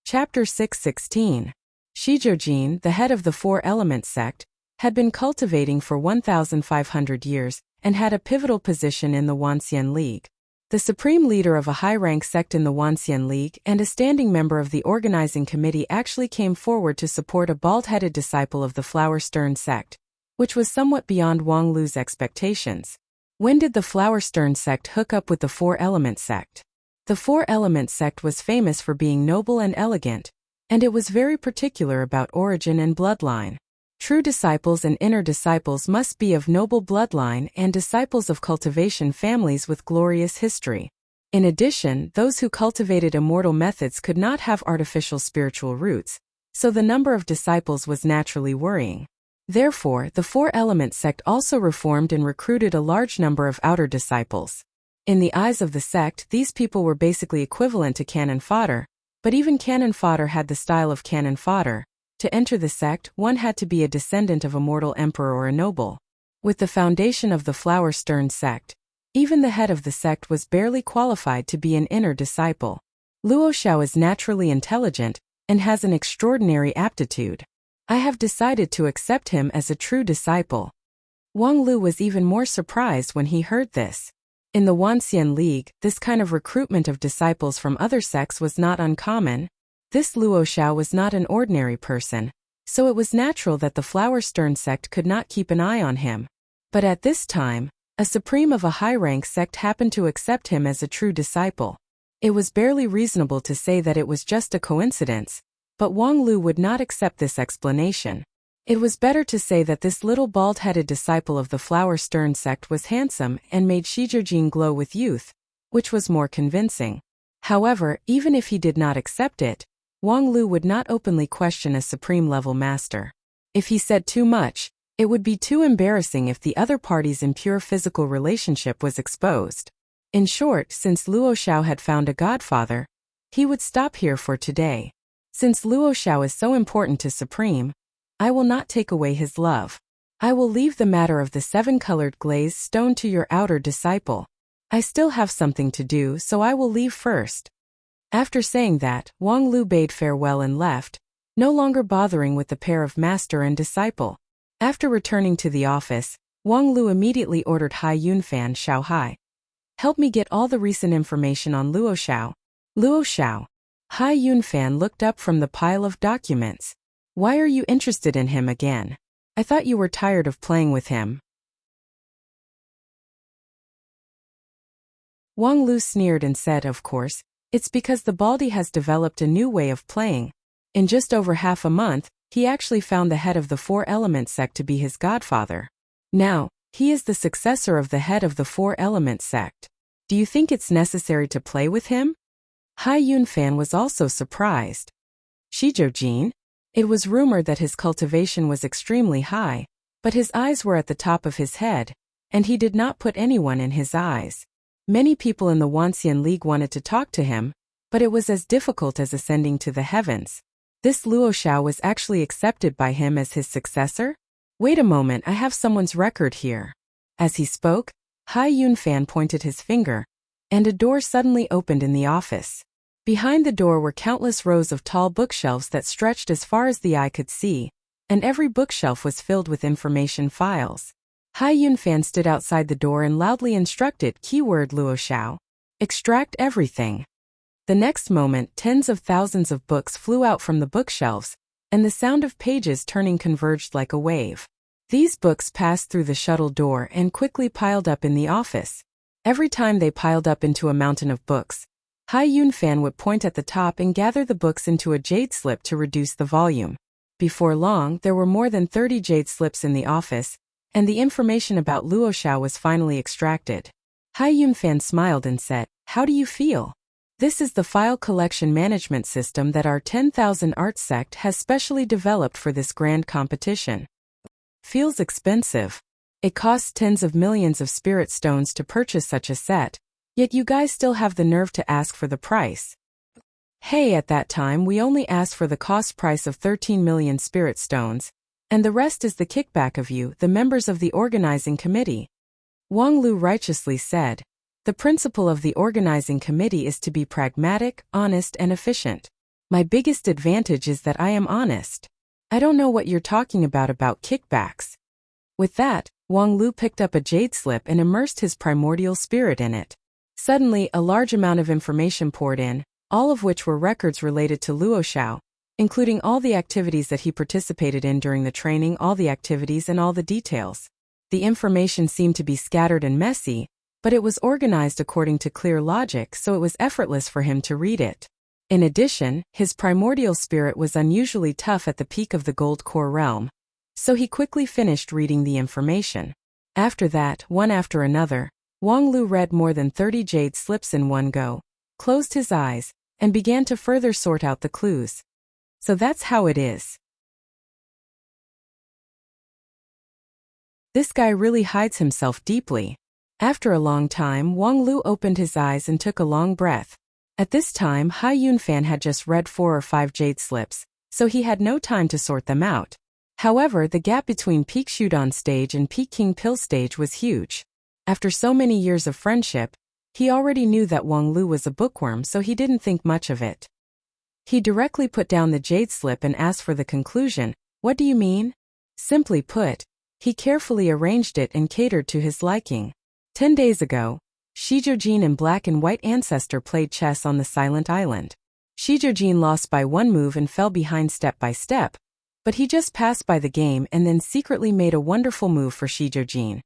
Chapter 616. Shizhou-jin, the head of the Four-Element sect, had been cultivating for 1,500 years and had a pivotal position in the Wanxian League. The supreme leader of a high-rank sect in the Wanxian League and a standing member of the organizing committee actually came forward to support a bald-headed disciple of the Flower Stern sect, which was somewhat beyond Wang Lu's expectations. When did the Flower Stern sect hook up with the Four-Element sect? The Four-Element sect was famous for being noble and elegant, and it was very particular about origin and bloodline. True disciples and inner disciples must be of noble bloodline and disciples of cultivation families with glorious history. In addition, those who cultivated immortal methods could not have artificial spiritual roots, so the number of disciples was naturally worrying. Therefore, the Four-Element sect also reformed and recruited a large number of outer disciples. In the eyes of the sect, these people were basically equivalent to cannon fodder, but even cannon fodder had the style of cannon fodder. To enter the sect, one had to be a descendant of a mortal emperor or a noble. With the foundation of the Flower Stern sect, even the head of the sect was barely qualified to be an inner disciple. Luo Xiao is naturally intelligent, and has an extraordinary aptitude. I have decided to accept him as a true disciple." Wang Lu was even more surprised when he heard this. In the Wanxian League, this kind of recruitment of disciples from other sects was not uncommon. This Luo Xiao was not an ordinary person, so it was natural that the Flower Stern sect could not keep an eye on him. But at this time, a supreme of a high-rank sect happened to accept him as a true disciple. It was barely reasonable to say that it was just a coincidence, but Wang Lu would not accept this explanation. It was better to say that this little bald-headed disciple of the Flower Stern sect was handsome and made Shi Jiujin glow with youth, which was more convincing. However, even if he did not accept it, Wang Lu would not openly question a supreme-level master. If he said too much, it would be too embarrassing if the other party's impure physical relationship was exposed. In short, since Luo Xiao had found a godfather, he would stop here for today. Since Luo Xiao is so important to Supreme, I will not take away his love. I will leave the matter of the 7-colored glazed stone to your outer disciple. I still have something to do, so I will leave first." After saying that, Wang Lu bade farewell and left, no longer bothering with the pair of master and disciple. After returning to the office, Wang Lu immediately ordered Hai Yunfan Xiao Hai. "Help me get all the recent information on Luo Xiao." Luo Xiao. Hai Yunfan looked up from the pile of documents. "Why are you interested in him again? I thought you were tired of playing with him." Wang Lu sneered and said, "Of course, it's because the Baldy has developed a new way of playing. In just over half a month, he actually found the head of the Four-Element sect to be his godfather. Now, he is the successor of the head of the Four-Element sect. Do you think it's necessary to play with him?" Hai Yunfan was also surprised. "Shi Jiujin?" It was rumored that his cultivation was extremely high, but his eyes were at the top of his head, and he did not put anyone in his eyes. Many people in the Wanxian League wanted to talk to him, but it was as difficult as ascending to the heavens. This Luo Xiao was actually accepted by him as his successor? Wait a moment, I have someone's record here. As he spoke, Hai Yunfan pointed his finger, and a door suddenly opened in the office. Behind the door were countless rows of tall bookshelves that stretched as far as the eye could see, and every bookshelf was filled with information files. Hai Yunfan stood outside the door and loudly instructed, keyword Luo Xiao, "Extract everything." The next moment, tens of thousands of books flew out from the bookshelves, and the sound of pages turning converged like a wave. These books passed through the shuttle door and quickly piled up in the office. Every time they piled up into a mountain of books, Hai Yunfan would point at the top and gather the books into a jade slip to reduce the volume. Before long, there were more than 30 jade slips in the office, and the information about Luo Xiao was finally extracted. Hai Yunfan smiled and said, "How do you feel? This is the file collection management system that our 10,000 Arts sect has specially developed for this grand competition. Feels expensive. It costs tens of millions of spirit stones to purchase such a set, yet you guys still have the nerve to ask for the price. Hey, at that time we only asked for the cost price of 13 million spirit stones, and the rest is the kickback of you, the members of the organizing committee." Wang Lu righteously said, "The principle of the organizing committee is to be pragmatic, honest and efficient. My biggest advantage is that I am honest. I don't know what you're talking about kickbacks." With that, Wang Lu picked up a jade slip and immersed his primordial spirit in it. Suddenly, a large amount of information poured in, all of which were records related to Luo Xiao, including all the activities that he participated in during the training, all the activities and all the details. The information seemed to be scattered and messy, but it was organized according to clear logic, so it was effortless for him to read it. In addition, his primordial spirit was unusually tough at the peak of the gold core realm, so he quickly finished reading the information. After that, one after another, Wang Lu read more than 30 jade slips in one go, closed his eyes, and began to further sort out the clues. So that's how it is. This guy really hides himself deeply. After a long time, Wang Lu opened his eyes and took a long breath. At this time, Hai Yunfan had just read 4 or 5 jade slips, so he had no time to sort them out. However, the gap between Peak Shudan stage and Peak King Pill stage was huge. After so many years of friendship, he already knew that Wang Lu was a bookworm, so he didn't think much of it. He directly put down the jade slip and asked for the conclusion. What do you mean? Simply put, he carefully arranged it and catered to his liking. 10 days ago, Shijojin and Black and White Ancestor played chess on the Silent Island. Shijojin lost by one move and fell behind step by step, but he just passed by the game and then secretly made a wonderful move for Shijojin,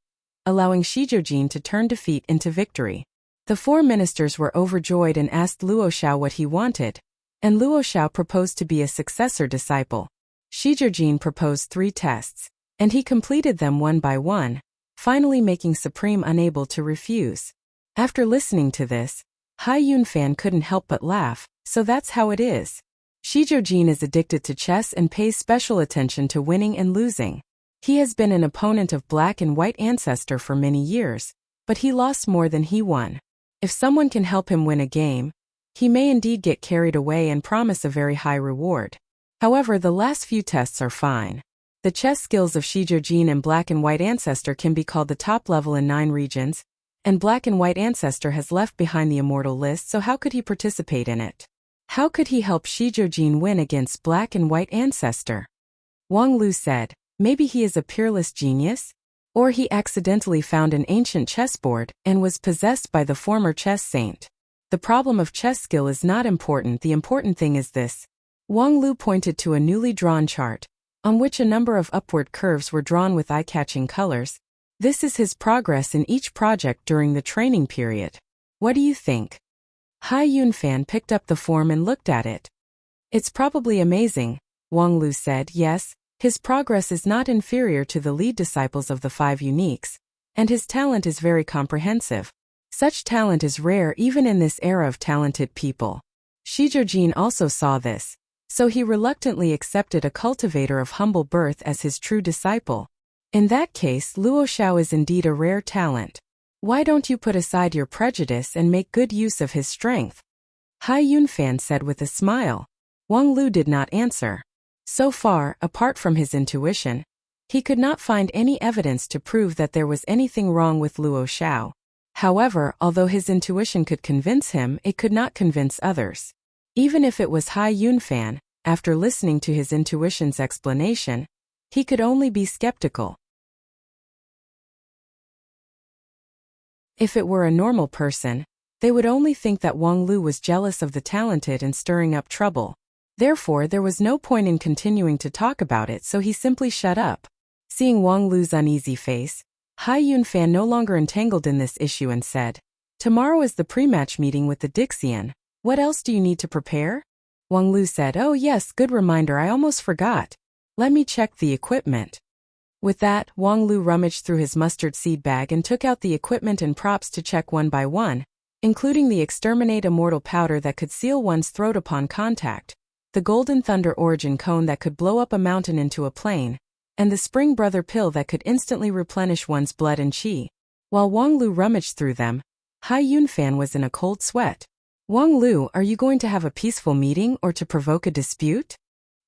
allowing Shijojin to turn defeat into victory. The four ministers were overjoyed and asked Luo Xiao what he wanted, and Luo Xiao proposed to be a successor disciple. Shijojin proposed 3 tests, and he completed them one by one, finally making Supreme unable to refuse. After listening to this, Hai Yunfan couldn't help but laugh. So that's how it is. Shijojin is addicted to chess and pays special attention to winning and losing. He has been an opponent of Black and White Ancestor for many years, but he lost more than he won. If someone can help him win a game, he may indeed get carried away and promise a very high reward. However, the last few tests are fine. The chess skills of Shijojin and Black and White Ancestor can be called the top level in 9 regions, and Black and White Ancestor has left behind the immortal list, so how could he participate in it? How could he help Shijojin win against Black and White Ancestor? Wang Lu said, maybe he is a peerless genius? Or he accidentally found an ancient chessboard and was possessed by the former chess saint. The problem of chess skill is not important, the important thing is this. Wang Lu pointed to a newly drawn chart, on which a number of upward curves were drawn with eye-catching colors. This is his progress in each project during the training period. What do you think? Hai Yunfan picked up the form and looked at it. It's probably amazing, Wang Lu said. Yes, his progress is not inferior to the lead disciples of the 5 uniques, and his talent is very comprehensive. Such talent is rare even in this era of talented people. Shijojin also saw this, so he reluctantly accepted a cultivator of humble birth as his true disciple. In that case, Luo Xiao is indeed a rare talent. Why don't you put aside your prejudice and make good use of his strength? Hai Yunfan said with a smile. Wang Lu did not answer. So far, apart from his intuition, he could not find any evidence to prove that there was anything wrong with Luo Xiao. However, although his intuition could convince him, it could not convince others. Even if it was Hai Yunfan, after listening to his intuition's explanation, he could only be skeptical. If it were a normal person, they would only think that Wang Lu was jealous of the talented and stirring up trouble. Therefore, there was no point in continuing to talk about it, so he simply shut up. Seeing Wang Lu's uneasy face, Hai Yunfan no longer entangled in this issue and said, "Tomorrow is the pre-match meeting with the Dixian. What else do you need to prepare?" Wang Lu said, "Oh yes, good reminder, I almost forgot. Let me check the equipment." With that, Wang Lu rummaged through his mustard seed bag and took out the equipment and props to check one by one, including the Exterminate Immortal powder that could seal one's throat upon contact, the Golden Thunder Origin cone that could blow up a mountain into a plain, and the Spring Brother pill that could instantly replenish one's blood and qi. While Wang Lu rummaged through them, Hai Yunfan was in a cold sweat. "Wang Lu, are you going to have a peaceful meeting or to provoke a dispute?"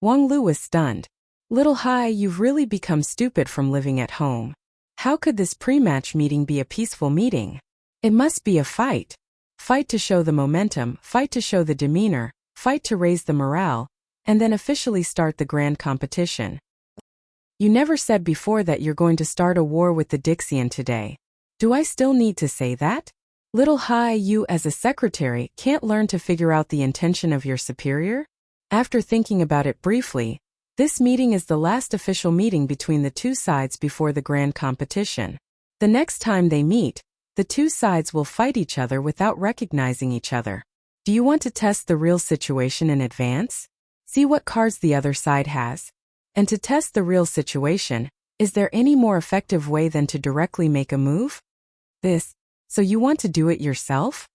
Wang Lu was stunned. "Little Hai, you've really become stupid from living at home. How could this pre-match meeting be a peaceful meeting? It must be a fight. Fight to show the momentum, fight to show the demeanor, fight to raise the morale, and then officially start the grand competition. You never said before that you're going to start a war with the Dixian today. Do I still need to say that? Little Hai, you as a secretary can't learn to figure out the intention of your superior?" After thinking about it briefly, this meeting is the last official meeting between the 2 sides before the grand competition. The next time they meet, the 2 sides will fight each other without recognizing each other. Do you want to test the real situation in advance? See what cards the other side has. And to test the real situation, is there any more effective way than to directly make a move? So you want to do it yourself?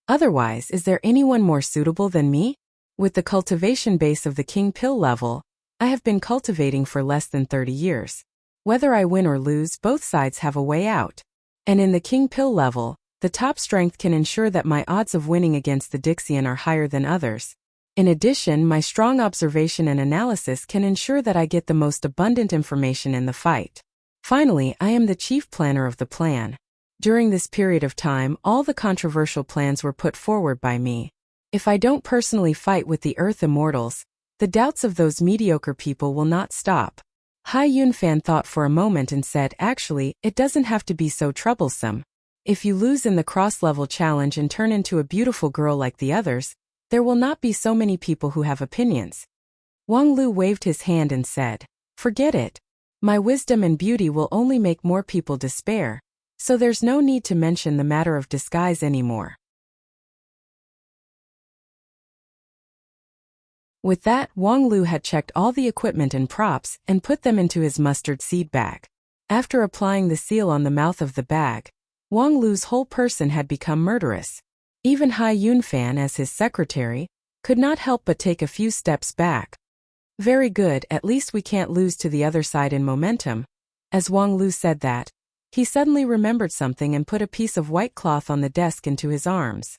Otherwise, is there anyone more suitable than me? With the cultivation base of the King Pill level, I have been cultivating for less than 30 years. Whether I win or lose, both sides have a way out. And in the King Pill level, the top strength can ensure that my odds of winning against the Dixian are higher than others. In addition, my strong observation and analysis can ensure that I get the most abundant information in the fight. Finally, I am the chief planner of the plan. During this period of time, all the controversial plans were put forward by me. If I don't personally fight with the Earth Immortals, the doubts of those mediocre people will not stop. Hai Yunfan thought for a moment and said, actually, it doesn't have to be so troublesome. If you lose in the cross-level challenge and turn into a beautiful girl like the others, there will not be so many people who have opinions. Wang Lu waved his hand and said, forget it. My wisdom and beauty will only make more people despair, so there's no need to mention the matter of disguise anymore. With that, Wang Lu had checked all the equipment and props and put them into his mustard seed bag. After applying the seal on the mouth of the bag, Wang Lu's whole person had become murderous. Even Hai Yunfan, as his secretary, could not help but take a few steps back. Very good, at least we can't lose to the other side in momentum. As Wang Lu said that, he suddenly remembered something and put a piece of white cloth on the desk into his arms.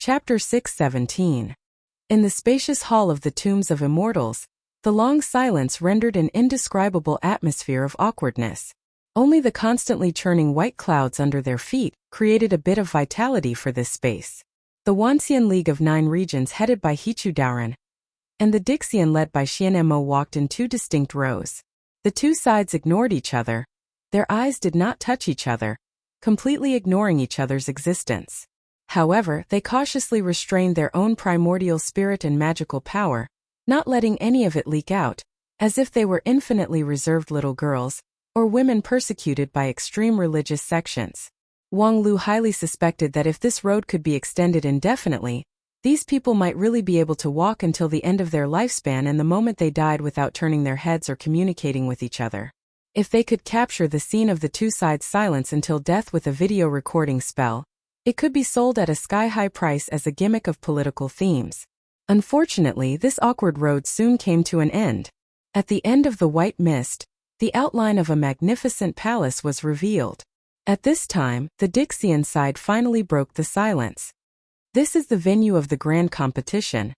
Chapter 6:17. In the spacious hall of the Tombs of Immortals, the long silence rendered an indescribable atmosphere of awkwardness. Only the constantly churning white clouds under their feet created a bit of vitality for this space. The Wanxian League of 9 Regions headed by Hichu Daoran and the Dixian led by Xianemo walked in 2 distinct rows. The 2 sides ignored each other. Their eyes did not touch each other, completely ignoring each other's existence. However, they cautiously restrained their own primordial spirit and magical power, not letting any of it leak out, as if they were infinitely reserved little girls, or women persecuted by extreme religious sections. Wang Lu highly suspected that if this road could be extended indefinitely, these people might really be able to walk until the end of their lifespan and the moment they died without turning their heads or communicating with each other. If they could capture the scene of the 2 sides' silence until death with a video recording spell, it could be sold at a sky-high price as a gimmick of political themes. Unfortunately, this awkward road soon came to an end. At the end of the white mist, the outline of a magnificent palace was revealed. At this time, the Dixian side finally broke the silence. This is the venue of the grand competition,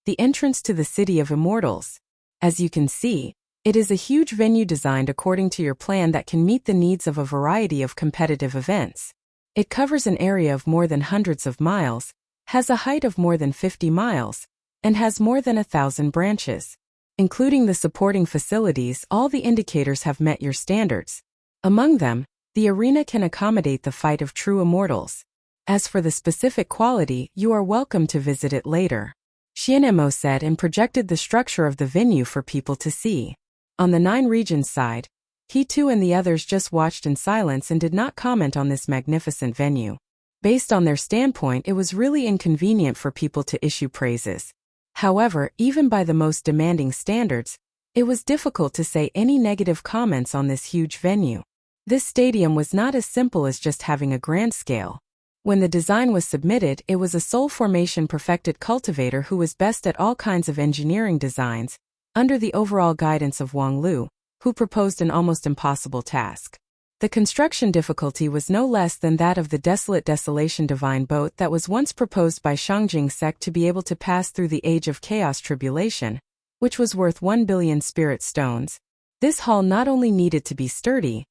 the entrance to the City of Immortals. As you can see, it is a huge venue designed according to your plan that can meet the needs of a variety of competitive events. It covers an area of more than hundreds of miles, has a height of more than 50 miles, and has more than 1,000 branches. Including the supporting facilities, all the indicators have met your standards. Among them, the arena can accommodate the fight of true immortals. As for the specific quality, you are welcome to visit it later. Xianemo said and projected the structure of the venue for people to see. On the 9 Regions side, he too and the others just watched in silence and did not comment on this magnificent venue. Based on their standpoint, it was really inconvenient for people to issue praises. However, even by the most demanding standards, it was difficult to say any negative comments on this huge venue. This stadium was not as simple as just having a grand scale. When the design was submitted, it was a soul formation perfected cultivator who was best at all kinds of engineering designs, under the overall guidance of Wang Lu, who proposed an almost impossible task. The construction difficulty was no less than that of the desolate desolation divine boat that was once proposed by Shangjing sect to be able to pass through the age of chaos tribulation, which was worth 1 billion spirit stones. This hull not only needed to be sturdy,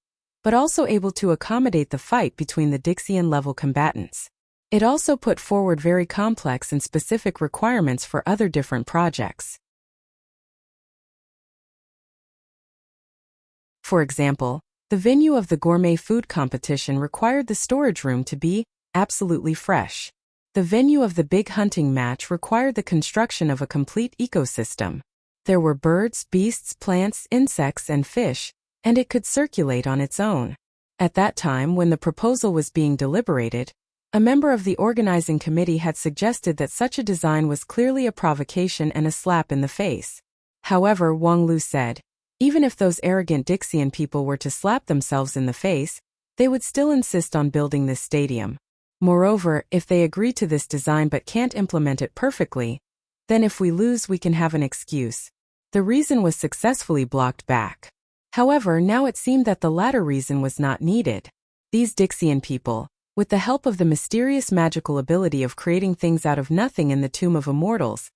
but also able to accommodate the fight between the Dixian-level combatants. It also put forward very complex and specific requirements for other different projects. For example, the venue of the gourmet food competition required the storage room to be absolutely fresh. The venue of the big hunting match required the construction of a complete ecosystem. There were birds, beasts, plants, insects, and fish, and it could circulate on its own. At that time, when the proposal was being deliberated, a member of the organizing committee had suggested that such a design was clearly a provocation and a slap in the face. However, Wang Lu said, even if those arrogant Dixian people were to slap themselves in the face, they would still insist on building this stadium. Moreover, if they agree to this design but can't implement it perfectly, then if we lose we can have an excuse. The reason was successfully blocked back. However, now it seemed that the latter reason was not needed. These Dixian people, with the help of the mysterious magical ability of creating things out of nothing in the Tomb of Immortals,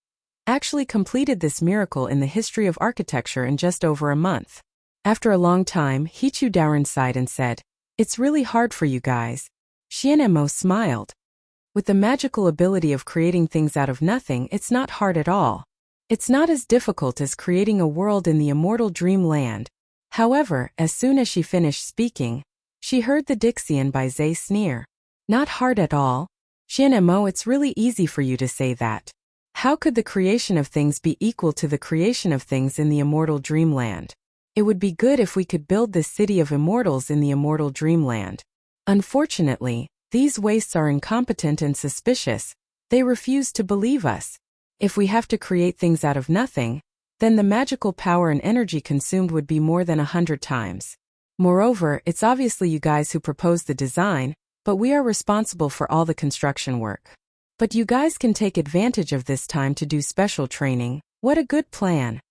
actually completed this miracle in the history of architecture in just over a month. After a long time, Hichu Daoren sighed and said, "It's really hard for you guys." Xianemo smiled. With the magical ability of creating things out of nothing, it's not hard at all. It's not as difficult as creating a world in the immortal dreamland. However, as soon as she finished speaking, she heard the Dixian by Zay sneer. "Not hard at all? Xianemo, it's really easy for you to say that. How could the creation of things be equal to the creation of things in the immortal dreamland? It would be good if we could build this city of immortals in the immortal dreamland. Unfortunately, these wastes are incompetent and suspicious. They refuse to believe us. If we have to create things out of nothing, then the magical power and energy consumed would be more than 100 times. Moreover, it's obviously you guys who proposed the design, but we are responsible for all the construction work. But you guys can take advantage of this time to do special training. What a good plan."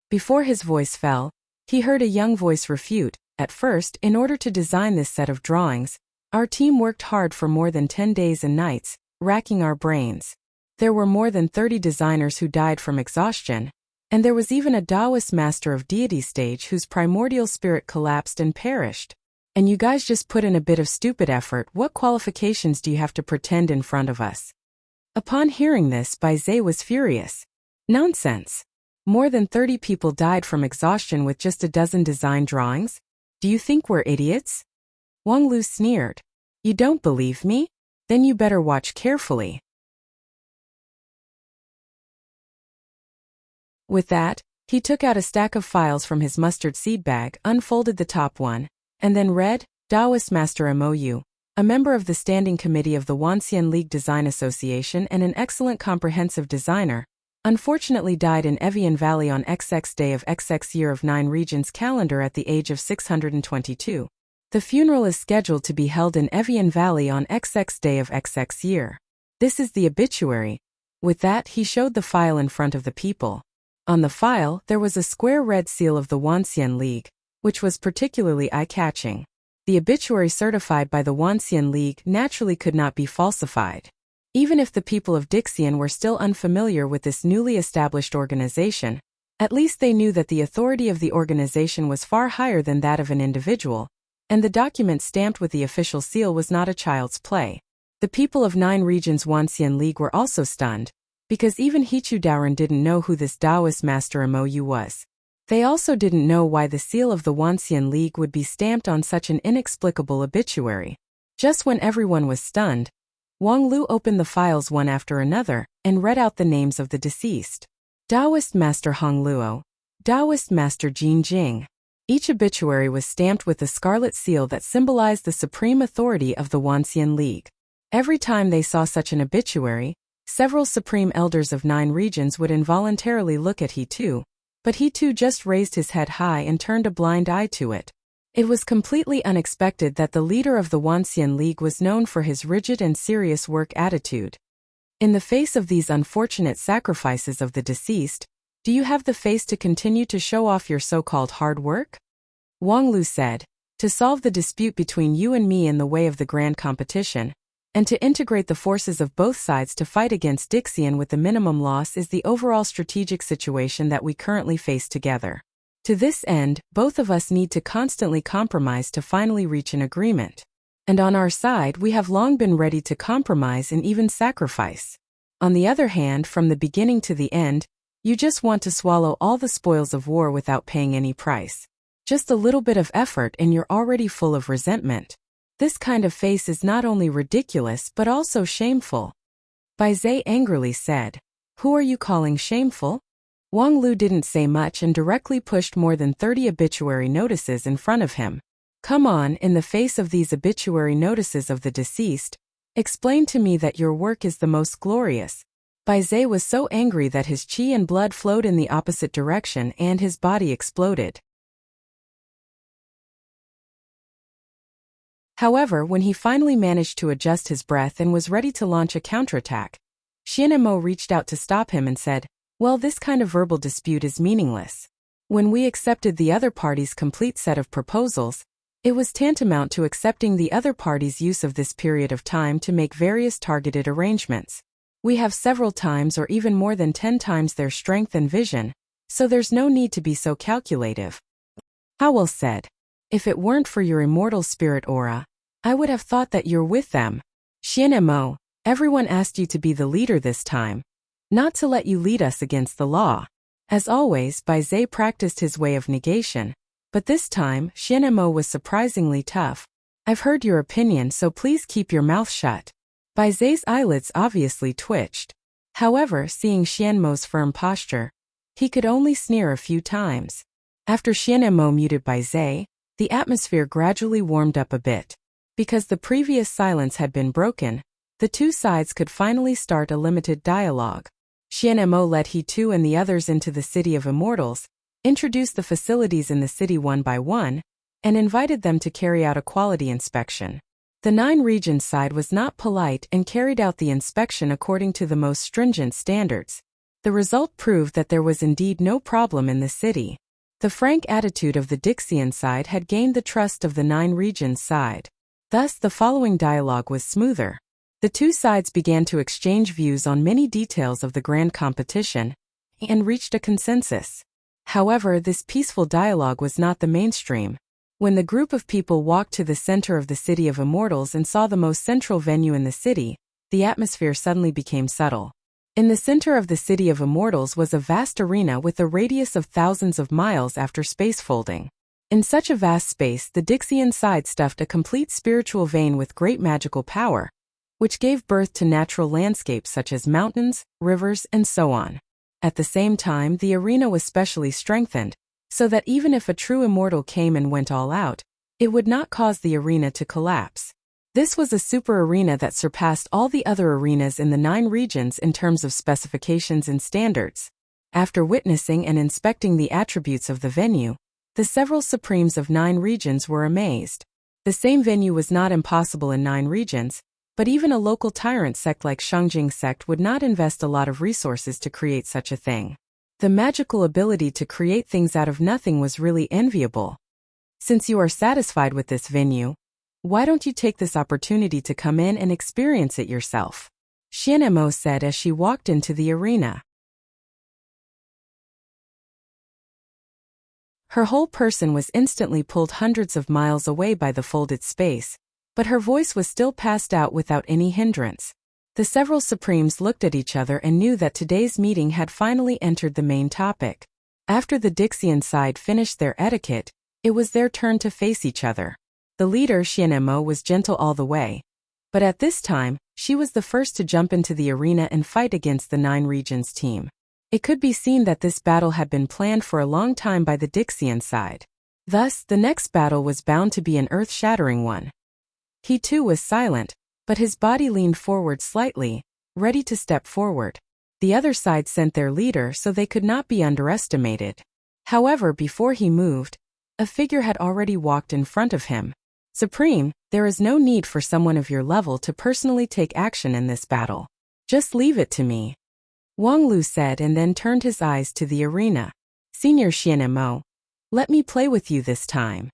Before his voice fell, he heard a young voice refute, "At first, in order to design this set of drawings, our team worked hard for more than 10 days and nights, racking our brains. There were more than 30 designers who died from exhaustion, and there was even a Taoist master of deity stage whose primordial spirit collapsed and perished. And you guys just put in a bit of stupid effort. What qualifications do you have to pretend in front of us?" Upon hearing this, Bai Zhe was furious. "Nonsense. More than 30 people died from exhaustion with just a dozen design drawings? Do you think we're idiots?" Wang Lu sneered. "You don't believe me? Then you better watch carefully." With that, he took out a stack of files from his mustard seed bag, unfolded the top one, and then read, "Taoist Master MOU, a member of the Standing Committee of the Wanxian League Design Association and an excellent comprehensive designer, unfortunately died in Evian Valley on XX day of XX year of 9 regions calendar at the age of 622. The funeral is scheduled to be held in Evian Valley on XX day of XX year. This is the obituary." With that, he showed the file in front of the people. On the file, there was a square red seal of the Wanxian League, which was particularly eye-catching. The obituary certified by the Wanxian League naturally could not be falsified. Even if the people of Dixian were still unfamiliar with this newly established organization, at least they knew that the authority of the organization was far higher than that of an individual, and the document stamped with the official seal was not a child's play. The people of 9 regions Wanxian League were also stunned, because even Hichu Daoren didn't know who this Taoist Master MOU was. They also didn't know why the seal of the Wanxian League would be stamped on such an inexplicable obituary. Just when everyone was stunned, Wang Lu opened the files one after another and read out the names of the deceased. Taoist Master Hong Luo, Taoist Master Jin Jing. Each obituary was stamped with a scarlet seal that symbolized the supreme authority of the Wanxian League. Every time they saw such an obituary, several supreme elders of 9 regions would involuntarily look at he too, but he too just raised his head high and turned a blind eye to it. It was completely unexpected that the leader of the Wanxian League was known for his rigid and serious work attitude. In the face of these unfortunate sacrifices of the deceased, do you have the face to continue to show off your so-called hard work? Wang Lu said, "To solve the dispute between you and me in the way of the grand competition, and to integrate the forces of both sides to fight against Dixian with the minimum loss is the overall strategic situation that we currently face together. To this end, both of us need to constantly compromise to finally reach an agreement. And on our side, we have long been ready to compromise and even sacrifice. On the other hand, from the beginning to the end, you just want to swallow all the spoils of war without paying any price. Just a little bit of effort and you're already full of resentment. This kind of face is not only ridiculous but also shameful." Bai Zhe angrily said, "Who are you calling shameful?" Wang Lu didn't say much and directly pushed more than 30 obituary notices in front of him. "Come on, in the face of these obituary notices of the deceased, explain to me that your work is the most glorious." Bai Zhe was so angry that his qi and blood flowed in the opposite direction and his body exploded. However, when he finally managed to adjust his breath and was ready to launch a counterattack, Xianemo reached out to stop him and said, "Well, this kind of verbal dispute is meaningless. When we accepted the other party's complete set of proposals, it was tantamount to accepting the other party's use of this period of time to make various targeted arrangements. We have several times or even more than 10 times their strength and vision, so there's no need to be so calculative." Howell said. If it weren't for your immortal spirit aura, I would have thought that you're with them. Xianemo, everyone asked you to be the leader this time, not to let you lead us against the law. As always, Bai Zhe practiced his way of negation, but this time, Xianemo was surprisingly tough. I've heard your opinion, so please keep your mouth shut. Bai Zhe's eyelids obviously twitched. However, seeing Xianmo's firm posture, he could only sneer a few times. After Xianmo muted Bai Zhe, the atmosphere gradually warmed up a bit. Because the previous silence had been broken, the two sides could finally start a limited dialogue. Xianmo led He Tu and the others into the City of Immortals, introduced the facilities in the city one by one, and invited them to carry out a quality inspection. The 9 regions side was not polite and carried out the inspection according to the most stringent standards. The result proved that there was indeed no problem in the city. The frank attitude of the Dixian side had gained the trust of the 9 regions side. Thus, the following dialogue was smoother. The two sides began to exchange views on many details of the grand competition and reached a consensus. However, this peaceful dialogue was not the mainstream. When the group of people walked to the center of the City of Immortals and saw the most central venue in the city, the atmosphere suddenly became subtle. In the center of the City of Immortals was a vast arena with a radius of thousands of miles after space folding. In such a vast space, the Dixian side stuffed a complete spiritual vein with great magical power, which gave birth to natural landscapes such as mountains, rivers, and so on. At the same time, the arena was specially strengthened, so that even if a true immortal came and went all out, it would not cause the arena to collapse. This was a super arena that surpassed all the other arenas in the 9 regions in terms of specifications and standards. After witnessing and inspecting the attributes of the venue, the several supremes of 9 regions were amazed. The same venue was not impossible in 9 regions, but even a local tyrant sect like Shangjing sect would not invest a lot of resources to create such a thing. The magical ability to create things out of nothing was really enviable. Since you are satisfied with this venue, why don't you take this opportunity to come in and experience it yourself? Xianmo said as she walked into the arena. Her whole person was instantly pulled hundreds of miles away by the folded space, but her voice was still passed out without any hindrance. The several supremes looked at each other and knew that today's meeting had finally entered the main topic. After the Dixian side finished their etiquette, it was their turn to face each other. The leader, Xianmo, was gentle all the way, but at this time, she was the first to jump into the arena and fight against the 9 regions team. It could be seen that this battle had been planned for a long time by the Dixian side. Thus, the next battle was bound to be an earth-shattering one. He too was silent, but his body leaned forward slightly, ready to step forward. The other side sent their leader so they could not be underestimated. However, before he moved, a figure had already walked in front of him. Supreme, there is no need for someone of your level to personally take action in this battle. Just leave it to me. Wang Lu said and then turned his eyes to the arena. Senior Xianmo, let me play with you this time.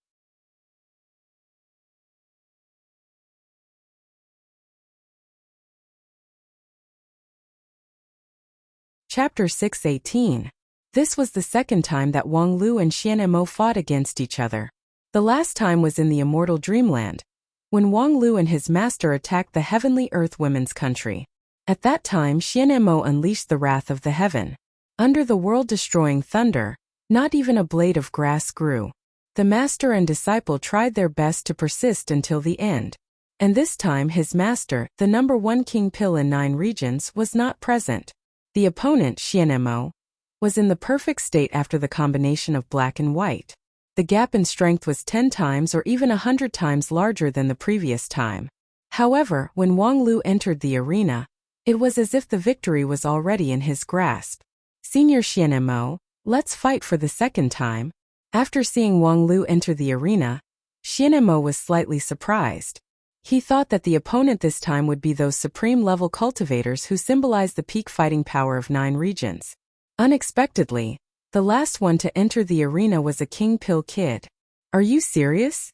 Chapter 618. This was the second time that Wang Lu and Xianmo fought against each other. The last time was in the immortal dreamland, when Wang Lu and his master attacked the heavenly earth women's country. At that time, Xianmo unleashed the wrath of the heaven. Under the world-destroying thunder, not even a blade of grass grew. The master and disciple tried their best to persist until the end. And this time his master, the number 1 king pill in 9 regions, was not present. The opponent, Xianmo, was in the perfect state after the combination of black and white. The gap in strength was 10 times or even 100 times larger than the previous time. However, when Wang Lu entered the arena, it was as if the victory was already in his grasp. Senior Xianmo, let's fight for the second time. After seeing Wang Lu enter the arena, Xianmo was slightly surprised. He thought that the opponent this time would be those supreme-level cultivators who symbolize the peak fighting power of 9 regions. Unexpectedly, the last one to enter the arena was a King Pill kid. Are you serious?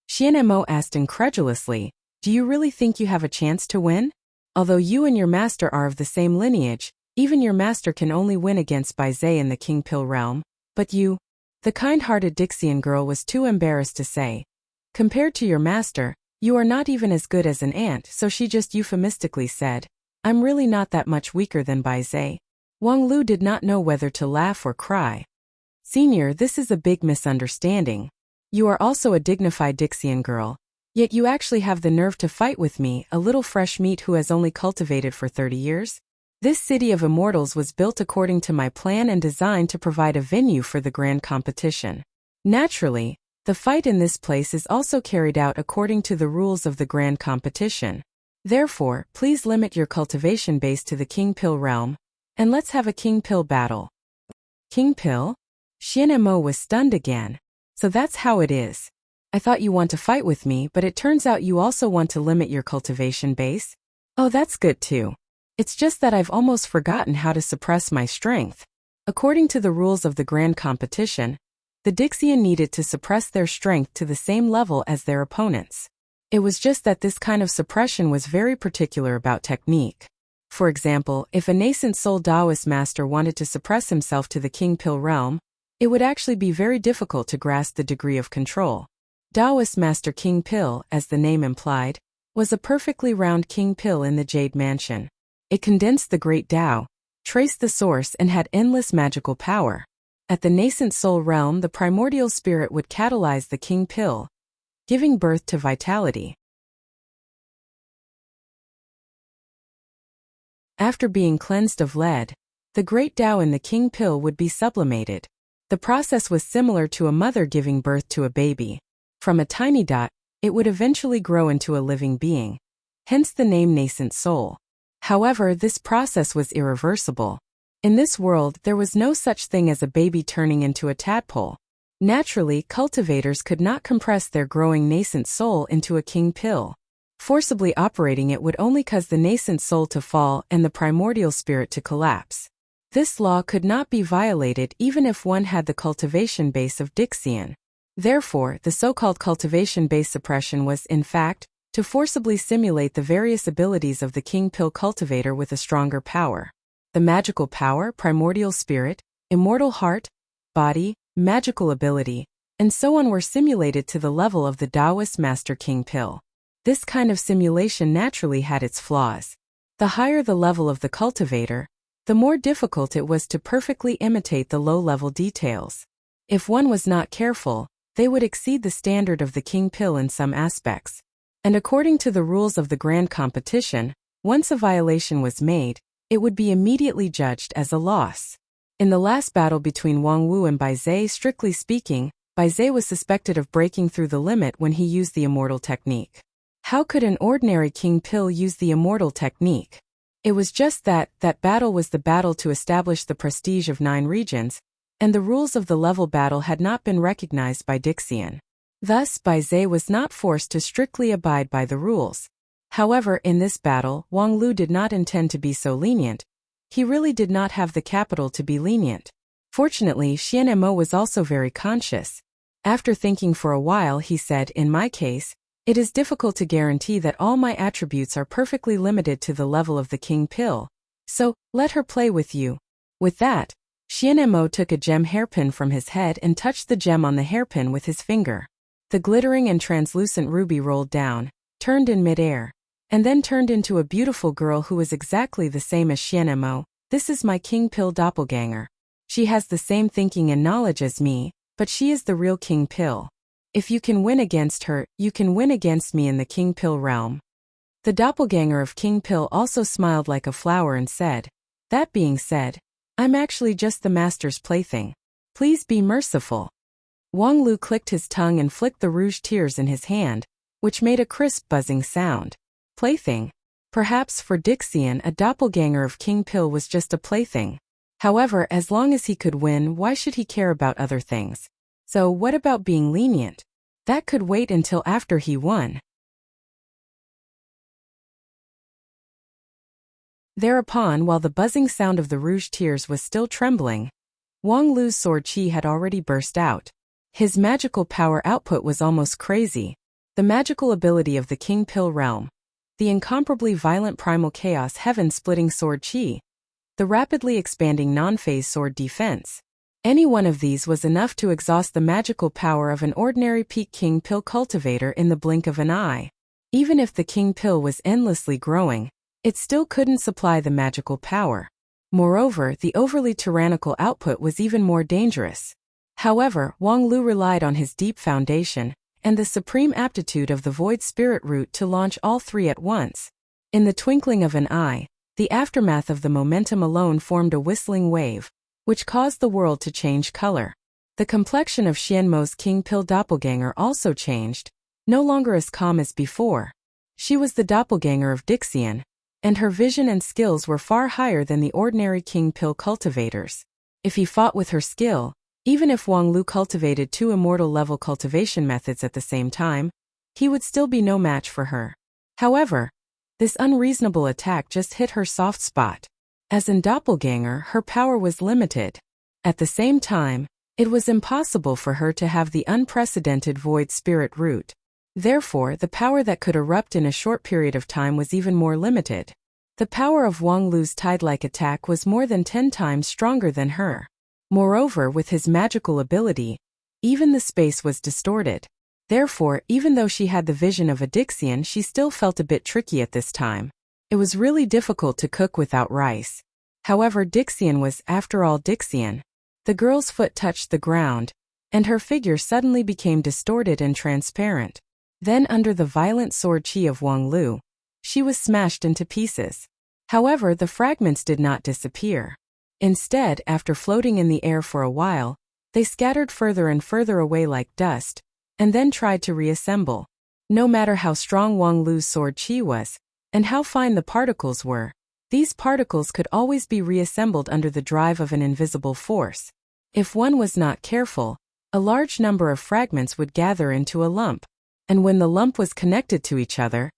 Xianmo asked incredulously, do you really think you have a chance to win? Although you and your master are of the same lineage, even your master can only win against Bai Zhe in the King Pill realm, but you... The kind-hearted Dixian girl was too embarrassed to say, "Compared to your master, you are not even as good as an ant," so she just euphemistically said, "I'm really not that much weaker than Bai Zhe." Wang Lu did not know whether to laugh or cry. "Senior, this is a big misunderstanding. You are also a dignified Dixian girl, yet you actually have the nerve to fight with me, a little fresh meat who has only cultivated for 30 years? This city of immortals was built according to my plan and designed to provide a venue for the grand competition. Naturally, the fight in this place is also carried out according to the rules of the grand competition. Therefore, please limit your cultivation base to the King Pill realm, and let's have a King Pill battle." King Pill? Xian Mo was stunned again. "So that's how it is. I thought you want to fight with me, but it turns out you also want to limit your cultivation base? Oh, that's good too. It's just that I've almost forgotten how to suppress my strength." According to the rules of the grand competition, the Dixian needed to suppress their strength to the same level as their opponents. It was just that this kind of suppression was very particular about technique. For example, if a nascent soul Taoist master wanted to suppress himself to the King Pill realm, it would actually be very difficult to grasp the degree of control. Taoist master King Pill, as the name implied, was a perfectly round King Pill in the Jade Mansion. It condensed the great Tao, traced the source, and had endless magical power. At the nascent soul realm, the primordial spirit would catalyze the King Pill, giving birth to vitality. After being cleansed of lead, the great Tao in the King Pill would be sublimated. The process was similar to a mother giving birth to a baby. From a tiny dot, it would eventually grow into a living being. Hence the name nascent soul. However, this process was irreversible. In this world, there was no such thing as a baby turning into a tadpole. Naturally, cultivators could not compress their growing nascent soul into a King Pill. Forcibly operating it would only cause the nascent soul to fall and the primordial spirit to collapse. This law could not be violated even if one had the cultivation base of Dixian. Therefore, the so-called cultivation base suppression was, in fact, to forcibly simulate the various abilities of the King Pill cultivator with a stronger power. The magical power, primordial spirit, immortal heart, body, magical ability, and so on were simulated to the level of the Taoist master King Pill. This kind of simulation naturally had its flaws. The higher the level of the cultivator, the more difficult it was to perfectly imitate the low-level details. If one was not careful, they would exceed the standard of the King Pill in some aspects. And according to the rules of the grand competition, once a violation was made, it would be immediately judged as a loss. In the last battle between Wang Wu and Bai Zhe, strictly speaking, Bai Zhe was suspected of breaking through the limit when he used the immortal technique. How could an ordinary King Pill use the immortal technique? It was just that battle was the battle to establish the prestige of 9 regions, and the rules of the level battle had not been recognized by Dixian. Thus, Bai Zhe was not forced to strictly abide by the rules. However, in this battle, Wang Lu did not intend to be so lenient. He really did not have the capital to be lenient. Fortunately, Xian Mo was also very conscious. After thinking for a while, he said, "In my case, it is difficult to guarantee that all my attributes are perfectly limited to the level of the King Pill. So, let her play with you." With that, Xian Mo took a gem hairpin from his head and touched the gem on the hairpin with his finger. The glittering and translucent ruby rolled down, turned in midair, and then turned into a beautiful girl who was exactly the same as Xian Mo. "This is my King Pill doppelganger. She has the same thinking and knowledge as me, but she is the real King Pill. If you can win against her, you can win against me in the King Pill realm." The doppelganger of King Pill also smiled like a flower and said, "That being said, I'm actually just the master's plaything. Please be merciful." Wang Lu clicked his tongue and flicked the rouge tears in his hand, which made a crisp buzzing sound. Plaything? Perhaps for Dixian a doppelganger of King Pill was just a plaything. However, as long as he could win, why should he care about other things? So what about being lenient? That could wait until after he won. Thereupon, while the buzzing sound of the rouge tears was still trembling, Wang Lu's sword chi had already burst out. His magical power output was almost crazy. The magical ability of the King Pill realm, the incomparably violent primal chaos heaven-splitting sword chi, the rapidly expanding non-phase sword defense, Any one of these was enough to exhaust the magical power of an ordinary peak king pill cultivator in the blink of an eye. Even if the king pill was endlessly growing, it still couldn't supply the magical power. Moreover, the overly tyrannical output was even more dangerous. However, Wang Lu relied on his deep foundation and the supreme aptitude of the void spirit root to launch all three at once. In the twinkling of an eye, the aftermath of the momentum alone formed a whistling wave, which caused the world to change color. The complexion of Xianmo's king pill doppelganger also changed, no longer as calm as before. She was the doppelganger of Dixian, and her vision and skills were far higher than the ordinary king pill cultivators. If he fought with her skill, even if Wang Lu cultivated two immortal-level cultivation methods at the same time, he would still be no match for her. However, this unreasonable attack just hit her soft spot. As in Doppelganger, her power was limited. At the same time, it was impossible for her to have the unprecedented void spirit root. Therefore, the power that could erupt in a short period of time was even more limited. The power of Wang Lu's tide-like attack was more than 10 times stronger than her. Moreover, with his magical ability, even the space was distorted. Therefore, even though she had the vision of a Dixian, she still felt a bit tricky at this time. It was really difficult to cook without rice. However, Dixian was, after all, Dixian. The girl's foot touched the ground, and her figure suddenly became distorted and transparent. Then, under the violent sword chi of Wang Lu, she was smashed into pieces. However, the fragments did not disappear. Instead, after floating in the air for a while, they scattered further and further away like dust, and then tried to reassemble. No matter how strong Wang Lu's sword chi was, and how fine the particles were, these particles could always be reassembled under the drive of an invisible force. If one was not careful, a large number of fragments would gather into a lump, and when the lump was connected to each other,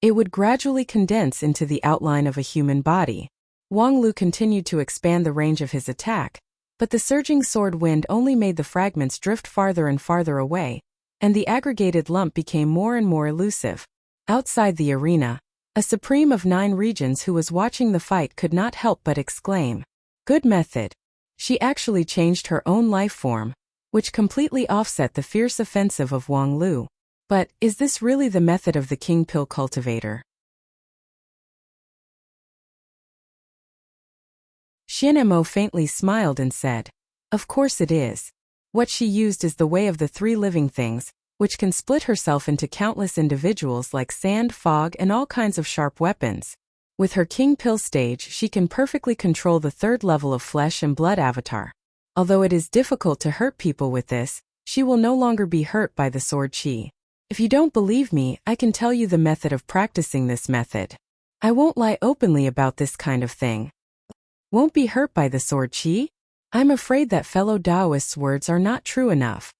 it would gradually condense into the outline of a human body. Wang Lu continued to expand the range of his attack, but the surging sword wind only made the fragments drift farther and farther away, and the aggregated lump became more and more elusive. Outside the arena, a supreme of 9 regions who was watching the fight could not help but exclaim, "Good method." She actually changed her own life form, which completely offset the fierce offensive of Wang Lu. But, is this really the method of the king pill cultivator? Xianmo faintly smiled and said, "Of course it is. What she used is the way of the 3 living things, which can split herself into countless individuals like sand, fog, and all kinds of sharp weapons. With her king pill stage, she can perfectly control the 3rd level of flesh and blood avatar. Although it is difficult to hurt people with this, she will no longer be hurt by the sword chi. If you don't believe me, I can tell you the method of practicing this method. I won't lie openly about this kind of thing." "Won't be hurt by the sword chi?" "I'm afraid that fellow Taoist's words are not true enough."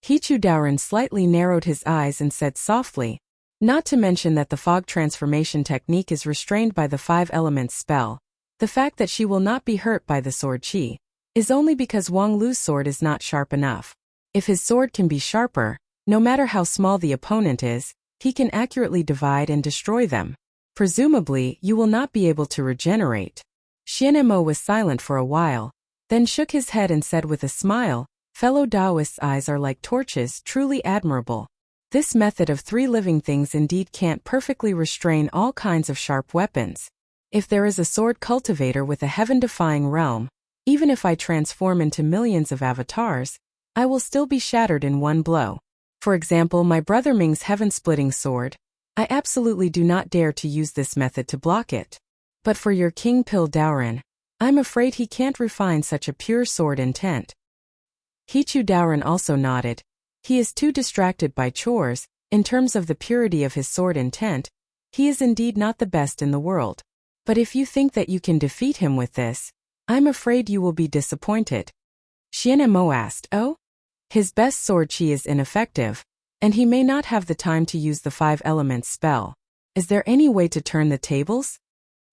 Hichu Daoren slightly narrowed his eyes and said softly, "Not to mention that the fog transformation technique is restrained by the 5 elements spell. The fact that she will not be hurt by the sword chi is only because Wang Lu's sword is not sharp enough. If his sword can be sharper, no matter how small the opponent is, he can accurately divide and destroy them. Presumably, you will not be able to regenerate." Xianmo was silent for a while, then shook his head and said with a smile, "Fellow Taoist's eyes are like torches, truly admirable. This method of 3 living things indeed can't perfectly restrain all kinds of sharp weapons. If there is a sword cultivator with a heaven-defying realm, even if I transform into millions of avatars, I will still be shattered in one blow. For example, my brother Ming's heaven-splitting sword, I absolutely do not dare to use this method to block it. But for your king pill Daoren, I'm afraid he can't refine such a pure sword intent." Hichu Daoren also nodded. He is too distracted by chores. In terms of the purity of his sword intent, he is indeed not the best in the world. But if you think that you can defeat him with this, I'm afraid you will be disappointed. Xianmo asked, "Oh? His best sword chi is ineffective, and he may not have the time to use the 5 elements spell. Is there any way to turn the tables?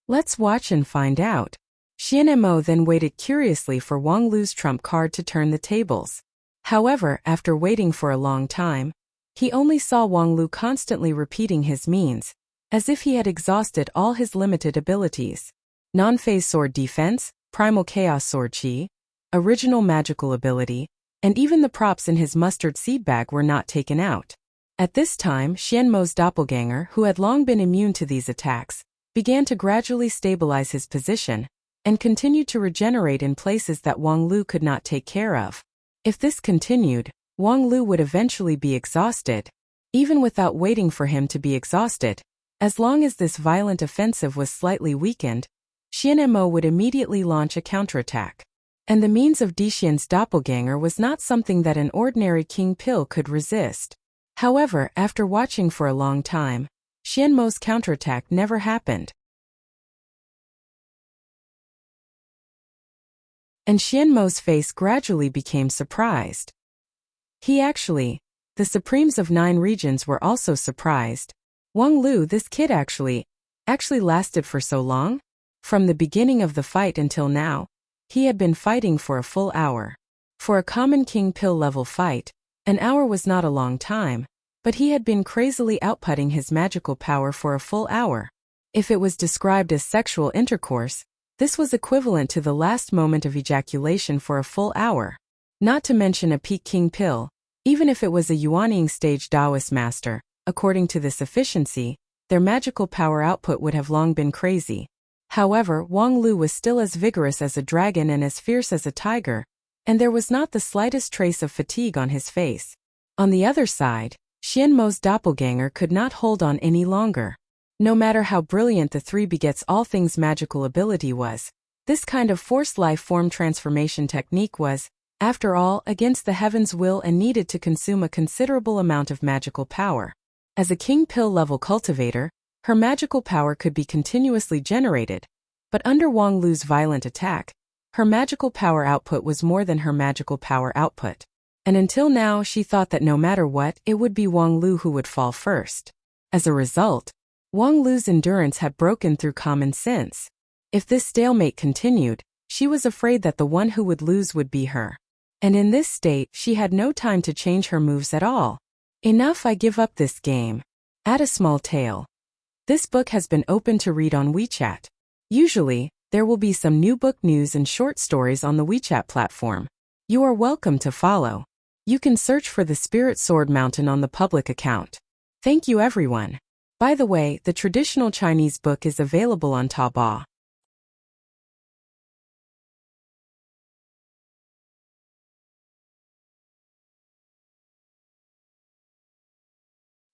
Let's watch and find out." Xianmo then waited curiously for Wang Lu's trump card to turn the tables. However, after waiting for a long time, he only saw Wang Lu constantly repeating his means, as if he had exhausted all his limited abilities. Non-phase sword defense, primal chaos sword chi, original magical ability, and even the props in his mustard seed bag were not taken out. At this time, Xianmo's doppelganger, who had long been immune to these attacks, began to gradually stabilize his position, and continued to regenerate in places that Wang Lu could not take care of. If this continued, Wang Lu would eventually be exhausted. Even without waiting for him to be exhausted, as long as this violent offensive was slightly weakened, Xianmo would immediately launch a counterattack. And the means of Dixian's doppelganger was not something that an ordinary king pill could resist. However, after watching for a long time, Xianmo's counterattack never happened. And Xianmo's face gradually became surprised. The Supremes of 9 regions were also surprised. Wang Lu, this kid actually lasted for so long? From the beginning of the fight until now, he had been fighting for a full hour. For a common king pill level fight, an hour was not a long time, but he had been crazily outputting his magical power for a full hour. If it was described as sexual intercourse, this was equivalent to the last moment of ejaculation for a full hour. Not to mention a peak king pill, even if it was a Yuanying stage Taoist master, according to this efficiency, their magical power output would have long been crazy. However, Wang Lu was still as vigorous as a dragon and as fierce as a tiger, and there was not the slightest trace of fatigue on his face. On the other side, Xianmo's doppelganger could not hold on any longer. No matter how brilliant the 3 begets all things magical ability was, this kind of forced life form transformation technique was, after all, against the heaven's will and needed to consume a considerable amount of magical power. As a king pill level cultivator, her magical power could be continuously generated, but under Wang Lu's violent attack, her magical power output was more than her magical power output. And until now she thought that no matter what, it would be Wang Lu who would fall first. As a result, Wang Lu's endurance had broken through common sense. If this stalemate continued, she was afraid that the one who would lose would be her. And in this state, she had no time to change her moves at all. Enough, I give up this game. Add a small tale. This book has been open to read on WeChat. Usually, there will be some new book news and short stories on the WeChat platform. You are welcome to follow. You can search for the Spirit Sword Mountain on the public account. Thank you everyone. By the way, the traditional Chinese book is available on Taobao.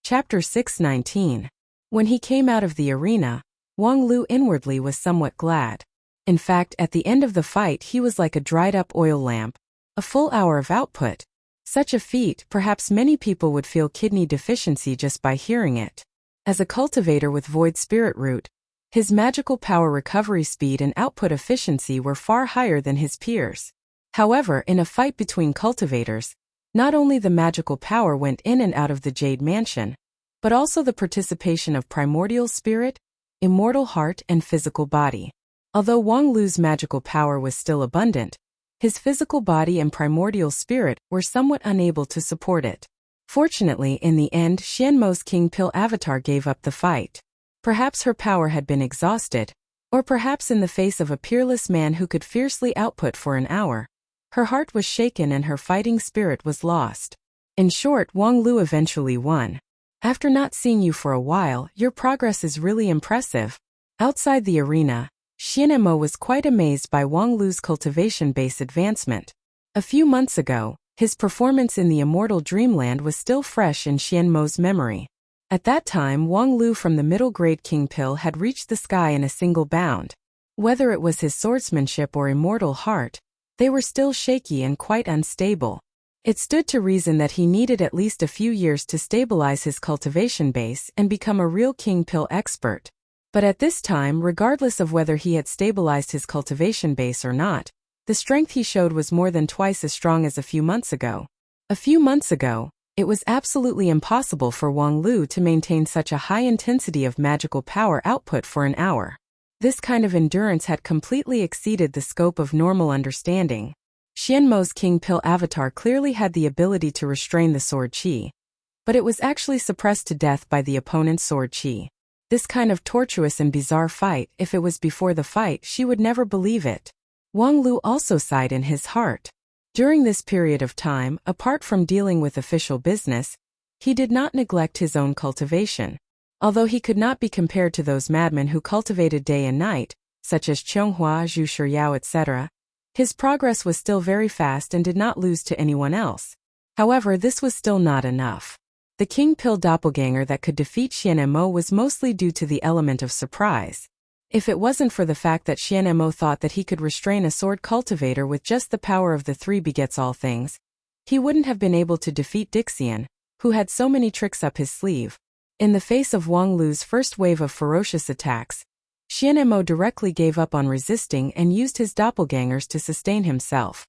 Chapter 619. When he came out of the arena, Wang Lu inwardly was somewhat glad. In fact, at the end of the fight he was like a dried-up oil lamp. A full hour of output. Such a feat, perhaps many people would feel kidney deficiency just by hearing it. As a cultivator with Void Spirit Root, his magical power recovery speed and output efficiency were far higher than his peers. However, in a fight between cultivators, not only the magical power went in and out of the Jade Mansion, but also the participation of primordial spirit, immortal heart and physical body. Although Wang Lu's magical power was still abundant, his physical body and primordial spirit were somewhat unable to support it. Fortunately, in the end, Xianmo's King Pill avatar gave up the fight. Perhaps her power had been exhausted, or perhaps in the face of a peerless man who could fiercely output for an hour, her heart was shaken and her fighting spirit was lost. In short, Wang Lu eventually won. After not seeing you for a while, your progress is really impressive. Outside the arena, Xianmo was quite amazed by Wang Lu's cultivation-based advancement. A few months ago, his performance in the immortal dreamland was still fresh in Xianmo's memory. At that time, Wang Lu from the middle-grade King Pill had reached the sky in a single bound. Whether it was his swordsmanship or immortal heart, they were still shaky and quite unstable. It stood to reason that he needed at least a few years to stabilize his cultivation base and become a real King Pill expert. But at this time, regardless of whether he had stabilized his cultivation base or not, the strength he showed was more than twice as strong as a few months ago. A few months ago, it was absolutely impossible for Wang Lu to maintain such a high intensity of magical power output for an hour. This kind of endurance had completely exceeded the scope of normal understanding. Xianmo's King Pill avatar clearly had the ability to restrain the sword qi, but it was actually suppressed to death by the opponent's sword qi. This kind of tortuous and bizarre fight, if it was before the fight, she would never believe it. Wang Lu also sighed in his heart. During this period of time, apart from dealing with official business, he did not neglect his own cultivation. Although he could not be compared to those madmen who cultivated day and night, such as Chonghua, Zhu Shiyao, etc., his progress was still very fast and did not lose to anyone else. However, this was still not enough. The king pill doppelganger that could defeat Xian Mo was mostly due to the element of surprise. If it wasn't for the fact that Xian Mo thought that he could restrain a sword cultivator with just the power of the three begets all things, he wouldn't have been able to defeat Dixian, who had so many tricks up his sleeve. In the face of Wang Lu's first wave of ferocious attacks, Xian Mo directly gave up on resisting and used his doppelgangers to sustain himself.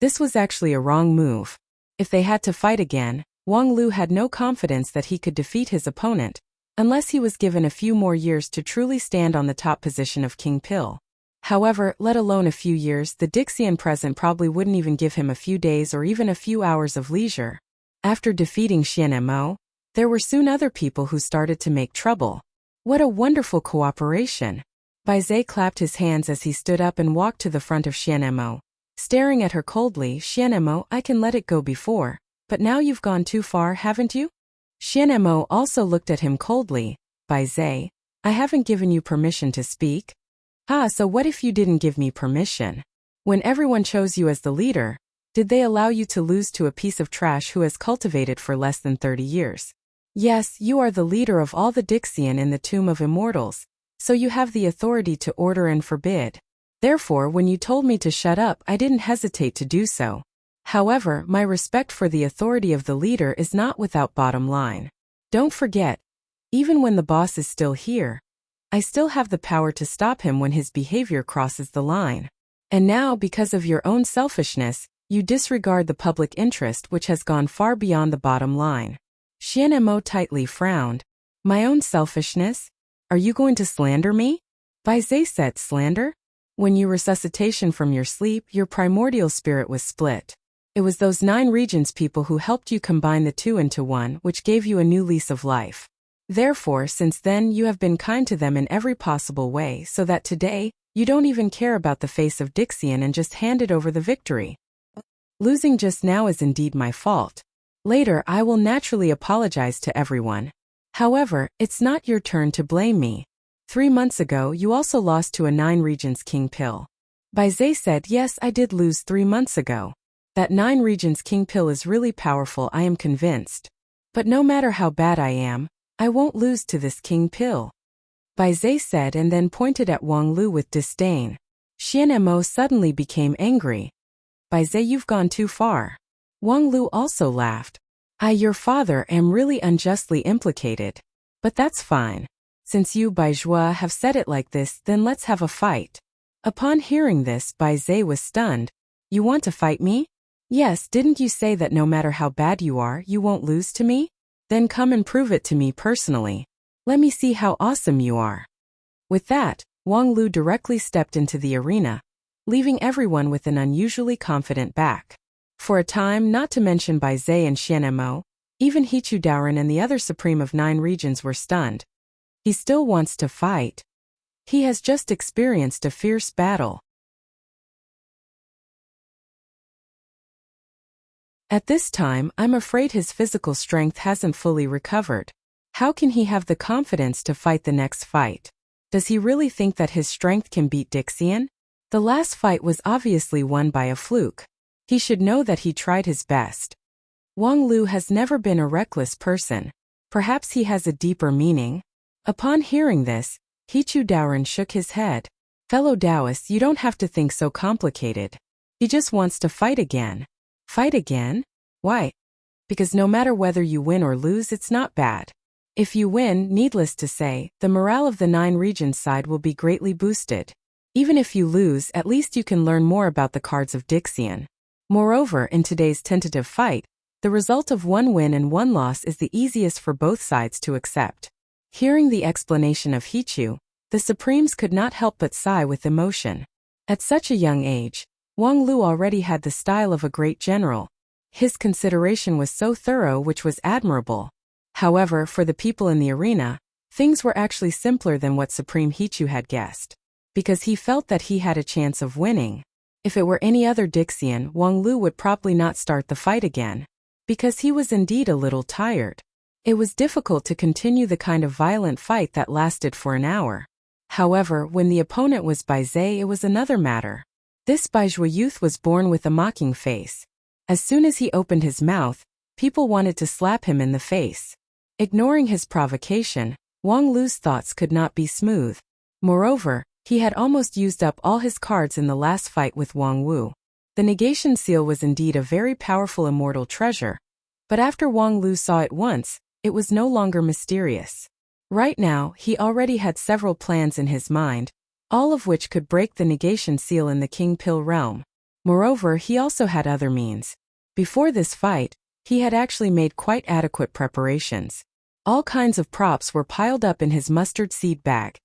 This was actually a wrong move. If they had to fight again, Wang Lu had no confidence that he could defeat his opponent, unless he was given a few more years to truly stand on the top position of King Pill. However, let alone a few years, the Dixian present probably wouldn't even give him a few days or even a few hours of leisure. After defeating Xian Mo, there were soon other people who started to make trouble. What a wonderful cooperation! Bai Zai clapped his hands as he stood up and walked to the front of Xian Mo. Staring at her coldly, Xian Mo, I can let it go before, but now you've gone too far, haven't you? Xian Mo also looked at him coldly. Bai Zai, I haven't given you permission to speak. So what if you didn't give me permission? When everyone chose you as the leader, did they allow you to lose to a piece of trash who has cultivated for less than 30 years? Yes, you are the leader of all the Dixian in the Tomb of Immortals, so you have the authority to order and forbid. Therefore, when you told me to shut up, I didn't hesitate to do so. However, my respect for the authority of the leader is not without bottom line. Don't forget, even when the boss is still here, I still have the power to stop him when his behavior crosses the line. And now, because of your own selfishness, you disregard the public interest which has gone far beyond the bottom line. Xian Mo tightly frowned. My own selfishness? Are you going to slander me? Bai Zai said, slander? When you resuscitation from your sleep, your primordial spirit was split. It was those 9 regions people who helped you combine the two into one, which gave you a new lease of life. Therefore, since then you have been kind to them in every possible way, so that today, you don't even care about the face of Dixian and just handed over the victory. Losing just now is indeed my fault. Later I will naturally apologize to everyone. However, it's not your turn to blame me. 3 months ago you also lost to a 9 regions King Pill. Bai Zai said, yes, I did lose 3 months ago. That 9 regions King Pill is really powerful, I am convinced. But no matter how bad I am, I won't lose to this King Pill. Bai Zai said and then pointed at Wang Lu with disdain. Xian Mo suddenly became angry. Bai Zai, you've gone too far. Wang Lu also laughed. I, your father, am really unjustly implicated. But that's fine. Since you, Bai Zhua, have said it like this, then let's have a fight. Upon hearing this, Bai Zai was stunned. You want to fight me? Yes, didn't you say that no matter how bad you are, you won't lose to me? Then come and prove it to me personally. Let me see how awesome you are. With that, Wang Lu directly stepped into the arena, leaving everyone with an unusually confident back. For a time, not to mention Bai Zai and Xian Mo, even Hichu Daoren and the other supreme of 9 regions were stunned. He still wants to fight. He has just experienced a fierce battle. At this time, I'm afraid his physical strength hasn't fully recovered. How can he have the confidence to fight the next fight? Does he really think that his strength can beat Dixian? The last fight was obviously won by a fluke. He should know that he tried his best. Wang Lu has never been a reckless person. Perhaps he has a deeper meaning. Upon hearing this, Hichu Daoren shook his head. Fellow Taoists, you don't have to think so complicated. He just wants to fight again. Fight again? Why? Because no matter whether you win or lose, it's not bad. If you win, needless to say, the morale of the 9 regions side will be greatly boosted. Even if you lose, at least you can learn more about the cards of Dixian. Moreover, in today's tentative fight, the result of 1 win and 1 loss is the easiest for both sides to accept. Hearing the explanation of Hichu, the Supremes could not help but sigh with emotion. At such a young age, Wang Lu already had the style of a great general. His consideration was so thorough, which was admirable. However, for the people in the arena, Things were actually simpler than what Supreme Hichu had guessed, because he felt that he had a chance of winning. If it were any other Dixian, Wang Lu would probably not start the fight again, because he was indeed a little tired. It was difficult to continue the kind of violent fight that lasted for an hour. However, when the opponent was Bai Zhe, it was another matter. This Baizhua youth was born with a mocking face. As soon as he opened his mouth, people wanted to slap him in the face. Ignoring his provocation, Wang Lu's thoughts could not be smooth. Moreover, he had almost used up all his cards in the last fight with Wang Wu. The negation seal was indeed a very powerful immortal treasure, but after Wang Lu saw it once, it was no longer mysterious. Right now, he already had several plans in his mind, all of which could break the negation seal in the King Pill realm. Moreover, he also had other means. Before this fight, he had actually made quite adequate preparations. All kinds of props were piled up in his mustard seed bag,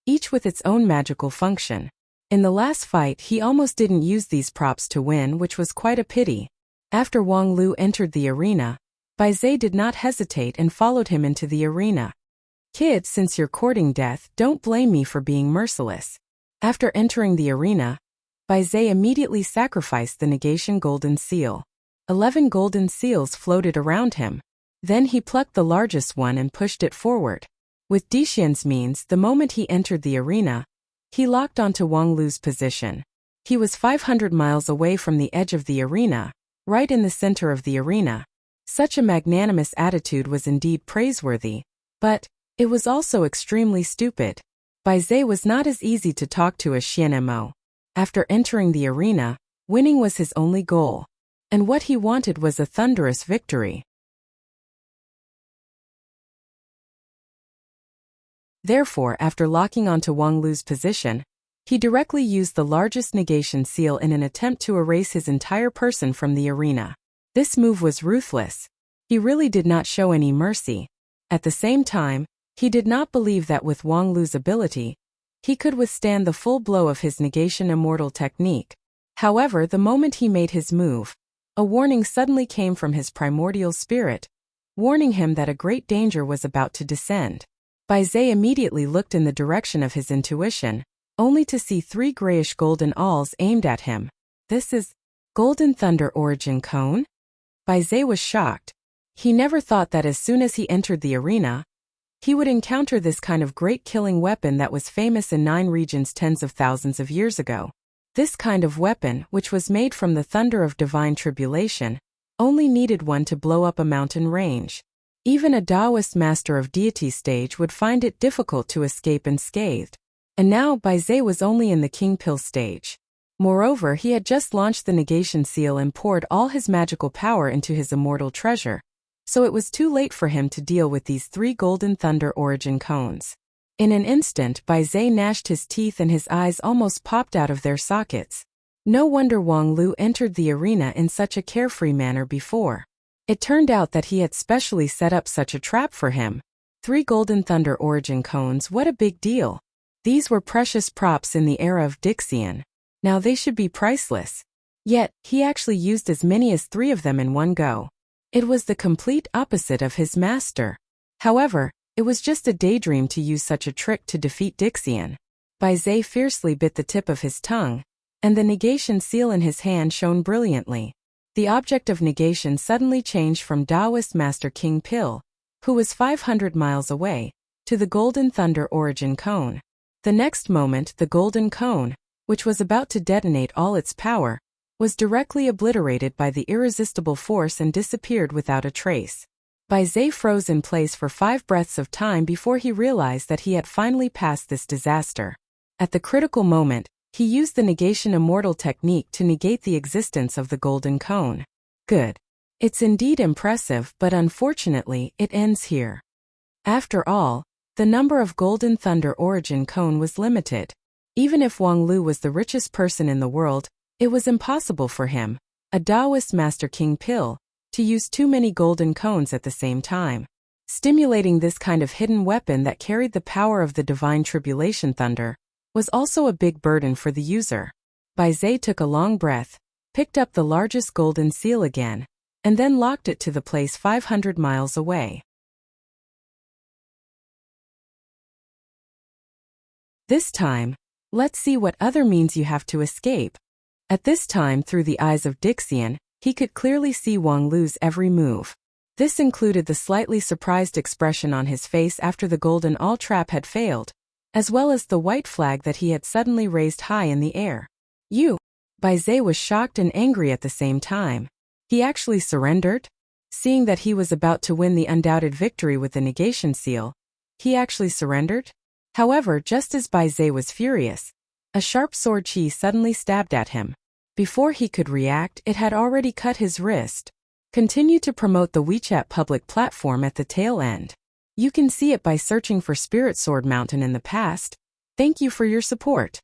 each with its own magical function. In the last fight, he almost didn't use these props to win, which was quite a pity. After Wang Lu entered the arena, Bai Zhe did not hesitate and followed him into the arena. Kid, since you're courting death, don't blame me for being merciless. After entering the arena, Bai Zhe immediately sacrificed the negation golden seal. 11 golden seals floated around him. Then he plucked the largest one and pushed it forward. With Dixian's means, the moment he entered the arena, he locked onto Wang Lu's position. He was 500 miles away from the edge of the arena, right in the center of the arena. Such a magnanimous attitude was indeed praiseworthy, but it was also extremely stupid. Bai Zhe was not as easy to talk to as Xian Mo. After entering the arena, winning was his only goal, and what he wanted was a thunderous victory. Therefore, after locking onto Wang Lu's position, he directly used the largest negation seal in an attempt to erase his entire person from the arena. This move was ruthless. He really did not show any mercy. At the same time, he did not believe that with Wang Lu's ability, he could withstand the full blow of his negation immortal technique. However, the moment he made his move, a warning suddenly came from his primordial spirit, warning him that a great danger was about to descend. Bai Zhe immediately looked in the direction of his intuition, only to see 3 grayish golden awls aimed at him. This is Golden Thunder Origin Cone? Bai Zhe was shocked. He never thought that as soon as he entered the arena, he would encounter this kind of great killing weapon that was famous in 9 regions tens of thousands of years ago. This kind of weapon, which was made from the thunder of divine tribulation, only needed one to blow up a mountain range. Even a Taoist master of deity stage would find it difficult to escape unscathed. And now Bai Zhe was only in the King Pill stage. Moreover, he had just launched the negation seal and poured all his magical power into his immortal treasure, so it was too late for him to deal with these 3 golden thunder origin cones. In an instant, Bai Zhe gnashed his teeth and his eyes almost popped out of their sockets. No wonder Wang Lu entered the arena in such a carefree manner before. It turned out that he had specially set up such a trap for him. 3 golden thunder origin cones, what a big deal. These were precious props in the era of Dixian. Now they should be priceless. Yet, he actually used as many as 3 of them in one go. It was the complete opposite of his master. However, it was just a daydream to use such a trick to defeat Dixian. Bai Zhe fiercely bit the tip of his tongue, and the negation seal in his hand shone brilliantly. The object of negation suddenly changed from Taoist Master King Pill, who was 500 miles away, to the Golden Thunder Origin Cone. The next moment, the Golden Cone, which was about to detonate all its power, was directly obliterated by the irresistible force and disappeared without a trace. Bai Zhe froze in place for 5 breaths of time before he realized that he had finally passed this disaster. At the critical moment, he used the negation immortal technique to negate the existence of the golden cone. Good. It's indeed impressive, but unfortunately, it ends here. After all, the number of golden thunder origin cone was limited. Even if Wang Lu was the richest person in the world, it was impossible for him, a Taoist Master King Pill, to use too many golden cones at the same time. Stimulating this kind of hidden weapon that carried the power of the divine tribulation thunder was also a big burden for the user. Bai Zhe took a long breath, picked up the largest golden seal again, and then locked it to the place 500 miles away. This time, let's see what other means you have to escape. At this time, through the eyes of Dixian, he could clearly see Wang Lu's every move. This included the slightly surprised expression on his face after the golden all trap had failed, as well as the white flag that he had suddenly raised high in the air. You! Bai Zhe was shocked and angry at the same time. He actually surrendered? Seeing that he was about to win the undoubted victory with the negation seal, he actually surrendered? However, just as Bai Zhe was furious, a sharp sword chi suddenly stabbed at him. Before he could react, it had already cut his wrist. Continue to promote the WeChat public platform at the tail end. You can see it by searching for Spirit Sword Mountain in the past. Thank you for your support.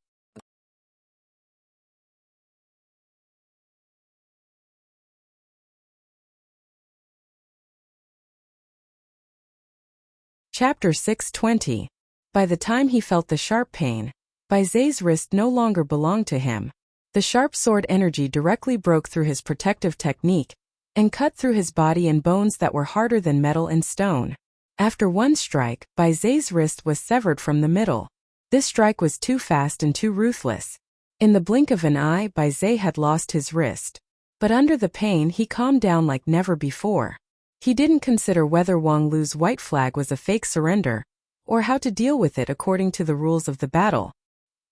Chapter 620. By the time he felt the sharp pain, Bai Zhe's wrist no longer belonged to him. The sharp sword energy directly broke through his protective technique and cut through his body and bones that were harder than metal and stone. After one strike, Bai Zhe's wrist was severed from the middle. This strike was too fast and too ruthless. In the blink of an eye, Bai Zhe had lost his wrist. But under the pain, he calmed down like never before. He didn't consider whether Wang Lu's white flag was a fake surrender, or how to deal with it according to the rules of the battle.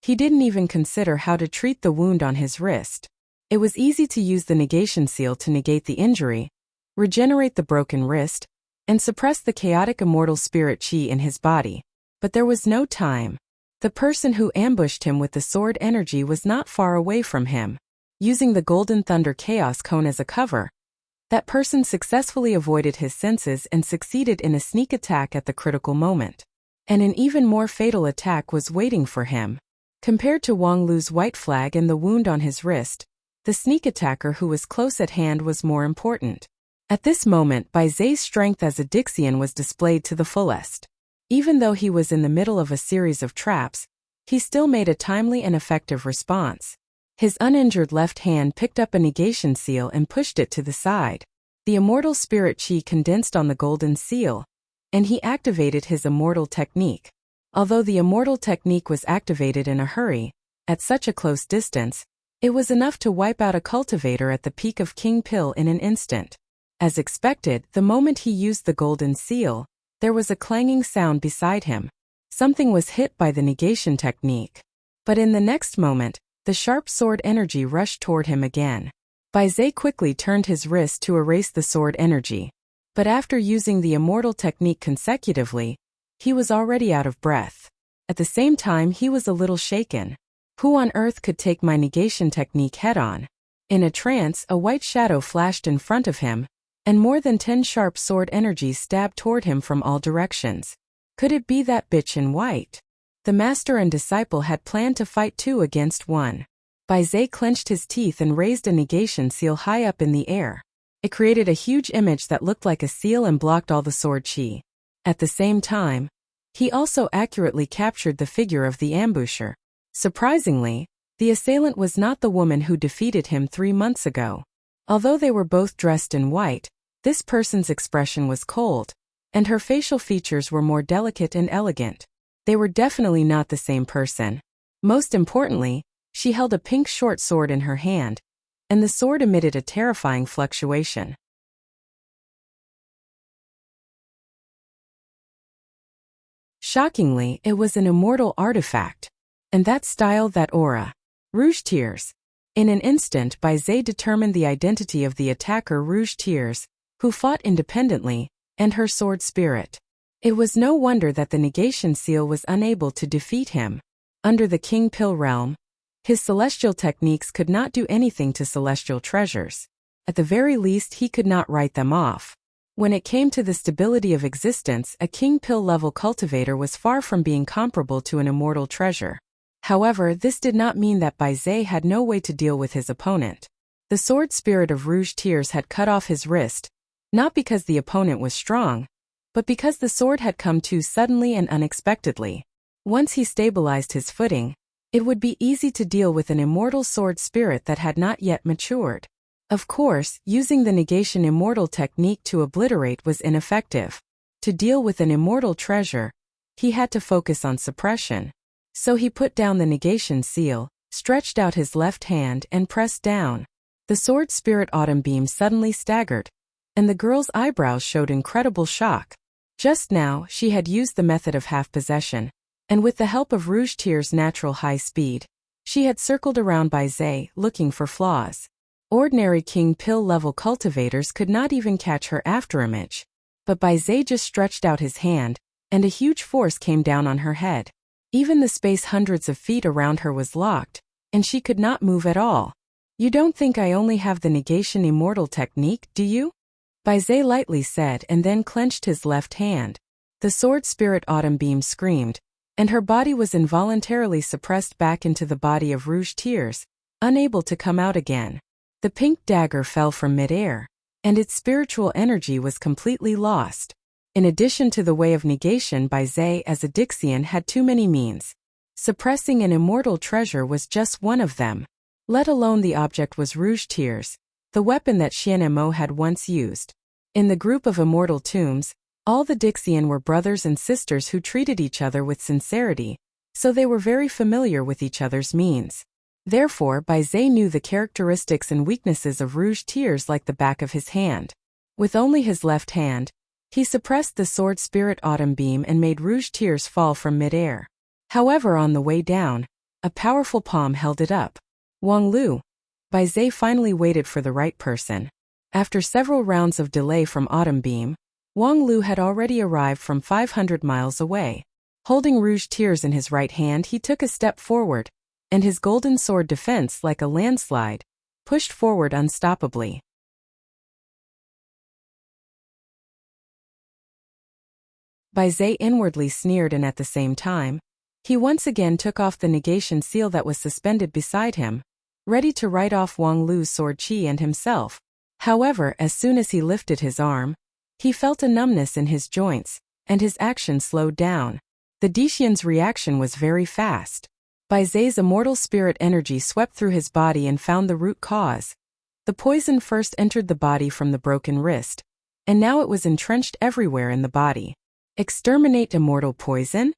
He didn't even consider how to treat the wound on his wrist. It was easy to use the negation seal to negate the injury, regenerate the broken wrist, and suppress the chaotic immortal spirit chi in his body. But there was no time. The person who ambushed him with the sword energy was not far away from him. Using the Golden Thunder Chaos Cone as a cover, that person successfully avoided his senses and succeeded in a sneak attack at the critical moment. And an even more fatal attack was waiting for him. Compared to Wang Lu's white flag and the wound on his wrist, the sneak attacker who was close at hand was more important. At this moment, Bai Zhe's strength as a Dixian was displayed to the fullest. Even though he was in the middle of a series of traps, he still made a timely and effective response. His uninjured left hand picked up a negation seal and pushed it to the side. The immortal spirit chi condensed on the golden seal, and he activated his immortal technique. Although the immortal technique was activated in a hurry, at such a close distance, it was enough to wipe out a cultivator at the peak of King Pill in an instant. As expected, the moment he used the golden seal, there was a clanging sound beside him. Something was hit by the negation technique. But in the next moment, the sharp sword energy rushed toward him again. Bai Zhe quickly turned his wrist to erase the sword energy. But after using the immortal technique consecutively, he was already out of breath. At the same time, he was a little shaken. Who on earth could take my negation technique head-on? In a trance, a white shadow flashed in front of him, and more than 10 sharp sword energies stabbed toward him from all directions. Could it be that bitch in white? The master and disciple had planned to fight 2 against 1. Bai Zhe clenched his teeth and raised a negation seal high up in the air. It created a huge image that looked like a seal and blocked all the sword chi. At the same time, he also accurately captured the figure of the ambusher. Surprisingly, the assailant was not the woman who defeated him 3 months ago. Although they were both dressed in white, this person's expression was cold, and her facial features were more delicate and elegant. They were definitely not the same person. Most importantly, she held a pink short sword in her hand, and the sword emitted a terrifying fluctuation. Shockingly, it was an immortal artifact. And that style, that aura. Rouge Tears. In an instant, Bai Zhe determined the identity of the attacker Rouge Tears, who fought independently, and her sword spirit. It was no wonder that the negation seal was unable to defeat him. Under the King Pill realm, his celestial techniques could not do anything to celestial treasures. At the very least, he could not write them off. When it came to the stability of existence, a King Pill level cultivator was far from being comparable to an immortal treasure. However, this did not mean that Bai Zhe had no way to deal with his opponent. The sword spirit of Rouge Tears had cut off his wrist, not because the opponent was strong, but because the sword had come too suddenly and unexpectedly. Once he stabilized his footing, it would be easy to deal with an immortal sword spirit that had not yet matured. Of course, using the negation immortal technique to obliterate was ineffective. To deal with an immortal treasure, he had to focus on suppression. So he put down the negation seal, stretched out his left hand and pressed down. The sword spirit autumn beam suddenly staggered, and the girl's eyebrows showed incredible shock. Just now, she had used the method of half possession, and with the help of Rouge Tier's natural high speed, she had circled around Baizé, looking for flaws. Ordinary King Pill-level cultivators could not even catch her afterimage. But Baizé just stretched out his hand, and a huge force came down on her head. Even the space hundreds of feet around her was locked, and she could not move at all. "You don't think I only have the negation immortal technique, do you?" Baizé lightly said and then clenched his left hand. The sword spirit autumn beam screamed, and her body was involuntarily suppressed back into the body of Rouge Tiers, unable to come out again. The pink dagger fell from midair, and its spiritual energy was completely lost. In addition to the way of negation, Baizé as a Dixian had too many means. Suppressing an immortal treasure was just one of them. Let alone the object was Rouge Tiers, the weapon that Xian Mo had once used. In the group of immortal tombs, all the Dixian were brothers and sisters who treated each other with sincerity, so they were very familiar with each other's means. Therefore, Baizé knew the characteristics and weaknesses of Rouge Tiers like the back of his hand. With only his left hand, he suppressed the sword spirit autumn beam and made Rouge Tiers fall from midair. However, on the way down, a powerful palm held it up. Wang Lu. Baizé finally waited for the right person. After several rounds of delay from autumn beam, Wang Lu had already arrived from 500 miles away. Holding Rouge Tiers in his right hand, he took a step forward, and his golden sword defense, like a landslide, pushed forward unstoppably. Baizé inwardly sneered, and at the same time, he once again took off the negation seal that was suspended beside him, ready to write off Wang Lu's sword chi and himself. However, as soon as he lifted his arm, he felt a numbness in his joints, and his action slowed down. The Dixian's reaction was very fast. Baizé's immortal spirit energy swept through his body and found the root cause. The poison first entered the body from the broken wrist, and now it was entrenched everywhere in the body. Exterminate immortal poison?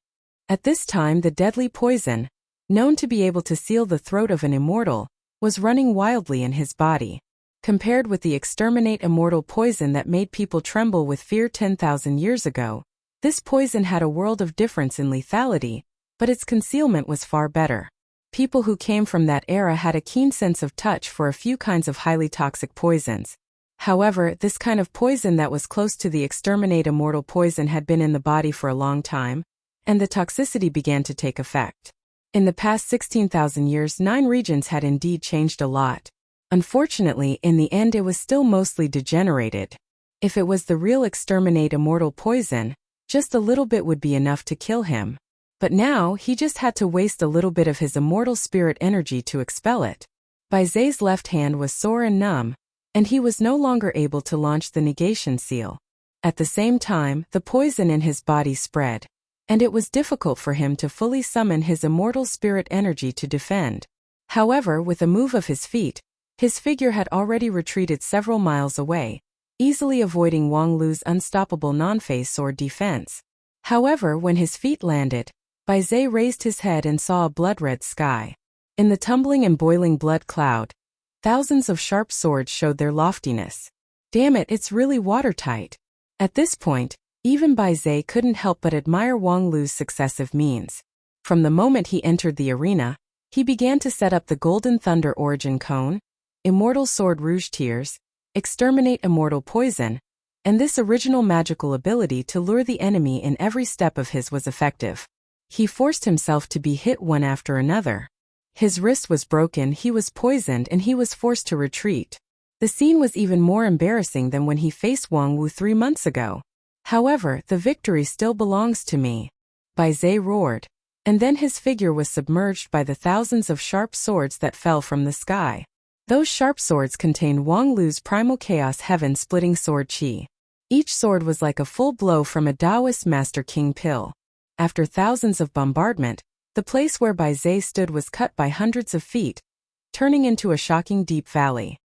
At this time, the deadly poison, known to be able to seal the throat of an immortal, was running wildly in his body. Compared with the exterminate immortal poison that made people tremble with fear 10,000 years ago, this poison had a world of difference in lethality, but its concealment was far better. People who came from that era had a keen sense of touch for a few kinds of highly toxic poisons. However, this kind of poison that was close to the exterminate immortal poison had been in the body for a long time, and the toxicity began to take effect. In the past 16,000 years, 9 regions had indeed changed a lot. Unfortunately, in the end it was still mostly degenerated. If it was the real exterminate immortal poison, just a little bit would be enough to kill him. But now, he just had to waste a little bit of his immortal spirit energy to expel it. Baizé's left hand was sore and numb, and he was no longer able to launch the negation seal. At the same time, the poison in his body spread, and it was difficult for him to fully summon his immortal spirit energy to defend. However, with a move of his feet, his figure had already retreated several miles away, easily avoiding Wang Lu's unstoppable non-phase sword defense. However, when his feet landed, Baizé raised his head and saw a blood-red sky. In the tumbling and boiling blood cloud, thousands of sharp swords showed their loftiness. Damn it, it's really watertight. At this point, even Baizé couldn't help but admire Wang Lu's successive means. From the moment he entered the arena, he began to set up the Golden Thunder Origin Cone, Immortal Sword Rouge Tiers, Exterminate Immortal Poison, and this original magical ability to lure the enemy in every step of his was effective. He forced himself to be hit one after another. His wrist was broken, he was poisoned, and he was forced to retreat. The scene was even more embarrassing than when he faced Wang Wu 3 months ago. However, the victory still belongs to me, Baizé roared, and then his figure was submerged by the thousands of sharp swords that fell from the sky. Those sharp swords contained Wang Lu's primal chaos heaven-splitting sword chi. Each sword was like a full blow from a Taoist master king pill. After thousands of bombardment, the place where Baizé stood was cut by hundreds of feet, turning into a shocking deep valley.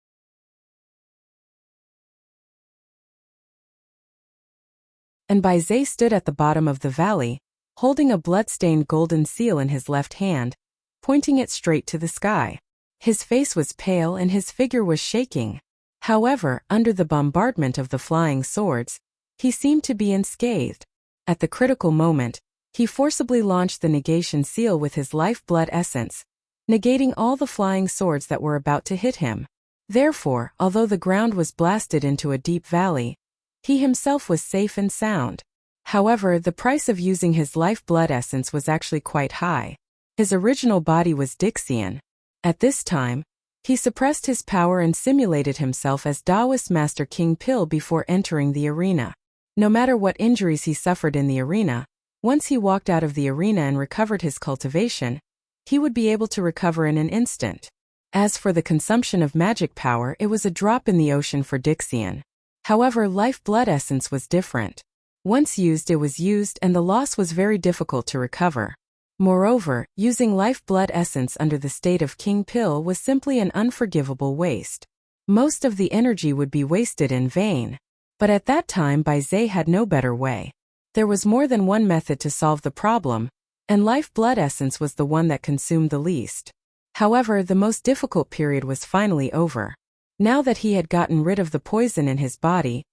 And Baizé stood at the bottom of the valley, holding a blood-stained golden seal in his left hand, pointing it straight to the sky. His face was pale and his figure was shaking. However, under the bombardment of the flying swords, he seemed to be unscathed. At the critical moment, he forcibly launched the negation seal with his lifeblood essence, negating all the flying swords that were about to hit him. Therefore, although the ground was blasted into a deep valley, he himself was safe and sound. However, the price of using his lifeblood essence was actually quite high. His original body was Dixian. At this time, he suppressed his power and simulated himself as Taoist Master King Pil before entering the arena. No matter what injuries he suffered in the arena, once he walked out of the arena and recovered his cultivation, he would be able to recover in an instant. As for the consumption of magic power, it was a drop in the ocean for Dixian. However, lifeblood essence was different. Once used, it was used, and the loss was very difficult to recover. Moreover, using lifeblood essence under the state of King Pil was simply an unforgivable waste. Most of the energy would be wasted in vain. But at that time, Bai Zhe had no better way. There was more than one method to solve the problem, and lifeblood essence was the one that consumed the least. However, the most difficult period was finally over. Now that he had gotten rid of the poison in his body,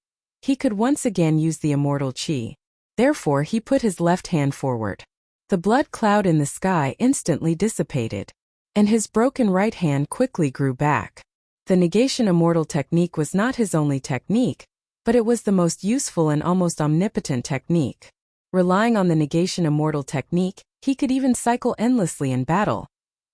he could once again use the immortal qi. Therefore, he put his left hand forward. The blood cloud in the sky instantly dissipated, and his broken right hand quickly grew back. The negation immortal technique was not his only technique, but it was the most useful and almost omnipotent technique. Relying on the negation immortal technique, he could even cycle endlessly in battle.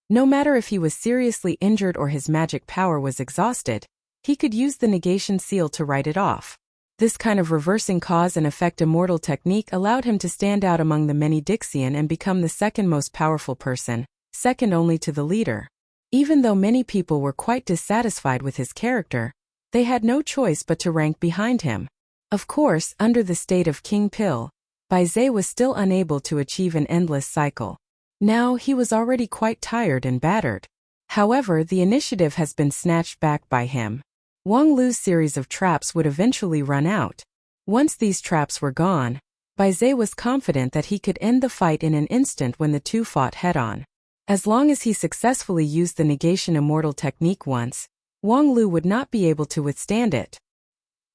No matter if he was seriously injured or his magic power was exhausted, he could use the negation seal to write it off. This kind of reversing cause and effect immortal technique allowed him to stand out among the many Dixian and become the second most powerful person, second only to the leader. Even though many people were quite dissatisfied with his character, they had no choice but to rank behind him. Of course, under the state of King Pil, Bai Zhe was still unable to achieve an endless cycle. Now he was already quite tired and battered. However, the initiative has been snatched back by him. Wang Lu's series of traps would eventually run out. Once these traps were gone, Bai Zhe was confident that he could end the fight in an instant when the two fought head-on. As long as he successfully used the negation immortal technique once, Wang Lu would not be able to withstand it.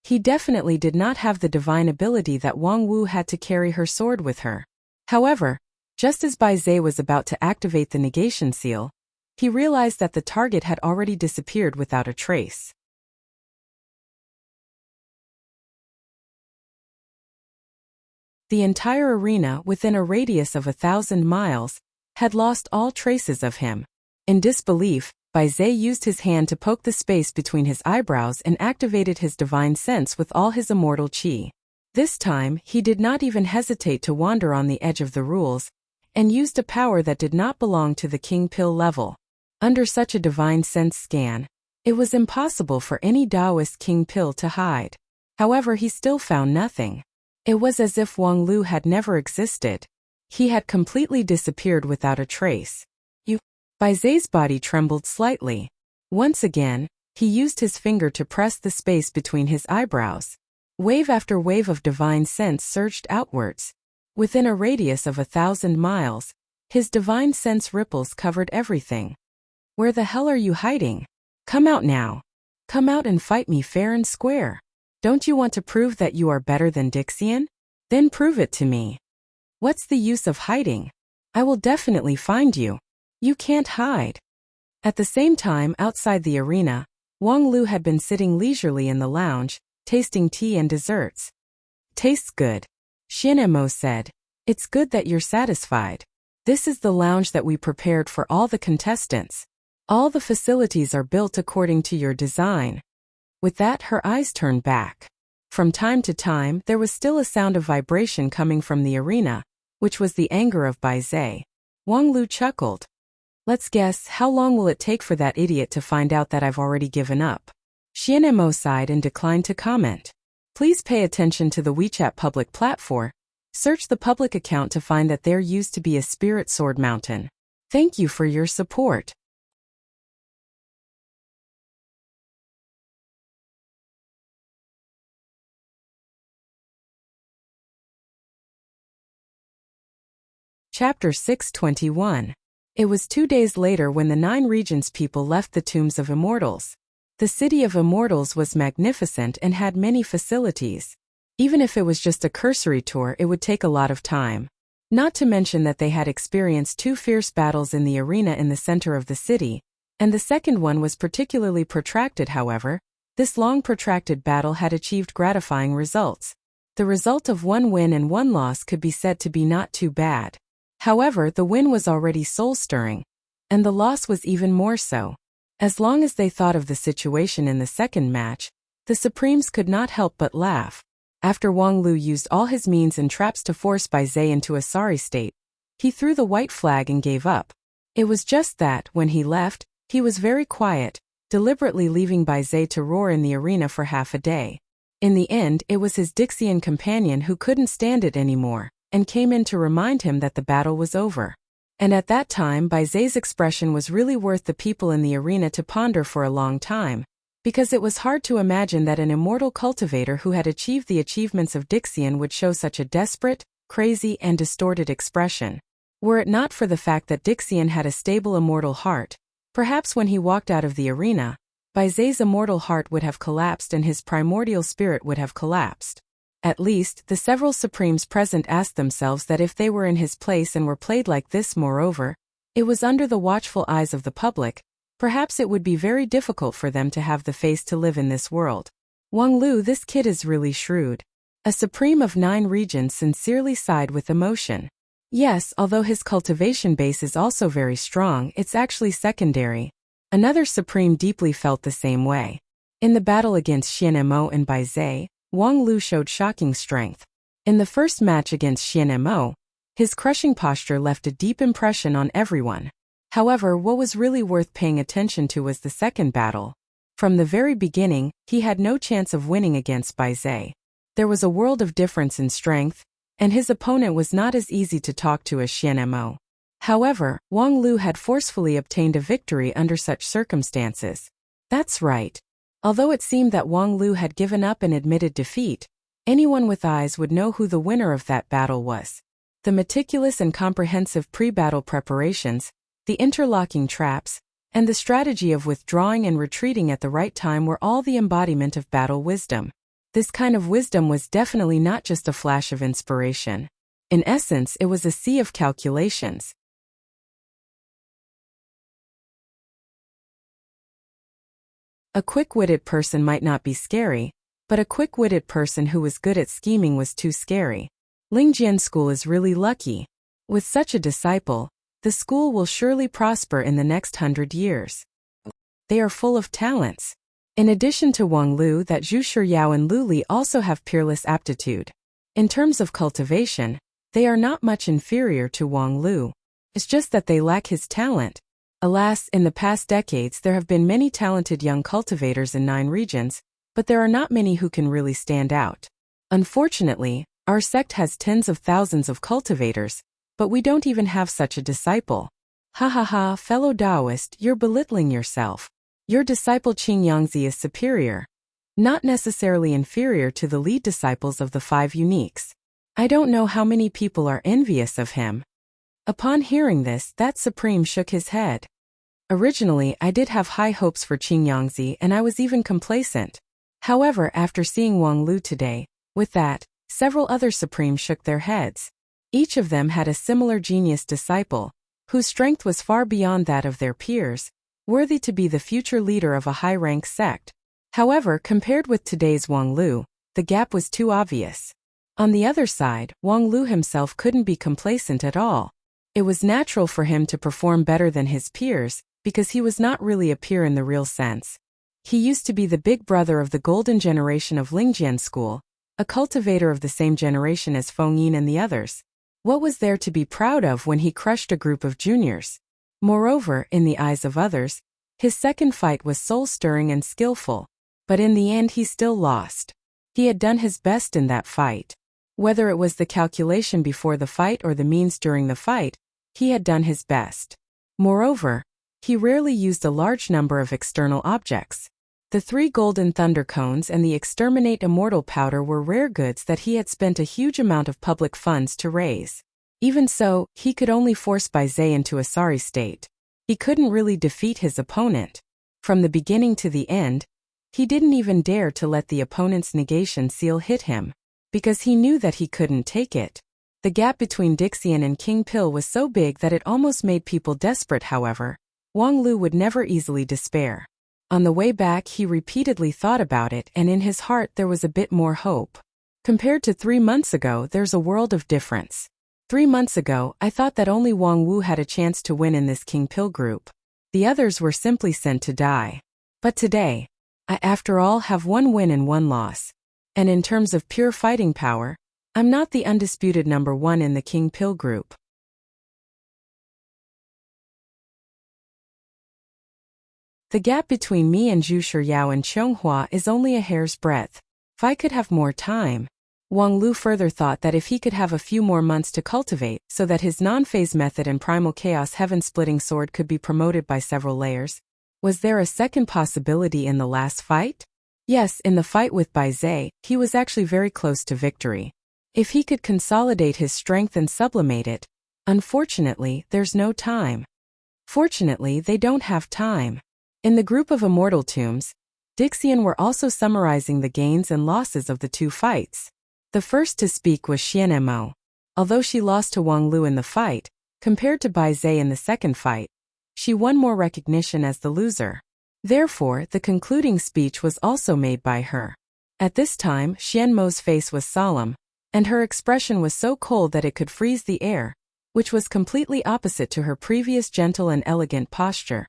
He definitely did not have the divine ability that Wang Wu had to carry her sword with her. However, just as Bai Zhe was about to activate the negation seal, he realized that the target had already disappeared without a trace. The entire arena, within a radius of 1,000 miles, had lost all traces of him. In disbelief, Bai Zhe used his hand to poke the space between his eyebrows and activated his divine sense with all his immortal qi. This time, he did not even hesitate to wander on the edge of the rules, and used a power that did not belong to the King Pil level. Under such a divine sense scan, it was impossible for any Taoist King Pil to hide. However, he still found nothing. It was as if Wang Lu had never existed. He had completely disappeared without a trace. Bai Zhe's body trembled slightly. Once again, he used his finger to press the space between his eyebrows. Wave after wave of divine sense surged outwards. Within a radius of 1,000 miles, his divine sense ripples covered everything. Where the hell are you hiding? Come out now. Come out and fight me fair and square. Don't you want to prove that you are better than Dixian? Then prove it to me. What's the use of hiding? I will definitely find you. You can't hide. At the same time, outside the arena, Wang Lu had been sitting leisurely in the lounge, tasting tea and desserts. Tastes good. Xianemo said. It's good that you're satisfied. This is the lounge that we prepared for all the contestants. All the facilities are built according to your design. With that, her eyes turned back. From time to time, there was still a sound of vibration coming from the arena, which was the anger of Bai Zhe. Wang Lu chuckled. Let's guess, how long will it take for that idiot to find out that I've already given up? Xianemo sighed and declined to comment. Please pay attention to the WeChat public platform. Search the public account to find that there used to be a spirit sword mountain. Thank you for your support. Chapter 621. It was 2 days later when the 9 Regions people left the tombs of immortals. The city of immortals was magnificent and had many facilities. Even if it was just a cursory tour, it would take a lot of time. Not to mention that they had experienced 2 fierce battles in the arena in the center of the city, and the second one was particularly protracted. However, this long protracted battle had achieved gratifying results. The result of 1 win and 1 loss could be said to be not too bad. However, the win was already soul-stirring, and the loss was even more so. As long as they thought of the situation in the second match, the Supremes could not help but laugh. After Wang Lu used all his means and traps to force Bai Zhe into a sorry state, he threw the white flag and gave up. It was just that, when he left, he was very quiet, deliberately leaving Bai Zhe to roar in the arena for half a day. In the end, it was his Dixian companion who couldn't stand it anymore, and came in to remind him that the battle was over. And at that time, Bai Zhe's expression was really worth the people in the arena to ponder for a long time, because it was hard to imagine that an immortal cultivator who had achieved the achievements of Dixian would show such a desperate, crazy, and distorted expression. Were it not for the fact that Dixian had a stable immortal heart, perhaps when he walked out of the arena, Bai Zhe's immortal heart would have collapsed and his primordial spirit would have collapsed. At least, the several Supremes present asked themselves that if they were in his place and were played like this, moreover, it was under the watchful eyes of the public, perhaps it would be very difficult for them to have the face to live in this world. Wang Lu, this kid is really shrewd. A Supreme of 9 regions sincerely sighed with emotion. Yes, although his cultivation base is also very strong, it's actually secondary. Another Supreme deeply felt the same way. In the battle against Xian Mo and Bai Zhe, Wang Lu showed shocking strength. In the first match against Xian Mo, his crushing posture left a deep impression on everyone. However, what was really worth paying attention to was the second battle. From the very beginning, he had no chance of winning against Bai Zhe. There was a world of difference in strength, and his opponent was not as easy to talk to as Xian Mo. However, Wang Lu had forcefully obtained a victory under such circumstances. That's right. Although it seemed that Wang Lu had given up and admitted defeat, anyone with eyes would know who the winner of that battle was. The meticulous and comprehensive pre-battle preparations, the interlocking traps, and the strategy of withdrawing and retreating at the right time were all the embodiment of battle wisdom. This kind of wisdom was definitely not just a flash of inspiration. In essence, it was a sea of calculations. A quick-witted person might not be scary, but a quick-witted person who was good at scheming was too scary. Lingjian School is really lucky. With such a disciple, the school will surely prosper in the next 100 years. They are full of talents. In addition to Wang Lu, that Zhu Shiyao and Lu Li also have peerless aptitude. In terms of cultivation, they are not much inferior to Wang Lu. It's just that they lack his talent. Alas, in the past decades there have been many talented young cultivators in 9 regions, but there are not many who can really stand out. Unfortunately, our sect has tens of thousands of cultivators, but we don't even have such a disciple. Ha ha ha, fellow Taoist, you're belittling yourself. Your disciple Qing Yangzi is superior. Not necessarily inferior to the lead disciples of the 5 uniques. I don't know how many people are envious of him. Upon hearing this, that Supreme shook his head. Originally, I did have high hopes for Qing Yangzi and I was even complacent. However, after seeing Wang Lu today, with that, several other Supremes shook their heads. Each of them had a similar genius disciple, whose strength was far beyond that of their peers, worthy to be the future leader of a high-rank sect. However, compared with today's Wang Lu, the gap was too obvious. On the other side, Wang Lu himself couldn't be complacent at all. It was natural for him to perform better than his peers, because he was not really a peer in the real sense. He used to be the big brother of the golden generation of Lingjian School, a cultivator of the same generation as Feng Yin and the others. What was there to be proud of when he crushed a group of juniors? Moreover, in the eyes of others, his second fight was soul-stirring and skillful, but in the end he still lost. He had done his best in that fight. Whether it was the calculation before the fight or the means during the fight, he had done his best. Moreover, he rarely used a large number of external objects. The 3 golden thunder cones and the exterminate immortal powder were rare goods that he had spent a huge amount of public funds to raise. Even so, he could only force Baizé into a sorry state. He couldn't really defeat his opponent. From the beginning to the end, he didn't even dare to let the opponent's negation seal hit him, because he knew that he couldn't take it. The gap between Dixian and King Pill was so big that it almost made people desperate. However, Wang Lu would never easily despair. On the way back he repeatedly thought about it, and in his heart there was a bit more hope. Compared to 3 months ago, there's a world of difference. 3 months ago, I thought that only Wang Wu had a chance to win in this King Pill group. The others were simply sent to die. But today, I after all have 1 win and 1 loss. And in terms of pure fighting power, I'm not the undisputed number 1 in the King Pill group. The gap between me and Zhu Shiyao and Qianghua is only a hair's breadth. If I could have more time. Wang Lu further thought that if he could have a few more months to cultivate so that his non-phase method and primal chaos heaven-splitting sword could be promoted by several layers. Was there a second possibility in the last fight? Yes, in the fight with Baizé, he was actually very close to victory. If he could consolidate his strength and sublimate it. Unfortunately, there's no time. Fortunately, they don't have time. In the group of immortal tombs, Dixian were also summarizing the gains and losses of the 2 fights. The first to speak was Xian Mo. Although she lost to Wang Lu in the fight, compared to Baizé in the second fight, she won more recognition as the loser. Therefore, the concluding speech was also made by her. At this time, Xian Mo's face was solemn, and her expression was so cold that it could freeze the air, which was completely opposite to her previous gentle and elegant posture.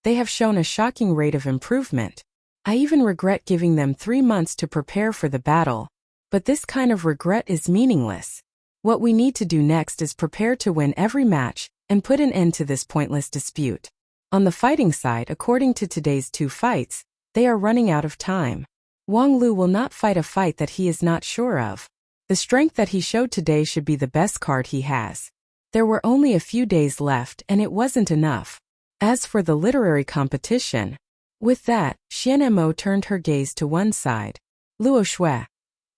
They have shown a shocking rate of improvement. I even regret giving them 3 months to prepare for the battle. But this kind of regret is meaningless. What we need to do next is prepare to win every match and put an end to this pointless dispute. On the fighting side, according to today's 2 fights, they are running out of time. Wang Lu will not fight a fight that he is not sure of. The strength that he showed today should be the best card he has. There were only a few days left and it wasn't enough. As for the literary competition, with that, Xian Mo turned her gaze to one side. Luo Shui,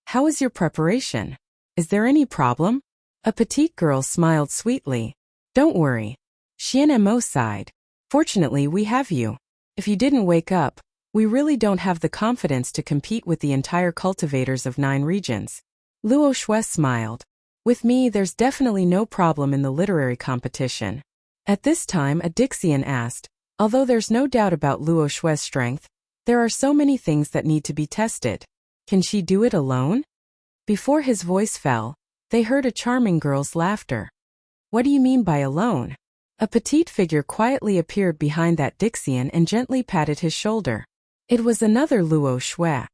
how is your preparation? Is there any problem? A petite girl smiled sweetly. Don't worry. Xian Mo sighed. Fortunately, we have you. If you didn't wake up, we really don't have the confidence to compete with the entire cultivators of 9 regions. Luo Shui smiled. With me, there's definitely no problem in the literary competition. At this time, a Dixian asked, although there's no doubt about Luo Shui's strength, there are so many things that need to be tested. Can she do it alone? Before his voice fell, they heard a charming girl's laughter. What do you mean by alone? A petite figure quietly appeared behind that Dixian and gently patted his shoulder. It was another Luo Shui.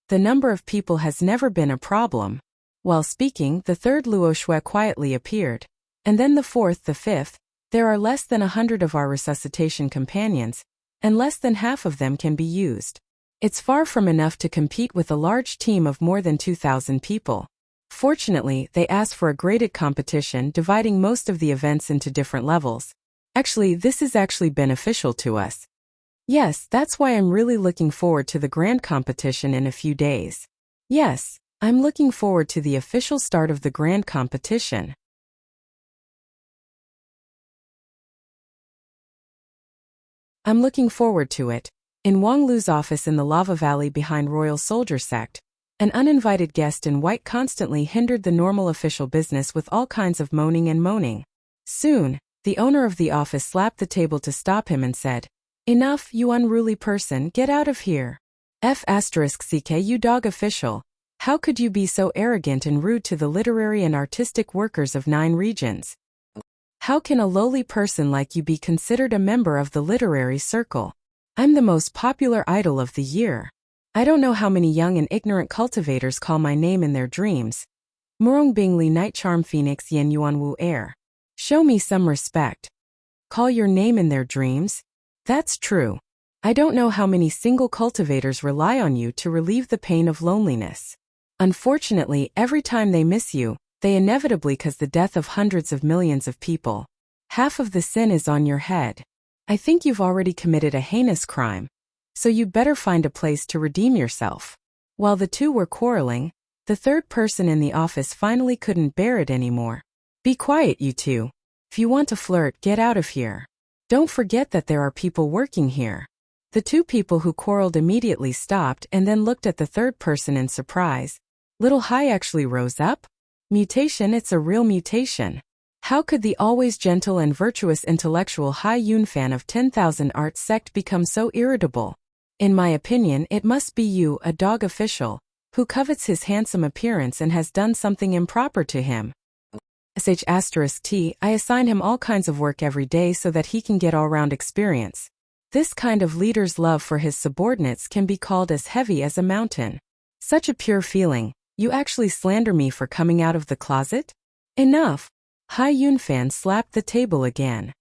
The number of people has never been a problem. While speaking, the third Luo Shui quietly appeared. And then the fourth, the fifth. There are less than 100 of our resuscitation companions, and less than half of them can be used. It's far from enough to compete with a large team of more than 2,000 people. Fortunately, they asked for a graded competition dividing most of the events into different levels. Actually, this is actually beneficial to us. Yes, that's why I'm really looking forward to the grand competition in a few days. Yes, I'm looking forward to the official start of the grand competition. I'm looking forward to it. In Wang Lu's office in the lava valley behind Royal Soldier Sect, an uninvited guest in white constantly hindered the normal official business with all kinds of moaning. Soon, the owner of the office slapped the table to stop him and said, "Enough, you unruly person, get out of here. F***ck you dog official. How could you be so arrogant and rude to the literary and artistic workers of 9 regions? How can a lowly person like you be considered a member of the literary circle? I'm the most popular idol of the year. I don't know how many young and ignorant cultivators call my name in their dreams. Murong Bingli Night Charm Phoenix Yen Yuan Wu Air. Show me some respect. Call your name in their dreams? That's true. I don't know how many single cultivators rely on you to relieve the pain of loneliness. Unfortunately, every time they miss you, they inevitably cause the death of hundreds of millions of people. Half of the sin is on your head. I think you've already committed a heinous crime. So you'd better find a place to redeem yourself." While the two were quarreling, the third person in the office finally couldn't bear it anymore. Be quiet, you two. If you want to flirt, get out of here. Don't forget that there are people working here. The two people who quarreled immediately stopped and then looked at the third person in surprise. Little Hai actually rose up? Mutation, it's a real mutation. How could the always gentle and virtuous intellectual Hai Yunfan of 10,000 Arts sect become so irritable? In my opinion, it must be you, a dog official, who covets his handsome appearance and has done something improper to him. *T, I assign him all kinds of work every day so that he can get all-round experience. This kind of leader's love for his subordinates can be called as heavy as a mountain. Such a pure feeling. You actually slander me for coming out of the closet? Enough! Hai Yunfan slapped the table again.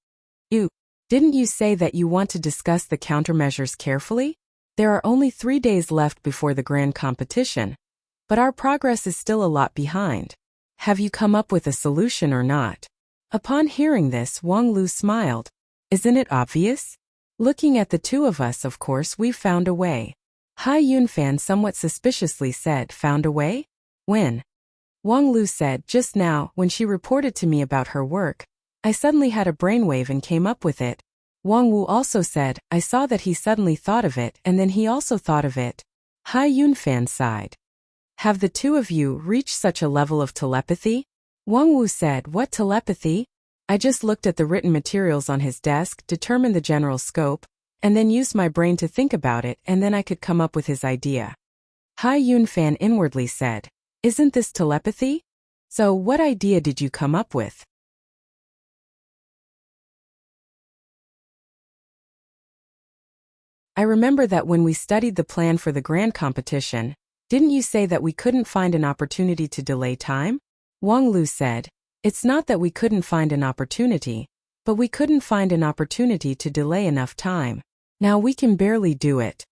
Didn't you say that you want to discuss the countermeasures carefully? There are only 3 days left before the grand competition. But our progress is still a lot behind. Have you come up with a solution or not? Upon hearing this, Wang Lu smiled. Isn't it obvious? Looking at the two of us, of course, we've found a way. Hai Yunfan somewhat suspiciously said, found a way? When? Wang Lu said, just now, when she reported to me about her work. I suddenly had a brainwave and came up with it. Wang Wu also said, I saw that he suddenly thought of it and then he also thought of it. Hai Yunfan sighed. Have the two of you reached such a level of telepathy? Wang Wu said, what telepathy? I just looked at the written materials on his desk, determined the general scope, and then used my brain to think about it, and then I could come up with his idea. Hai Yunfan inwardly said, isn't this telepathy? So what idea did you come up with? I remember that when we studied the plan for the grand competition, didn't you say that we couldn't find an opportunity to delay time? Wang Lu said, it's not that we couldn't find an opportunity, but we couldn't find an opportunity to delay enough time. Now we can barely do it.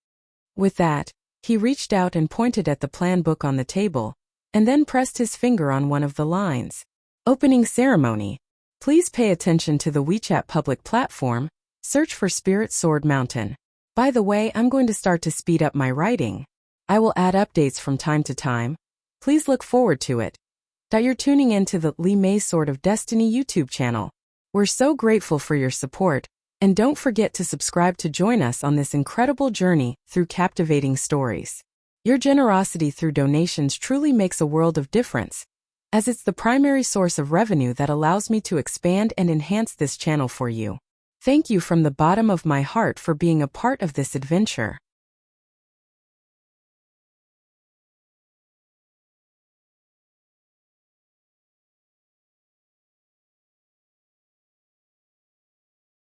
With that, he reached out and pointed at the plan book on the table, and then pressed his finger on one of the lines. Opening ceremony. Please pay attention to the WeChat public platform, search for Spirit Sword Mountain. By the way, I'm going to start to speed up my writing. I will add updates from time to time. Please look forward to it. You're tuning into the Li Mei Sword of Destiny YouTube channel. We're so grateful for your support, and don't forget to subscribe to join us on this incredible journey through captivating stories. Your generosity through donations truly makes a world of difference, as it's the primary source of revenue that allows me to expand and enhance this channel for you. Thank you from the bottom of my heart for being a part of this adventure.